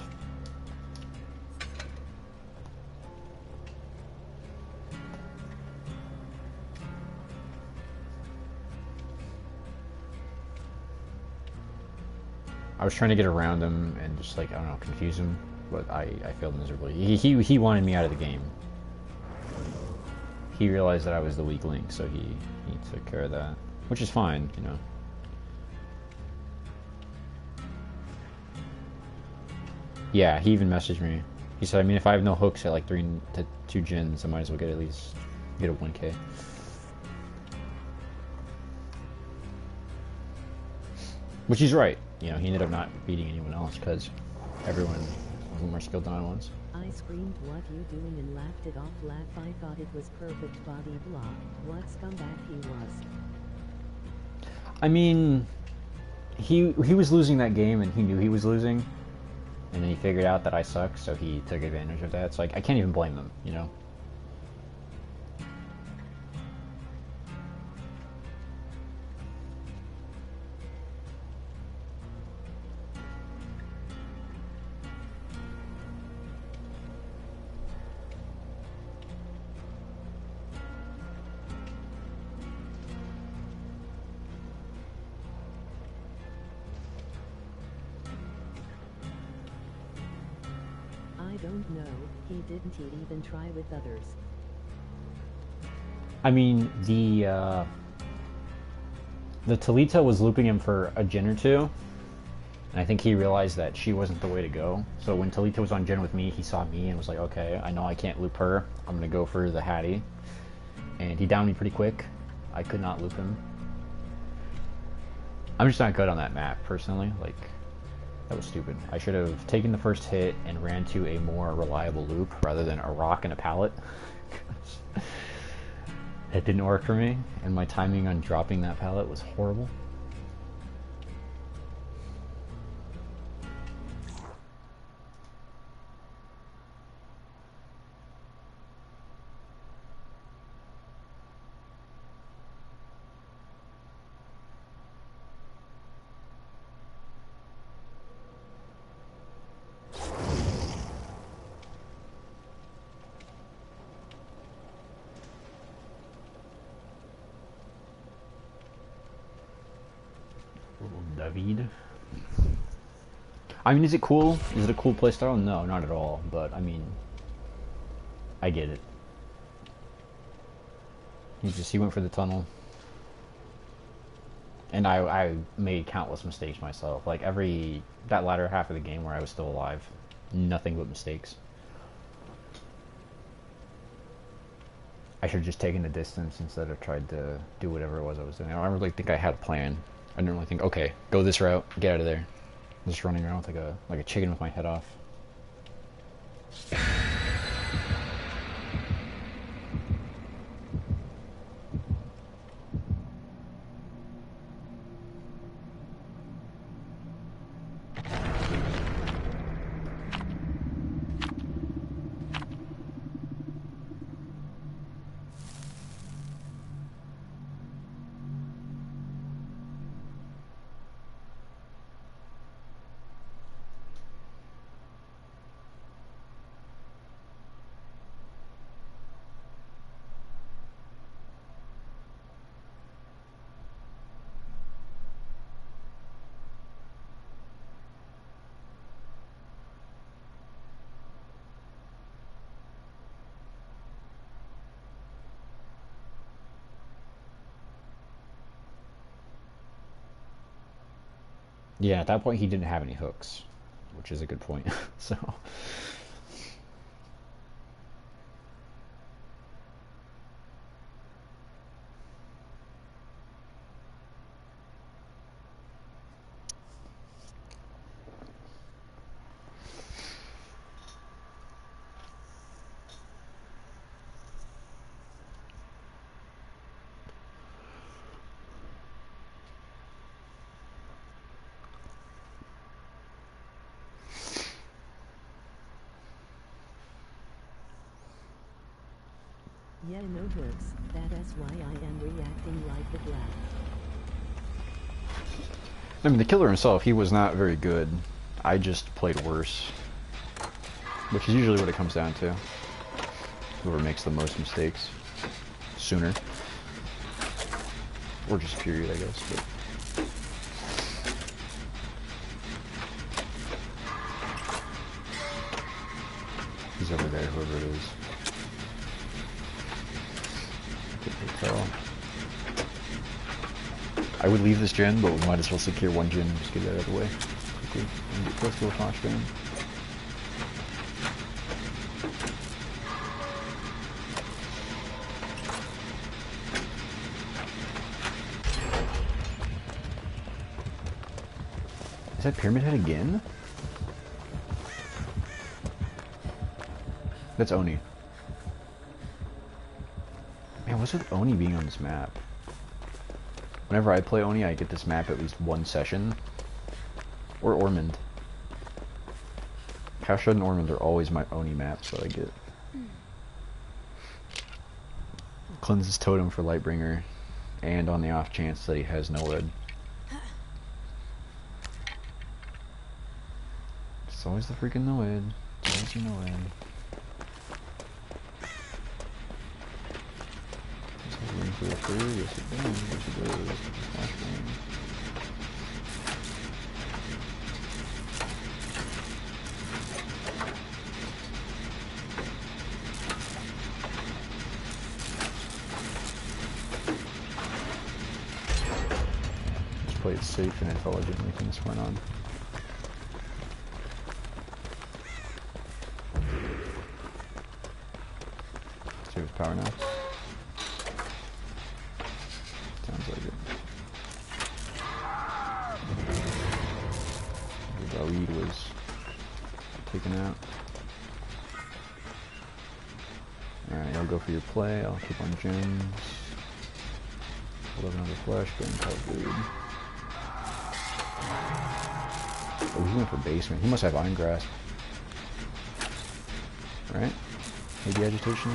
I was trying to get around him and just like, I don't know, confuse him, but I failed miserably. He wanted me out of the game. He realized that I was the weak link, so he took care of that, which is fine, you know. Yeah, he even messaged me. He said, I mean, if I have no hooks at like 3 to 2 gens, I might as well get at least get a 1k. Which he's right. You know, he ended up not beating anyone else because everyone was more skilled than I was. I screamed, what you doing, and laughed it off. Laugh, I thought it was perfect body block. What scumbag he was. I mean, he was losing that game and he knew he was losing. And then he figured out that I suck, so he took advantage of that. So like, I can't even blame him, you know? I don't know, he didn't even try with others. I mean, the Talita was looping him for a gen or two, and I think he realized that she wasn't the way to go. So when Talita was on gen with me, he saw me and was like, okay, I know I can't loop her. I'm going to go for the Hattie. And he downed me pretty quick. I could not loop him. I'm just not good on that map, personally. Like, that was stupid. I should have taken the first hit and ran to a more reliable loop rather than a rock and a pallet. It didn't work for me, and my timing on dropping that pallet was horrible. David. I mean, is it cool? Is it a cool playstyle? No, not at all. But I mean, I get it. He went for the tunnel, and I made countless mistakes myself. Like that latter half of the game where I was still alive, nothing but mistakes. I should have just taken the distance instead of tried to do whatever it was I was doing. I don't really think I had a plan. I didn't really think, okay, go this route, get out of there. I'm just running around like a chicken with my head off. Yeah, at that point he didn't have any hooks, which is a good point. So. Yeah, no hooks. That's why I am reacting like the black. I mean, the killer himself, he was not very good. I just played worse. Which is usually what it comes down to. Whoever makes the most mistakes sooner. Or just period, I guess. But. He's over there, whoever it is. Tell. I would leave this gen, but we might as well secure one gen and just get that out of the way quickly and get close to a flashbang. Is that Pyramid Head again? That's Oni. Man, what's with Oni being on this map? Whenever I play Oni, I get this map at least one session. Or Ormond. Kasha and Ormond are always my Oni maps that I get. Cleanses Totem for Lightbringer, and on the off chance that he has no red. It's always the freaking Noed. It's always the Noed. For the free? Yes it does. Yes it does. Flashbang. Just play it safe and intelligently from this point on. See his power now. Sounds like it. The lead was taken out. Alright, I'll go for your play. I'll keep on gems. 11 other flashbang, call dude. Oh, he went for basement. He must have Iron Grasp. Right? Maybe agitation.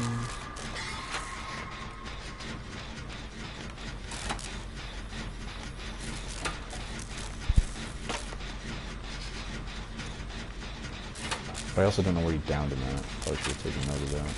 But I also don't know where he downed him at. Probably should have taken note of that.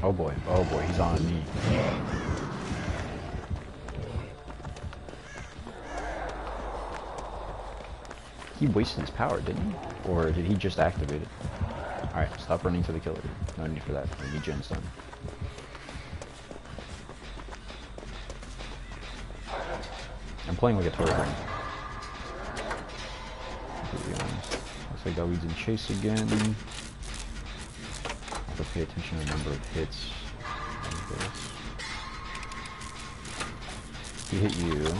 Oh boy, he's on me. He wasted his power, didn't he? Or did he just activate it? Alright, stop running to the killer. No need for that. I need Jen's done. I'm playing like a total brain. To be honest. Looks like that leads in chase again. I have to pay attention to the number of hits. Like this. He hit you.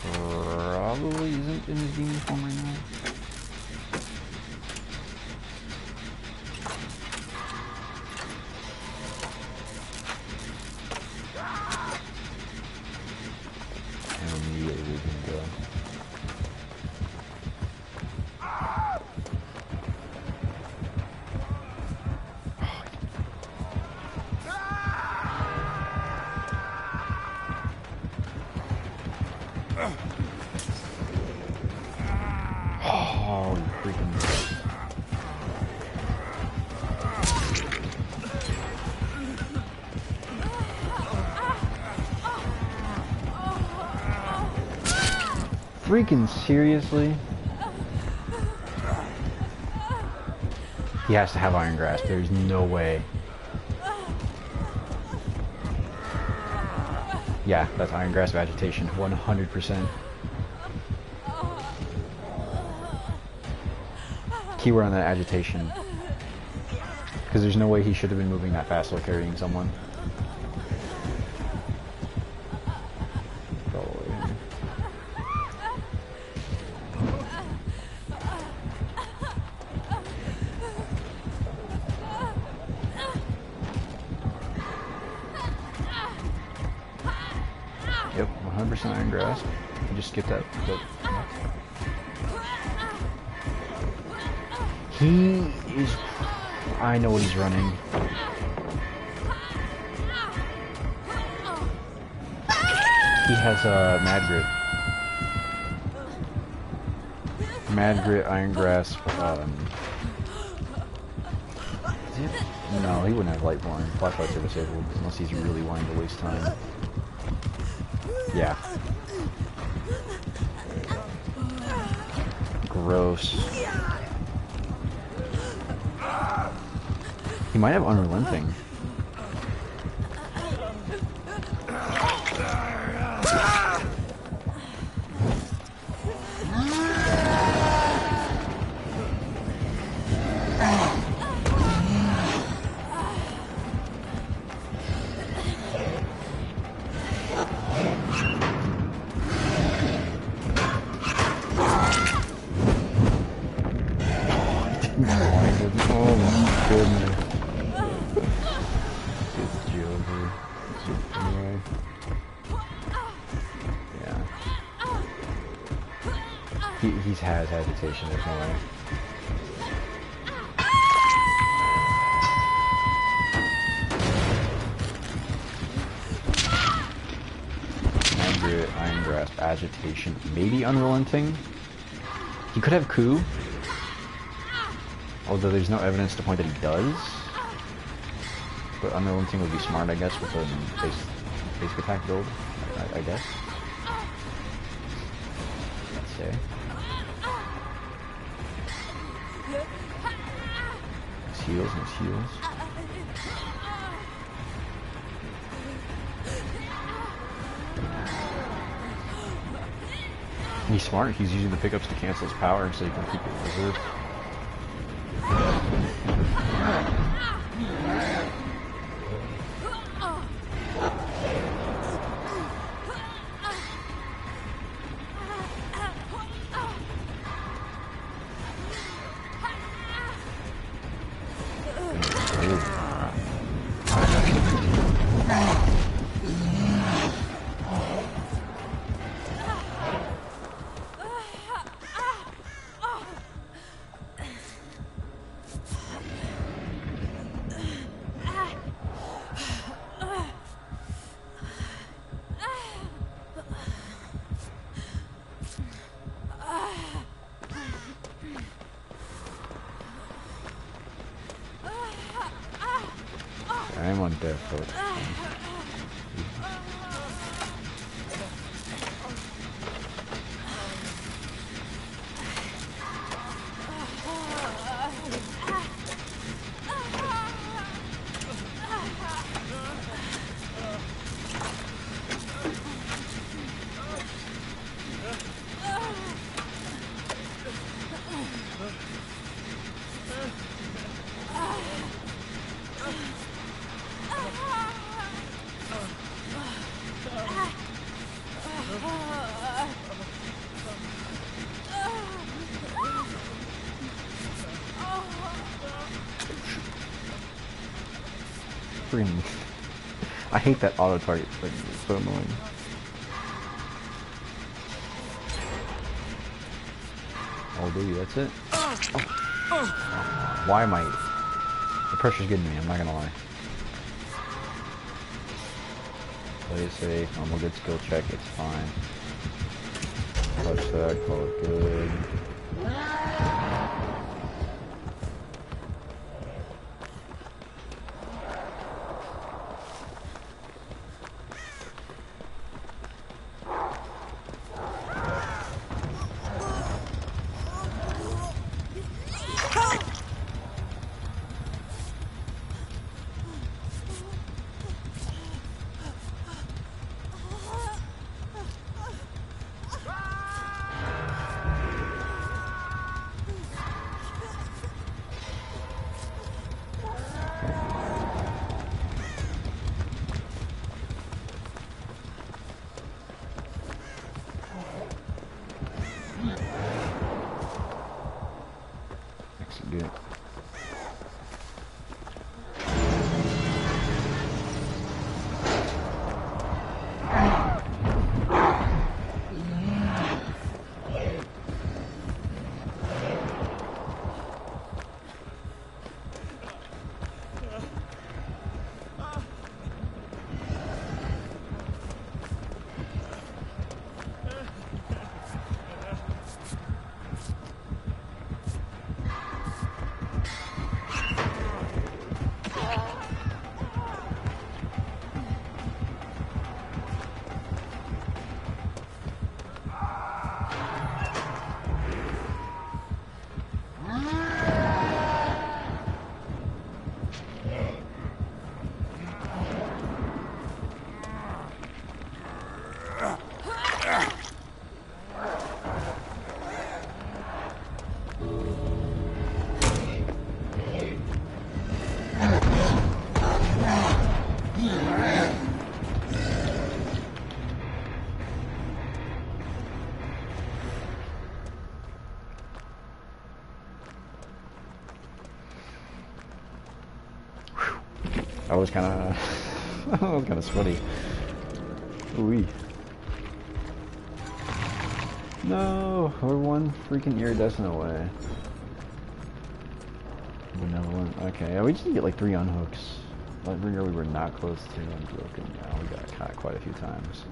Probably isn't in his demon form right now. And immediately we can go. Oh, you freaking... Freaking seriously? He has to have Iron Grasp. There's no way. Yeah, that's Iron Grasp Agitation. 100%. Keyword on that agitation. Because there's no way he should have been moving that fast while carrying someone. Yep, 100% Iron Grasp. You just skip that. He is... I know what he's running. He has Mad Grit. Mad Grit, Iron Grasp, is it? No, he wouldn't have Lightborn. Flashlights are disabled, unless he's really wanting to waste time. Yeah. Gross. He might have Unrelenting. Oh my goodness. It's Joker. Anyway. Yeah. He has agitation, there's no way. Iron Grasp, Agitation, maybe Unrelenting? He could have Coup. Although there's no evidence to point that he does. But Unrelenting would be smart, I guess, with a basic attack build, I guess. Let's say. Nice heals, nice heals. He's smart, he's using the pickups to cancel his power so he can keep it reserved. I'm on death, so it's fine. Freaking, I hate that auto target thing. It's so annoying. Oh, baby, that's it. Oh. Why am I? The pressure's getting me. I'm not gonna lie. Play it safe. I'm a good skill check. It's fine. Touch that. Call it good. Good. I was kind of, I was kind of sweaty. Ooh. No, we're one freaking iridescent away. Benevolent. Okay, yeah, we just need to get like 3 unhooks. Like we were not close to unbroken. Yeah, we got caught quite a few times.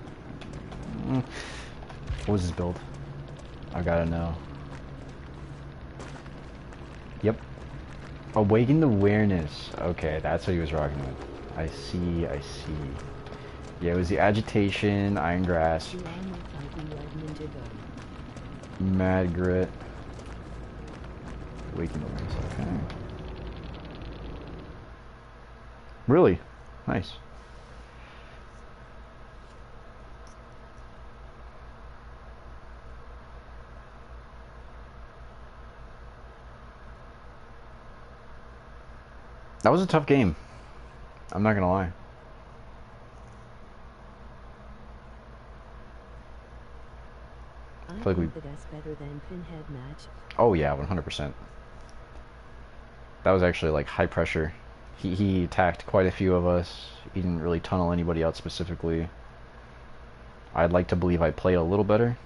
What was his build? I gotta know. Yep. Awakened awareness. Okay, that's what he was rocking with. I see, I see. Yeah, it was the agitation, iron grasp, mad grit, awakened awareness. Okay. Really? Nice. That was a tough game. I'm not gonna lie. I feel like we... think that's better than Pinhead match. Oh yeah, 100%. That was actually like high pressure. He attacked quite a few of us. He didn't really tunnel anybody out specifically. I'd like to believe I played a little better.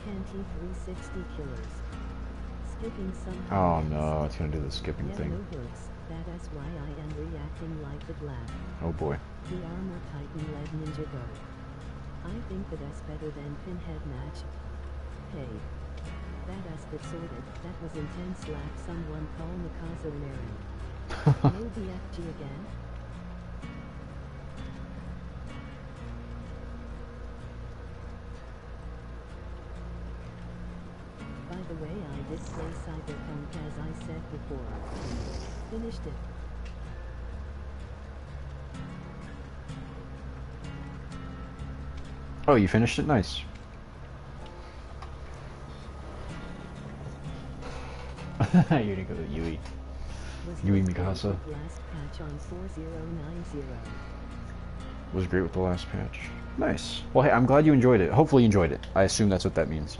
can't he 360 killers? Skipping some. Oh no, it's gonna do the skipping yeah, thing. no books. That is why I am reacting like the black. Oh boy. The armor titan led ninja go. I think that is better than pinhead match. Hey. That is good sorted. That was intense. Slap someone call Mikazo Mary. No BFG again? By the way, I did play Cyberpunk as I said before. Finished it. Oh, you finished it? Nice. You're gonna go with Yui. Yui Mikasa. Last patch on 4090. Was great with the last patch. Nice. Well, hey, I'm glad you enjoyed it. Hopefully you enjoyed it. I assume that's what that means.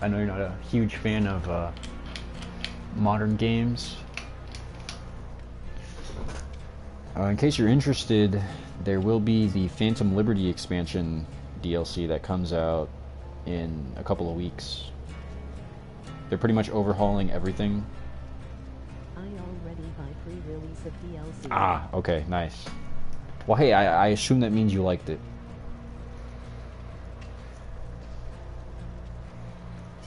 I know you're not a huge fan of modern games. In case you're interested, there will be the Phantom Liberty expansion DLC that comes out in a couple of weeks. They're pretty much overhauling everything. I already buy pre-release of DLC. Ah, okay, nice. Well, hey, I assume that means you liked it.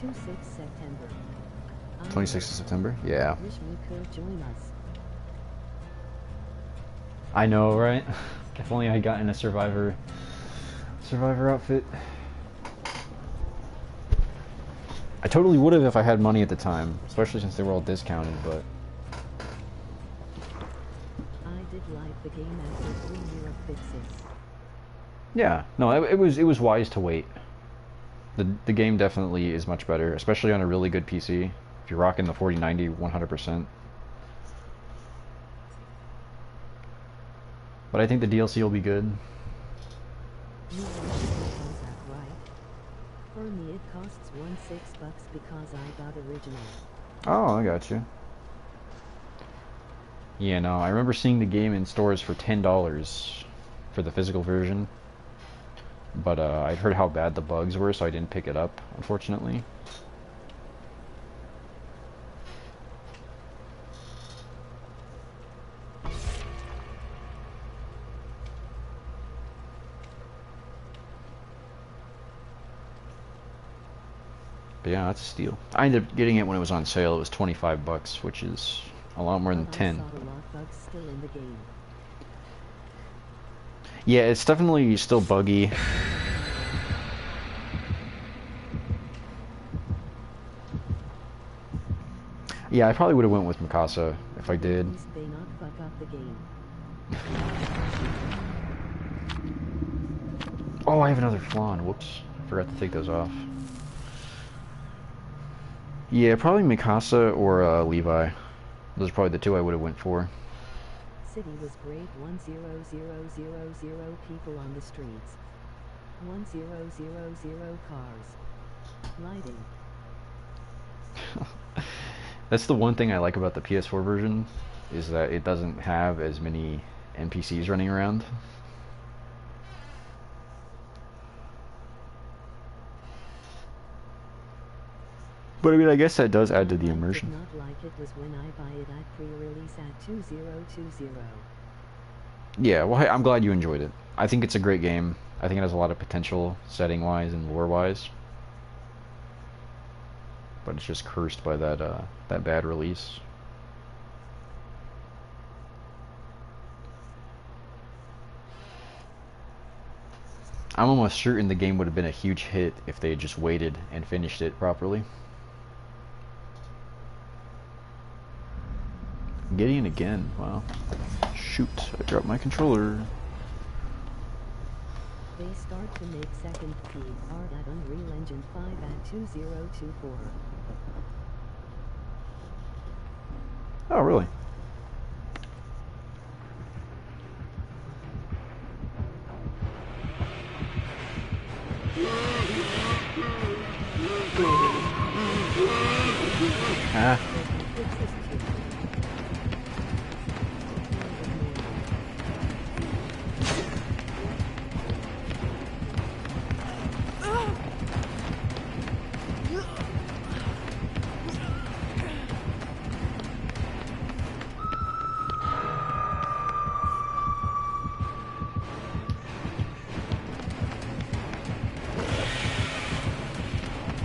26 September. 26th of September? Yeah. Wish we could join us. I know, right? If only I got in a Survivor outfit. I totally would have if I had money at the time, especially since they were all discounted, but... I did like the game after 3 years of fixes. Yeah, no, it was wise to wait. The game definitely is much better, especially on a really good PC. If you're rocking the 4090 100%. But I think the DLC will be good. You want that, right? For me it costs $16 because I got original. Oh, I got you. Yeah, no, I remember seeing the game in stores for $10 for the physical version. But I'd heard how bad the bugs were, so I didn't pick it up, unfortunately. But yeah, that's a steal. I ended up getting it when it was on sale. It was $25, which is a lot more than 10. I saw a lot of bugs still in the game. Yeah, it's definitely still buggy. Yeah, I probably would have went with Mikasa if I did. At least they not fuck up the game. Oh, I have another flan. Whoops. I forgot to take those off. Yeah, probably Mikasa or Levi. Those are probably the two I would have went for. City was great. 100,000 people on the streets. 1000 cars. Lighting. That's the one thing I like about the PS4 version, is that it doesn't have as many NPCs running around. But I mean, I guess that does add to the immersion. What I did not like it was when I buy it at pre-release at 2020. Yeah, well, hey, I'm glad you enjoyed it. I think it's a great game. I think it has a lot of potential, setting-wise and lore-wise. But it's just cursed by that that bad release. I'm almost certain the game would have been a huge hit if they had just waited and finished it properly. Gideon again, wow. Shoot, I dropped my controller. They start to make second feed art at Unreal Engine 5 at 2024. Oh, really? Ah.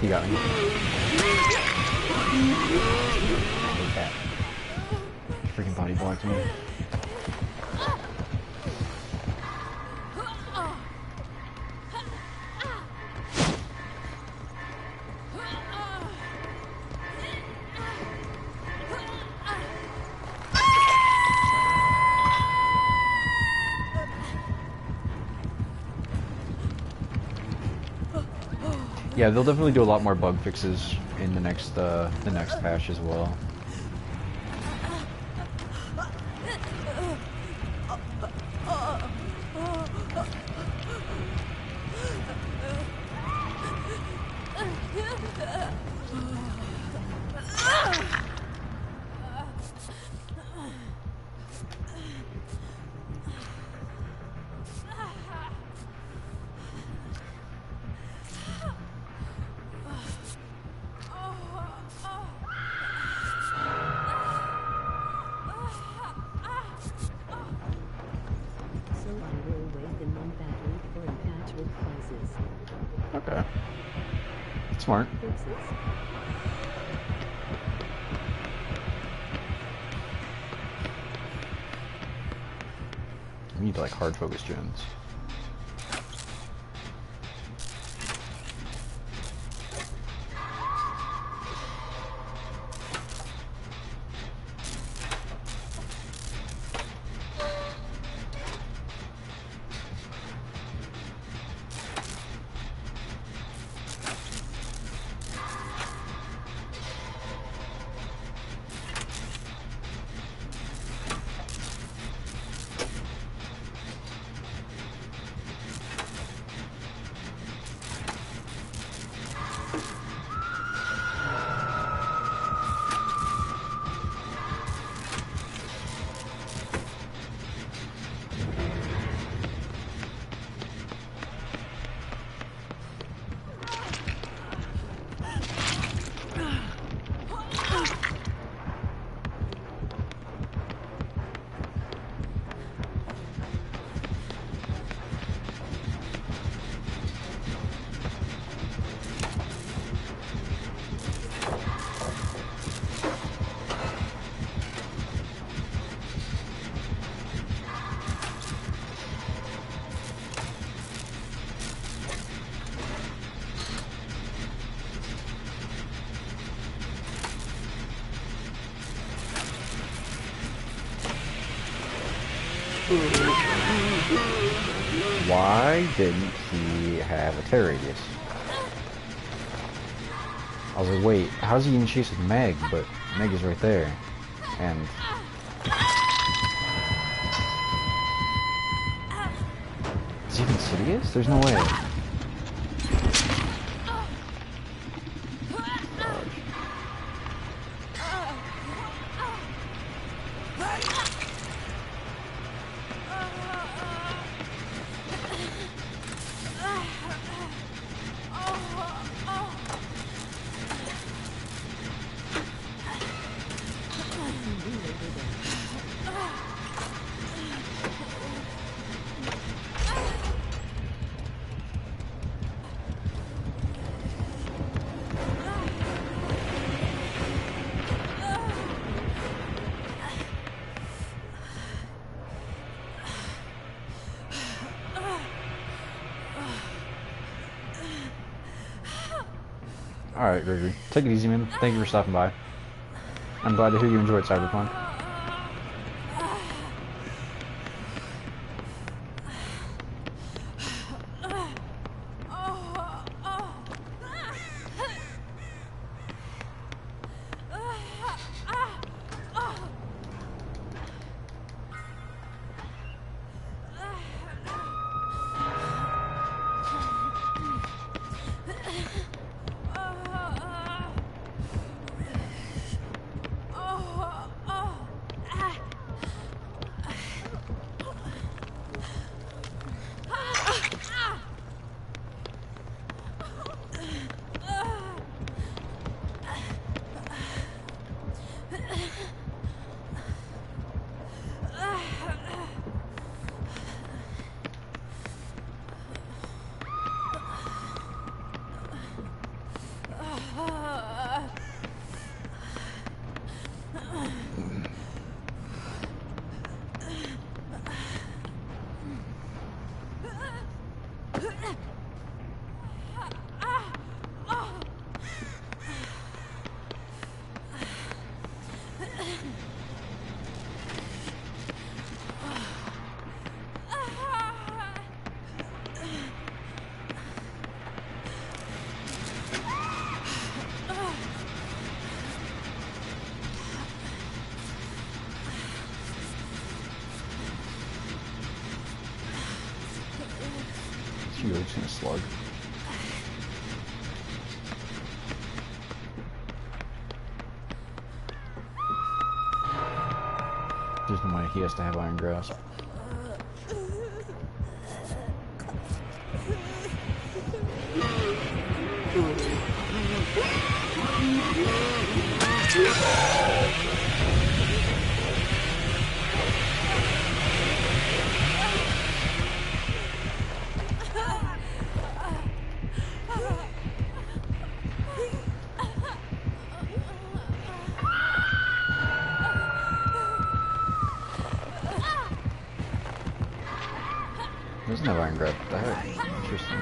You got me. Look at that. Freaking body blocked me. Yeah, they'll definitely do a lot more bug fixes in the next patch as well. So I will wait in on that week for a patch with prices. Okay. Smart. Fixes. I need like hard focus gens. Why didn't he have a tear radius? I was like, wait, how's he even chase with Meg? But Meg is right there. And... is he even Sidious? There's no way. Alright, Gregory. Take it easy, man. Thank you for stopping by. I'm glad to hear you enjoyed Cyberpunk. they're just gonna slug. There's no way he has to have iron grasp. Doesn't have iron grip. What the heck? Interesting.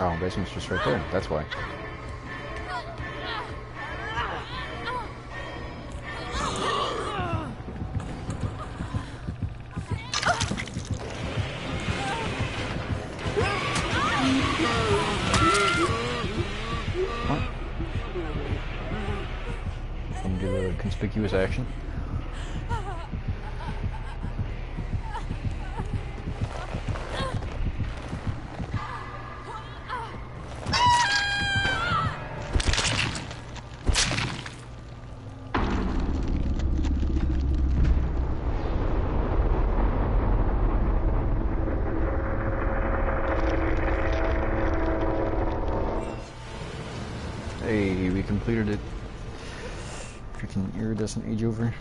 Oh, basement's just right there. That's why. What? Come do a conspicuous action. Hey, we completed it. Freaking iridescent age over.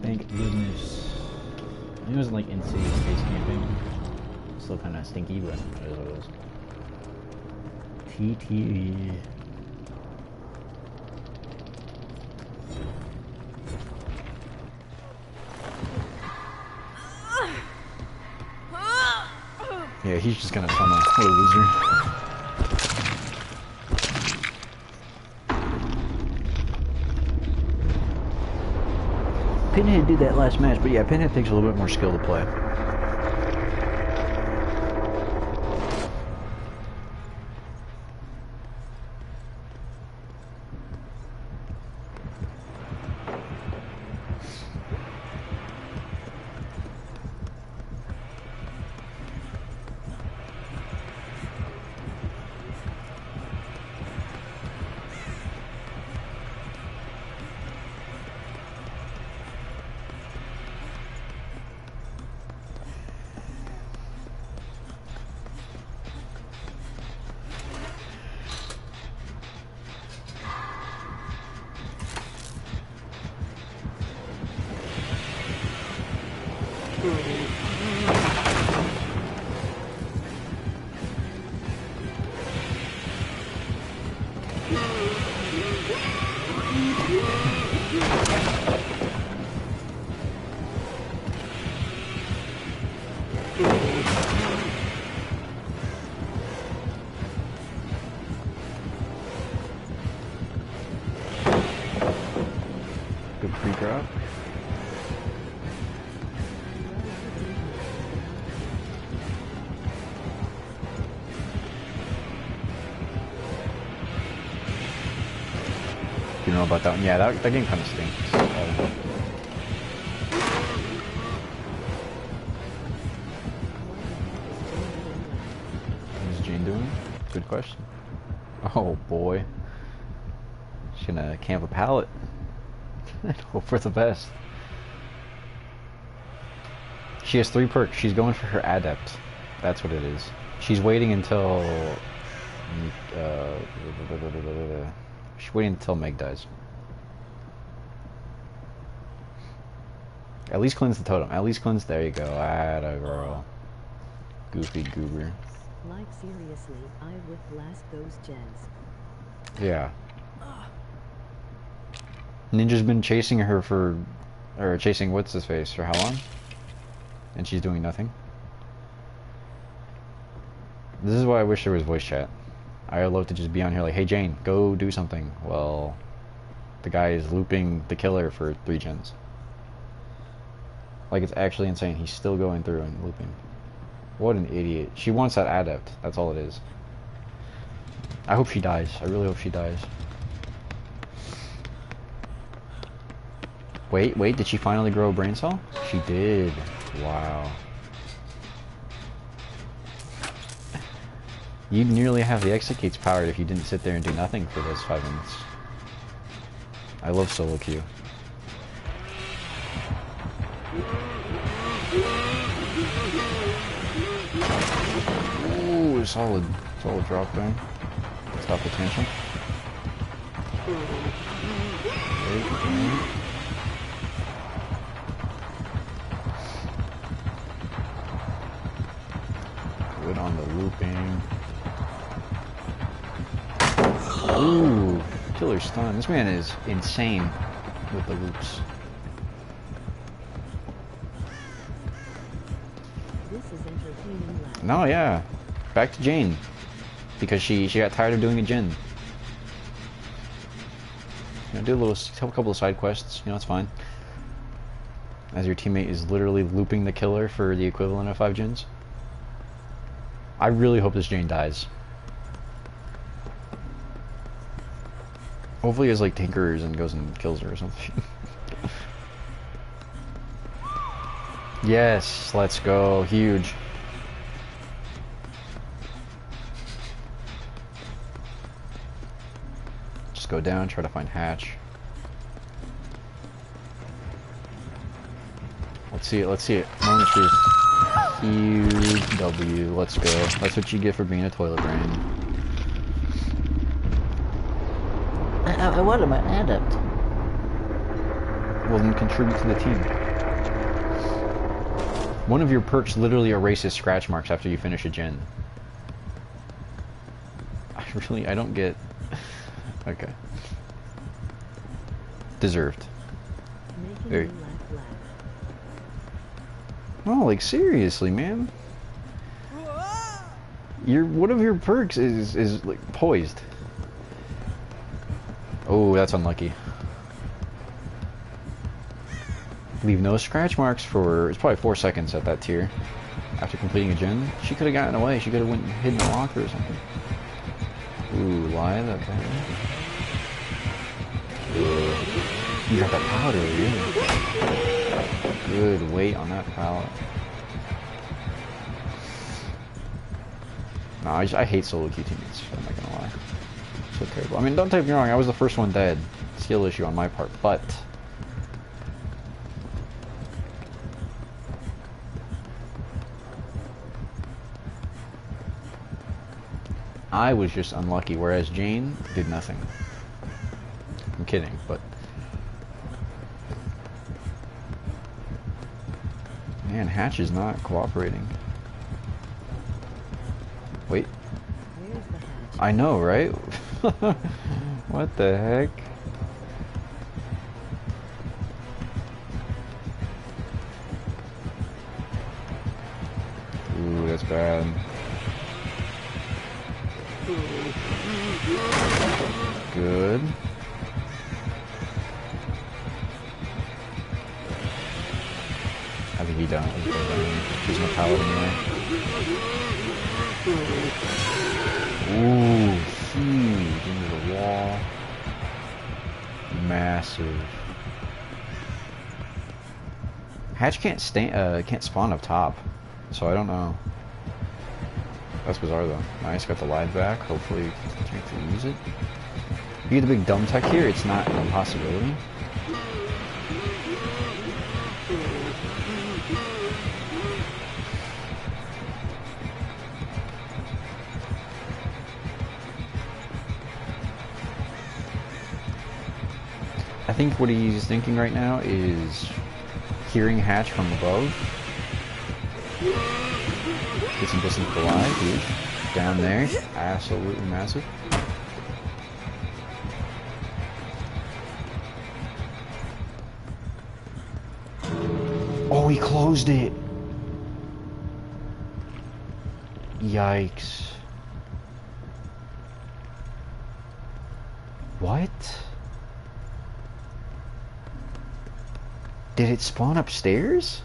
Thank goodness. It wasn't like in-city space camping. Still kind of stinky, but it is what it is. TT. Yeah, he's just gonna tunnel. What a loser. Pinhead did that last match, but yeah, Pinhead takes a little bit more skill to play. Good free drop. You know about that one? Yeah, that game kind of stinks. What's Jane doing? Good question. Oh boy. She's gonna camp a pallet. Hope for the best. She has 3 perks. She's going for her adept. That's what it is. She's waiting until she's waiting until Meg dies. At least cleanse the totem. At least cleanse. There you go. Atta girl. Goofy goober. Like seriously, I would blast those gens. Yeah. Ninja's been chasing her for, or chasing what's his face for how long? And she's doing nothing. This is why I wish there was voice chat. I would love to just be on here like, hey Jane, go do something. Well, the guy is looping the killer for 3 gens. Like, it's actually insane. He's still going through and looping. What an idiot. She wants that adept. That's all it is. I hope she dies. I really hope she dies. Wait, did she finally grow a brain cell? She did. Wow. You'd nearly have the execute's powered if you didn't sit there and do nothing for those 5 minutes. I love solo queue. Ooh, solid drop there. Stop the tension. Good on the looping. Ooh, killer stun. This man is insane with the loops. This is entertaining live. No, yeah. Back to Jane. Because she got tired of doing a Jin. You know, do a couple of side quests, you know, it's fine. As your teammate is literally looping the killer for the equivalent of 5 Jins. I really hope this Jane dies. Hopefully he has like Tinkerers and goes and kills her or something. Yes, let's go. Huge. Just go down, try to find Hatch. Let's see it, let's see it. Moment of truth. Huge W, let's go. That's what you get for being a toilet brain. What am I adept? Well, then contribute to the team. One of your perks literally erases scratch marks after you finish a gen. I don't get... Okay. Deserved. Making Very. me laugh. No, like seriously, man. One of your perks is like poised. Oh, that's unlucky. Leave no scratch marks for, it's probably 4 seconds at that tier. After completing a gen. She could have gotten away. She could have went and hidden a locker or something. Ooh, live, okay. You got that powder, really. Good weight on that pallet. No, I hate solo queue teammates, I'm not gonna lie. So terrible. I mean, don't take me wrong, I was the first one dead. Skill issue on my part, but... I was just unlucky, whereas Jane did nothing. I'm kidding, but... Man, Hatch is not cooperating. Wait. Where's the hatch? I know, right? What the heck? Ooh, that's bad. Good. I think he done. He's no pallet anyway. Ooh, huge into the wall. Massive. Hatch can't spawn up top, so I don't know. That's bizarre though. Nice, got the live back. Hopefully, chance to use it. You get the big dumb tech here. It's not an impossibility. I think what he's thinking right now is hearing Hatch from above. Get some distance to live, huge. Down there, absolutely massive. Oh, he closed it! Yikes. What? Did it spawn upstairs?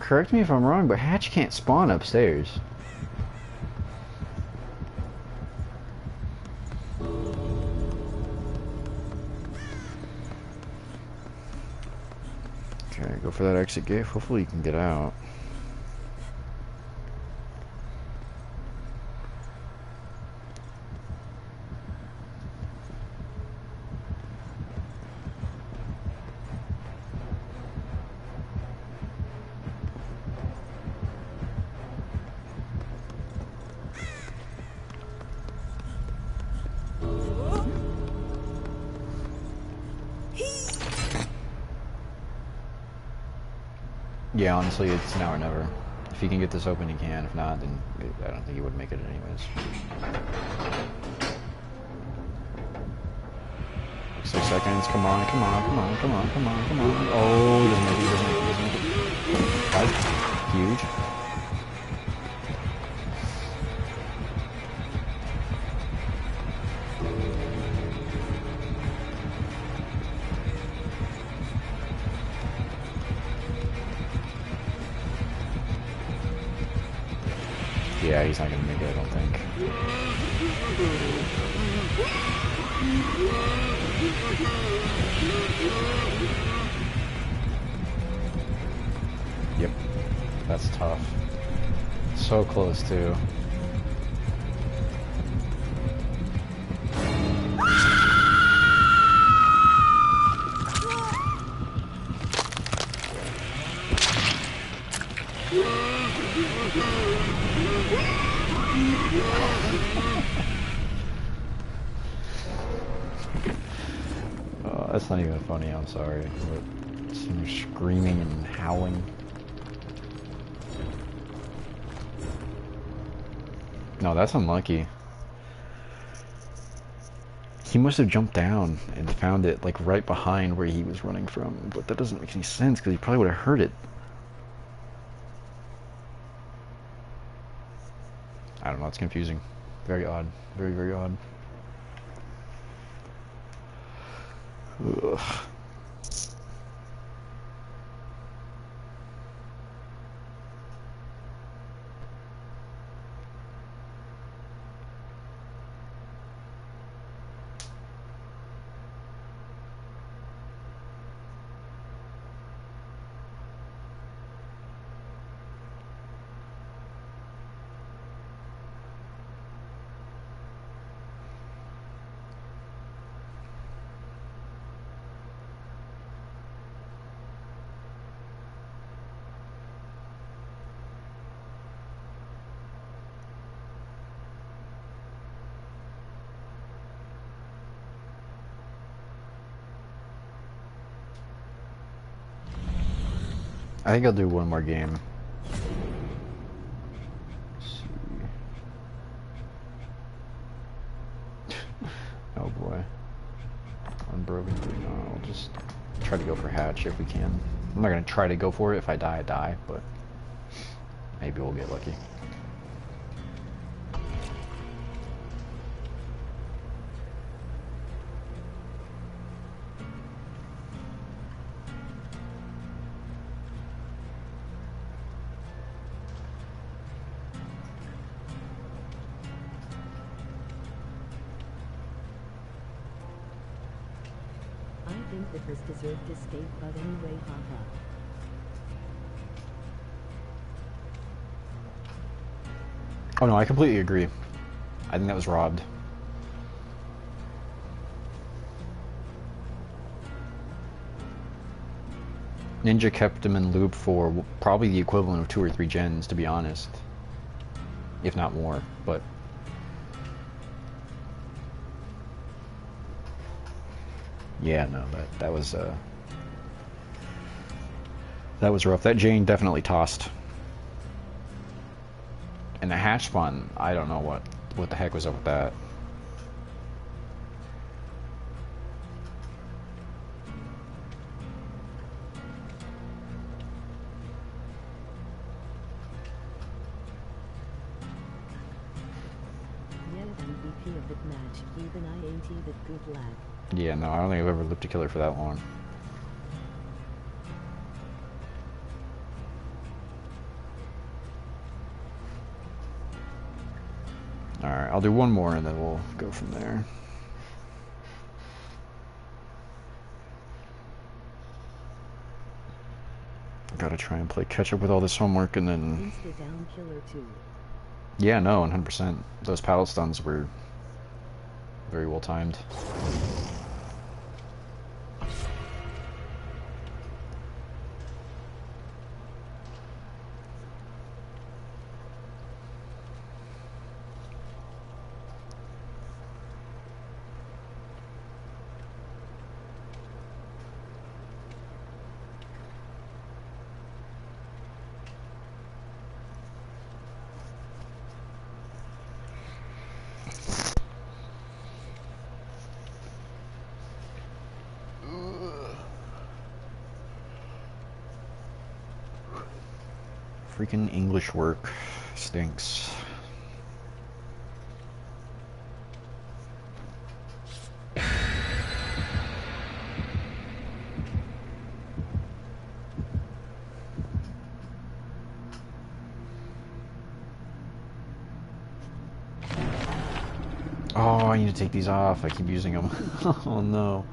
Correct me if I'm wrong, but Hatch can't spawn upstairs. Okay, go for that exit gate. Hopefully you can get out. Yeah, honestly, it's now or never. If he can get this open, he can. If not, then I don't think he would make it anyways. 6 seconds. Come on, come on, come on, come on, come on, come on. Oh, he doesn't make it, he doesn't make it, he doesn't make it. That's huge. Yeah, he's not gonna make it, I don't think. Yep, that's tough. So close too. That's not even funny, I'm sorry. But some screaming and howling. No, that's unlucky. He must have jumped down and found it like right behind where he was running from, but that doesn't make any sense because he probably would have heard it. I don't know, it's confusing. Very odd. Very, very odd. Ugh. I think I'll do one more game. Let's see. Oh boy. Unbroken. No, I'll just try to go for hatch if we can. I'm not gonna try to go for it. If I die, I die, but maybe we'll get lucky. I think that this deserved escape, but anyway, haha. Oh no, I completely agree. I think that was robbed. Ninja kept him in loop for probably the equivalent of 2 or 3 gens, to be honest. If not more, but... yeah, no, that was rough. That Jane definitely tossed. And the hatch spawn, I don't know what the heck was up with that. Yeah, MVP of that match, even I ain't even good lag. Yeah, no, I don't think I've ever looped a killer for that long. Alright, I'll do one more and then we'll go from there. Gotta try and play catch up with all this homework and then... Insta down killer 2. Yeah, no, 100%. Those paddle stuns were very well timed. Freaking English work stinks. Oh, I need to take these off. I keep using them. Oh no.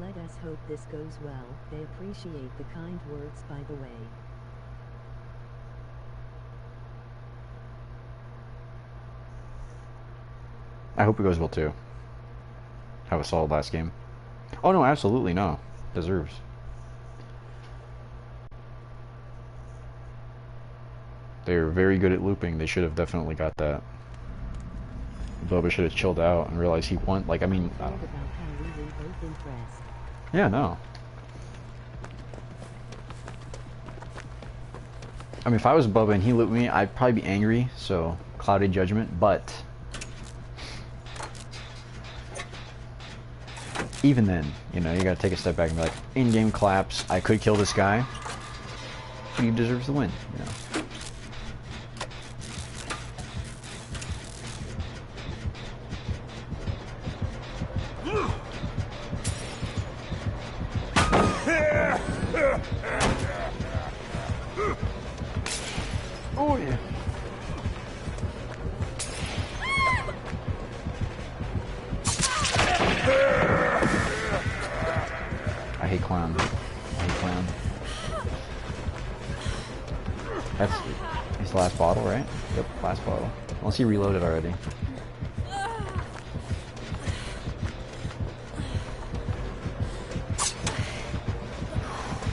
Let us hope this goes well. They appreciate the kind words, by the way. I hope it goes well too. Have a solid last game. Oh no, absolutely no. Deserves. They're very good at looping. They should have definitely got that. Boba should have chilled out and realized he won. Like, I mean, I don't know. About how we were both impressed. Yeah, no. I mean, if I was Bubba and he looped me, I'd probably be angry, so clouded judgment, but even then, you know, you gotta take a step back and be like, in-game claps, I could kill this guy, but he deserves the win, you know. Oh yeah. I hate clown. I hate clown. That's it's the last bottle, right? Yep, last bottle. Unless he reloaded already.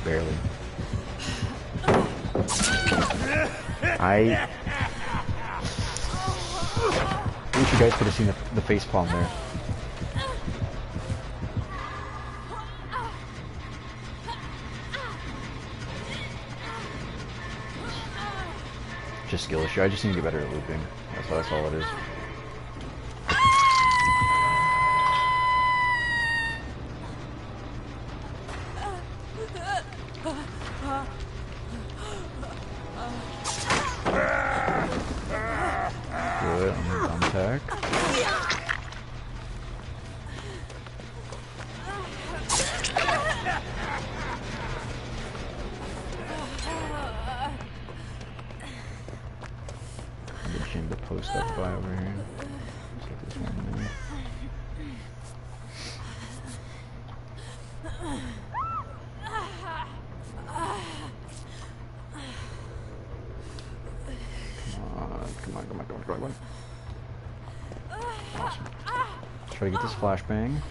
Barely. I wish you guys could have seen the face palm there. Just skill issue. I just need to get better at looping. That's all it is. Good, I'm tech. Get Jim to post up by over here. Let's get this one there. Come on. Awesome. Try to get this flashbang.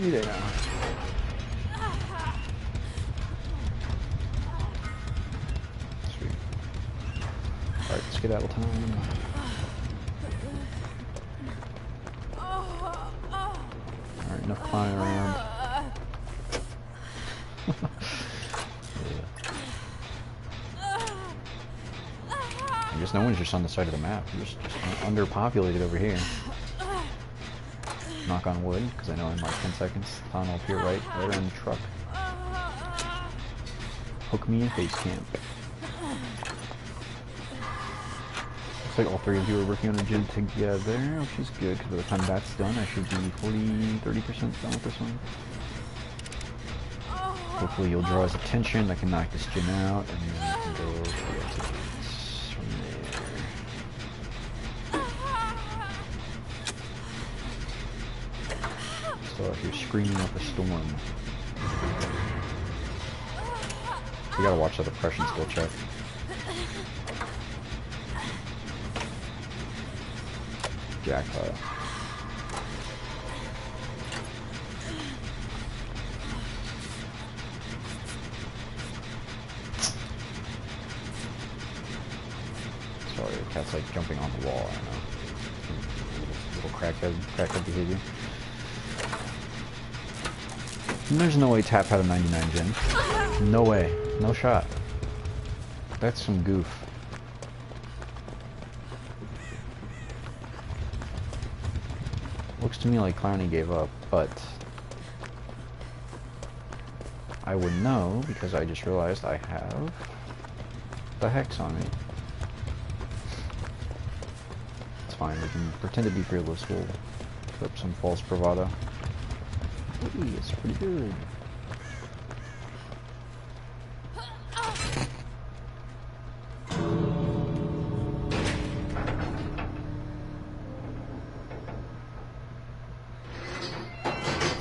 Me there now. Sweet. Alright, skedaddle time. Alright, enough flying around. I guess no one's just on the side of the map. We're just underpopulated over here. Knock on wood, because I know in like 10 seconds, tunnel up here right around the truck. Hook me in face camp. Looks like all three of you are working on a jig together, which is good, because by the time that's done, I should be 30% done with this one. Hopefully you'll draw his attention, I can knock this gym out, and then we can go to the exits from there. Still out here screaming up a storm. We gotta watch that oppression skill check. Jackpot. Sorry, the cat's like jumping on the wall, I know. Little crackhead behavior. And there's no way Tap had a 99 gen. No way. No shot. That's some goof. Looks to me like Clowney gave up, but I would know because I just realized I have the hex on me. It's fine, we can pretend to be fearless. We'll put up some false bravado. Ooh, it's pretty good.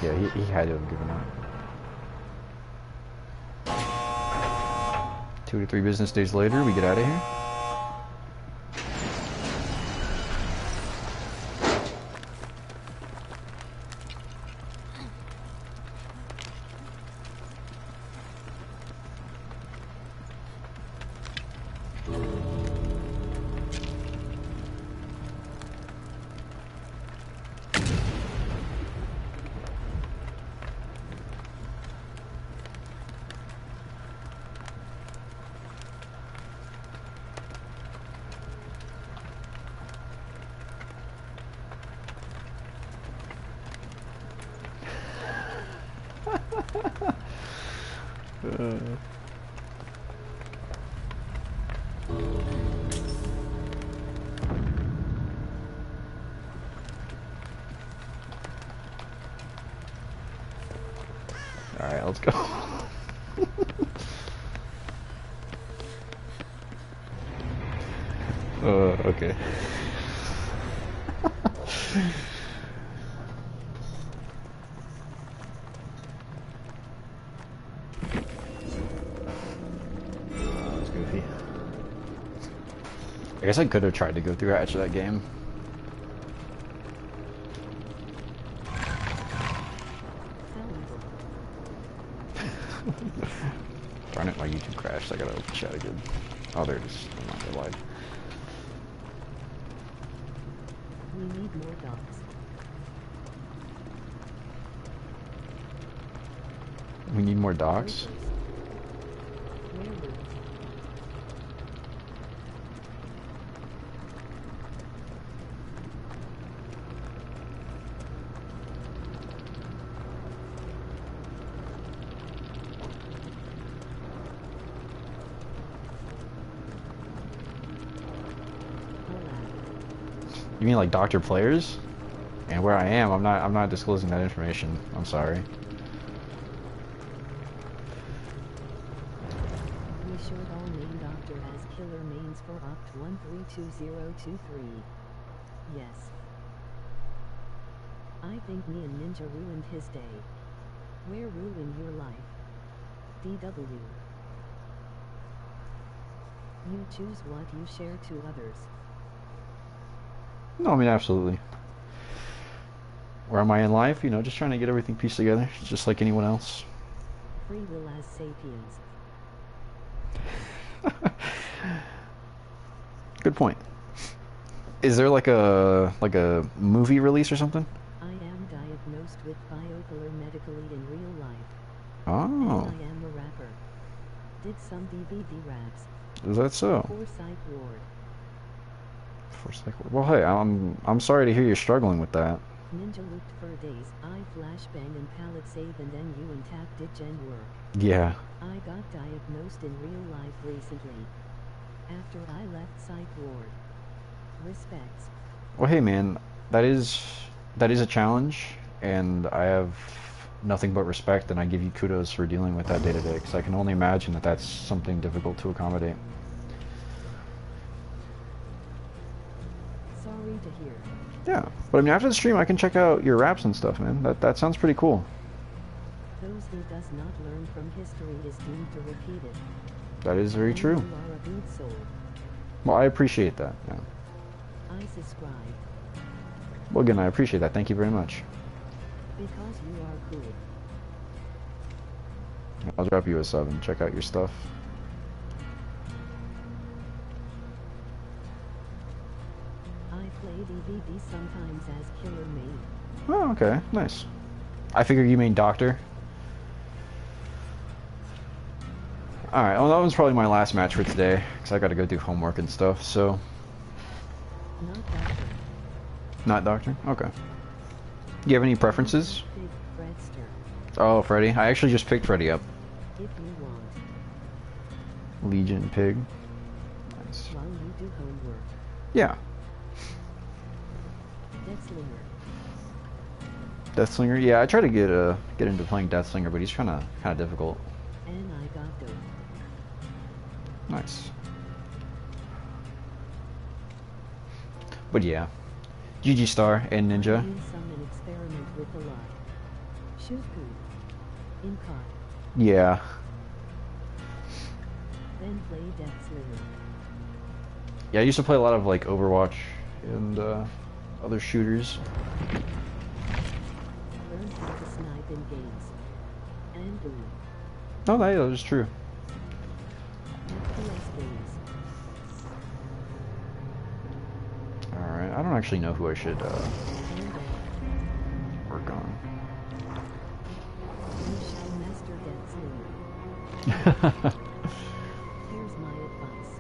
Yeah, he had to have given up. 2 to 3 business days later, we get out of here. Alright, let's go. Okay. That's goofy. I guess I could have tried to go through Hatch of that game. Darn it, my YouTube crashed. I gotta open chat again. Oh, there it is. I'm not gonna lie. We need more dogs. We need more docs? Werewolves. You mean like doctor players? And where I am, I'm not disclosing that information. I'm sorry. We should all name Doctor as killer mains for Oct 132023. Yes. I think me and Ninja ruined his day. We're ruining your life. DW. You choose what you share to others. No, I mean absolutely. Where am I in life? You know, just trying to get everything pieced together, just like anyone else. Free will as sapiens. Good point. Is there like a movie release or something? I am diagnosed with bipolar medically in real life. Oh, And I am a rapper. Did some DVD raps. is that so? For Psych Ward. Well, hey, I'm sorry to hear you're struggling with that. Ninja looped for days. I flashbang and pallet save and then you and tap did gen work. Yeah. I got diagnosed in real life recently. After I left Psych Ward. Respects. Well, hey, man, that is a challenge, and I have nothing but respect, and I give you kudos for dealing with that day to day, because I can only imagine that that's something difficult to accommodate. Sorry to hear. Yeah, but I mean, after the stream, I can check out your raps and stuff, man. That sounds pretty cool. Those who does not learn from history is doomed to repeat it. That is very And true. You are a good soul. Well, I appreciate that. Yeah. I subscribe. Well, again, I appreciate that. Thank you very much. Because you are cool. I'll drop you a sub and check out your stuff. I play DVD sometimes as Killer Main. Oh, okay, nice. I figure you mean Doctor. Alright, well, that was probably my last match for today, because I gotta go do homework and stuff, so... Not Doctor. Not Doctor? Okay. Do you have any preferences? Big Fredster. Oh, Freddy. I actually just picked Freddy up. If you want. Legion Pig. Nice. While you do homework. Yeah. Deathslinger. Deathslinger? Yeah, I try to get into playing Deathslinger, but he's kind of difficult. And I got dope. Nice. But yeah. GG Star and Ninja. Do some experiment with the lot. Shoot food. In caught. Yeah. Then play Deathslinger. Yeah, I used to play a lot of like Overwatch and other shooters. Learn how to snipe in games. And boom. Oh, that is true. FPS games. Alright, I don't actually know who I should And work on. you shall master Deathslinger. Here's my advice.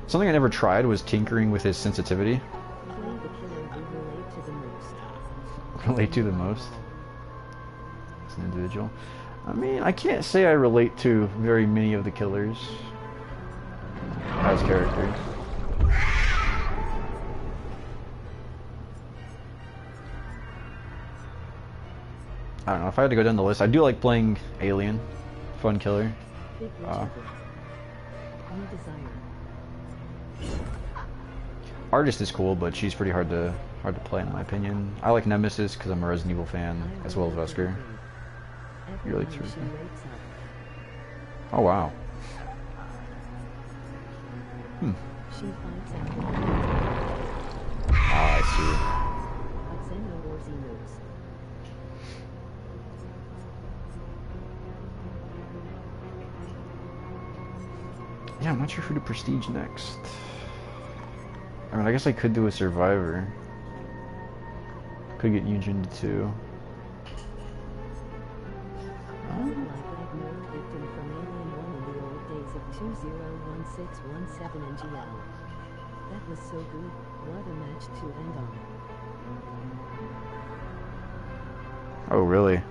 Something I never tried was tinkering with his sensitivity. Play the killer you relate to the most. Relate to the most as an individual. I mean, I can't say I relate to very many of the killers as characters. I don't know, if I had to go down the list, I do like playing Alien. Fun killer. Big Uh, Richard. New Desire. Artist is cool, but she's pretty hard to play in my opinion. I like Nemesis because I'm a Resident Evil fan, as well as Wesker. You're like Every true. time she wakes up. Oh wow. She finds out Ah, I see. but Zeno or Xenos. Yeah, I'm not sure who to prestige next. I mean, I guess I could do a Survivor. Could get Eugen to 2. Like ignored victim from Alien 1 in the old days of 201617 NGL. That was so good, what a match to end on. Oh, really? The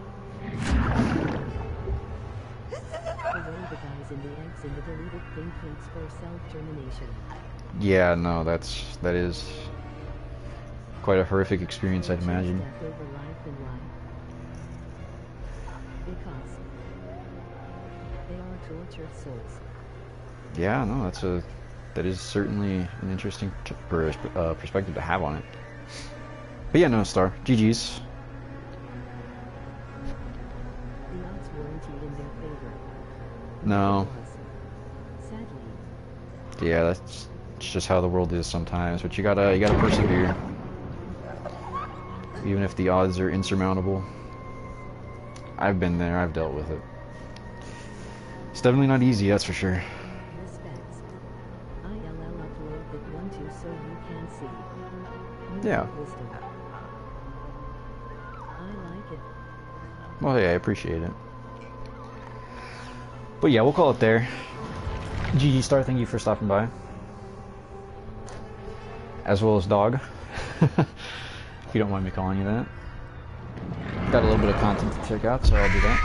way the guys in the eggs in the deleted thing thinks for self-termination. Yeah, no, that is quite a horrific experience, I'd imagine. Death over life and life. Because they are tortured souls. Yeah, no, that is certainly an interesting perspective to have on it. But yeah, no, Star. GG's. The odds weren't in their favor. No. Sadly. Yeah, that's it's just how the world is sometimes. But you gotta persevere, even if the odds are insurmountable. I've been there. I've dealt with it. It's definitely not easy, that's for sure. Respects. ILL upload that one too so you can see. Yeah. Wisdom. I like it. Well, yeah, I appreciate it. But yeah, we'll call it there. GG Star, thank you for stopping by. As well as Dog. If you don't mind me calling you that. Got a little bit of content to check out, so I'll do that.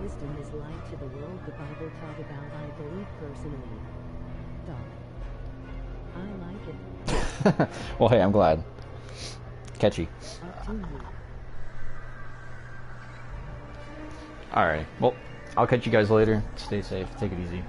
Wisdom is light to the world the Bible taught about, I believe personally. Dog. I like it. Well, hey, I'm glad. Catchy. Up to you. Alright, well, I'll catch you guys later. Stay safe. Take it easy.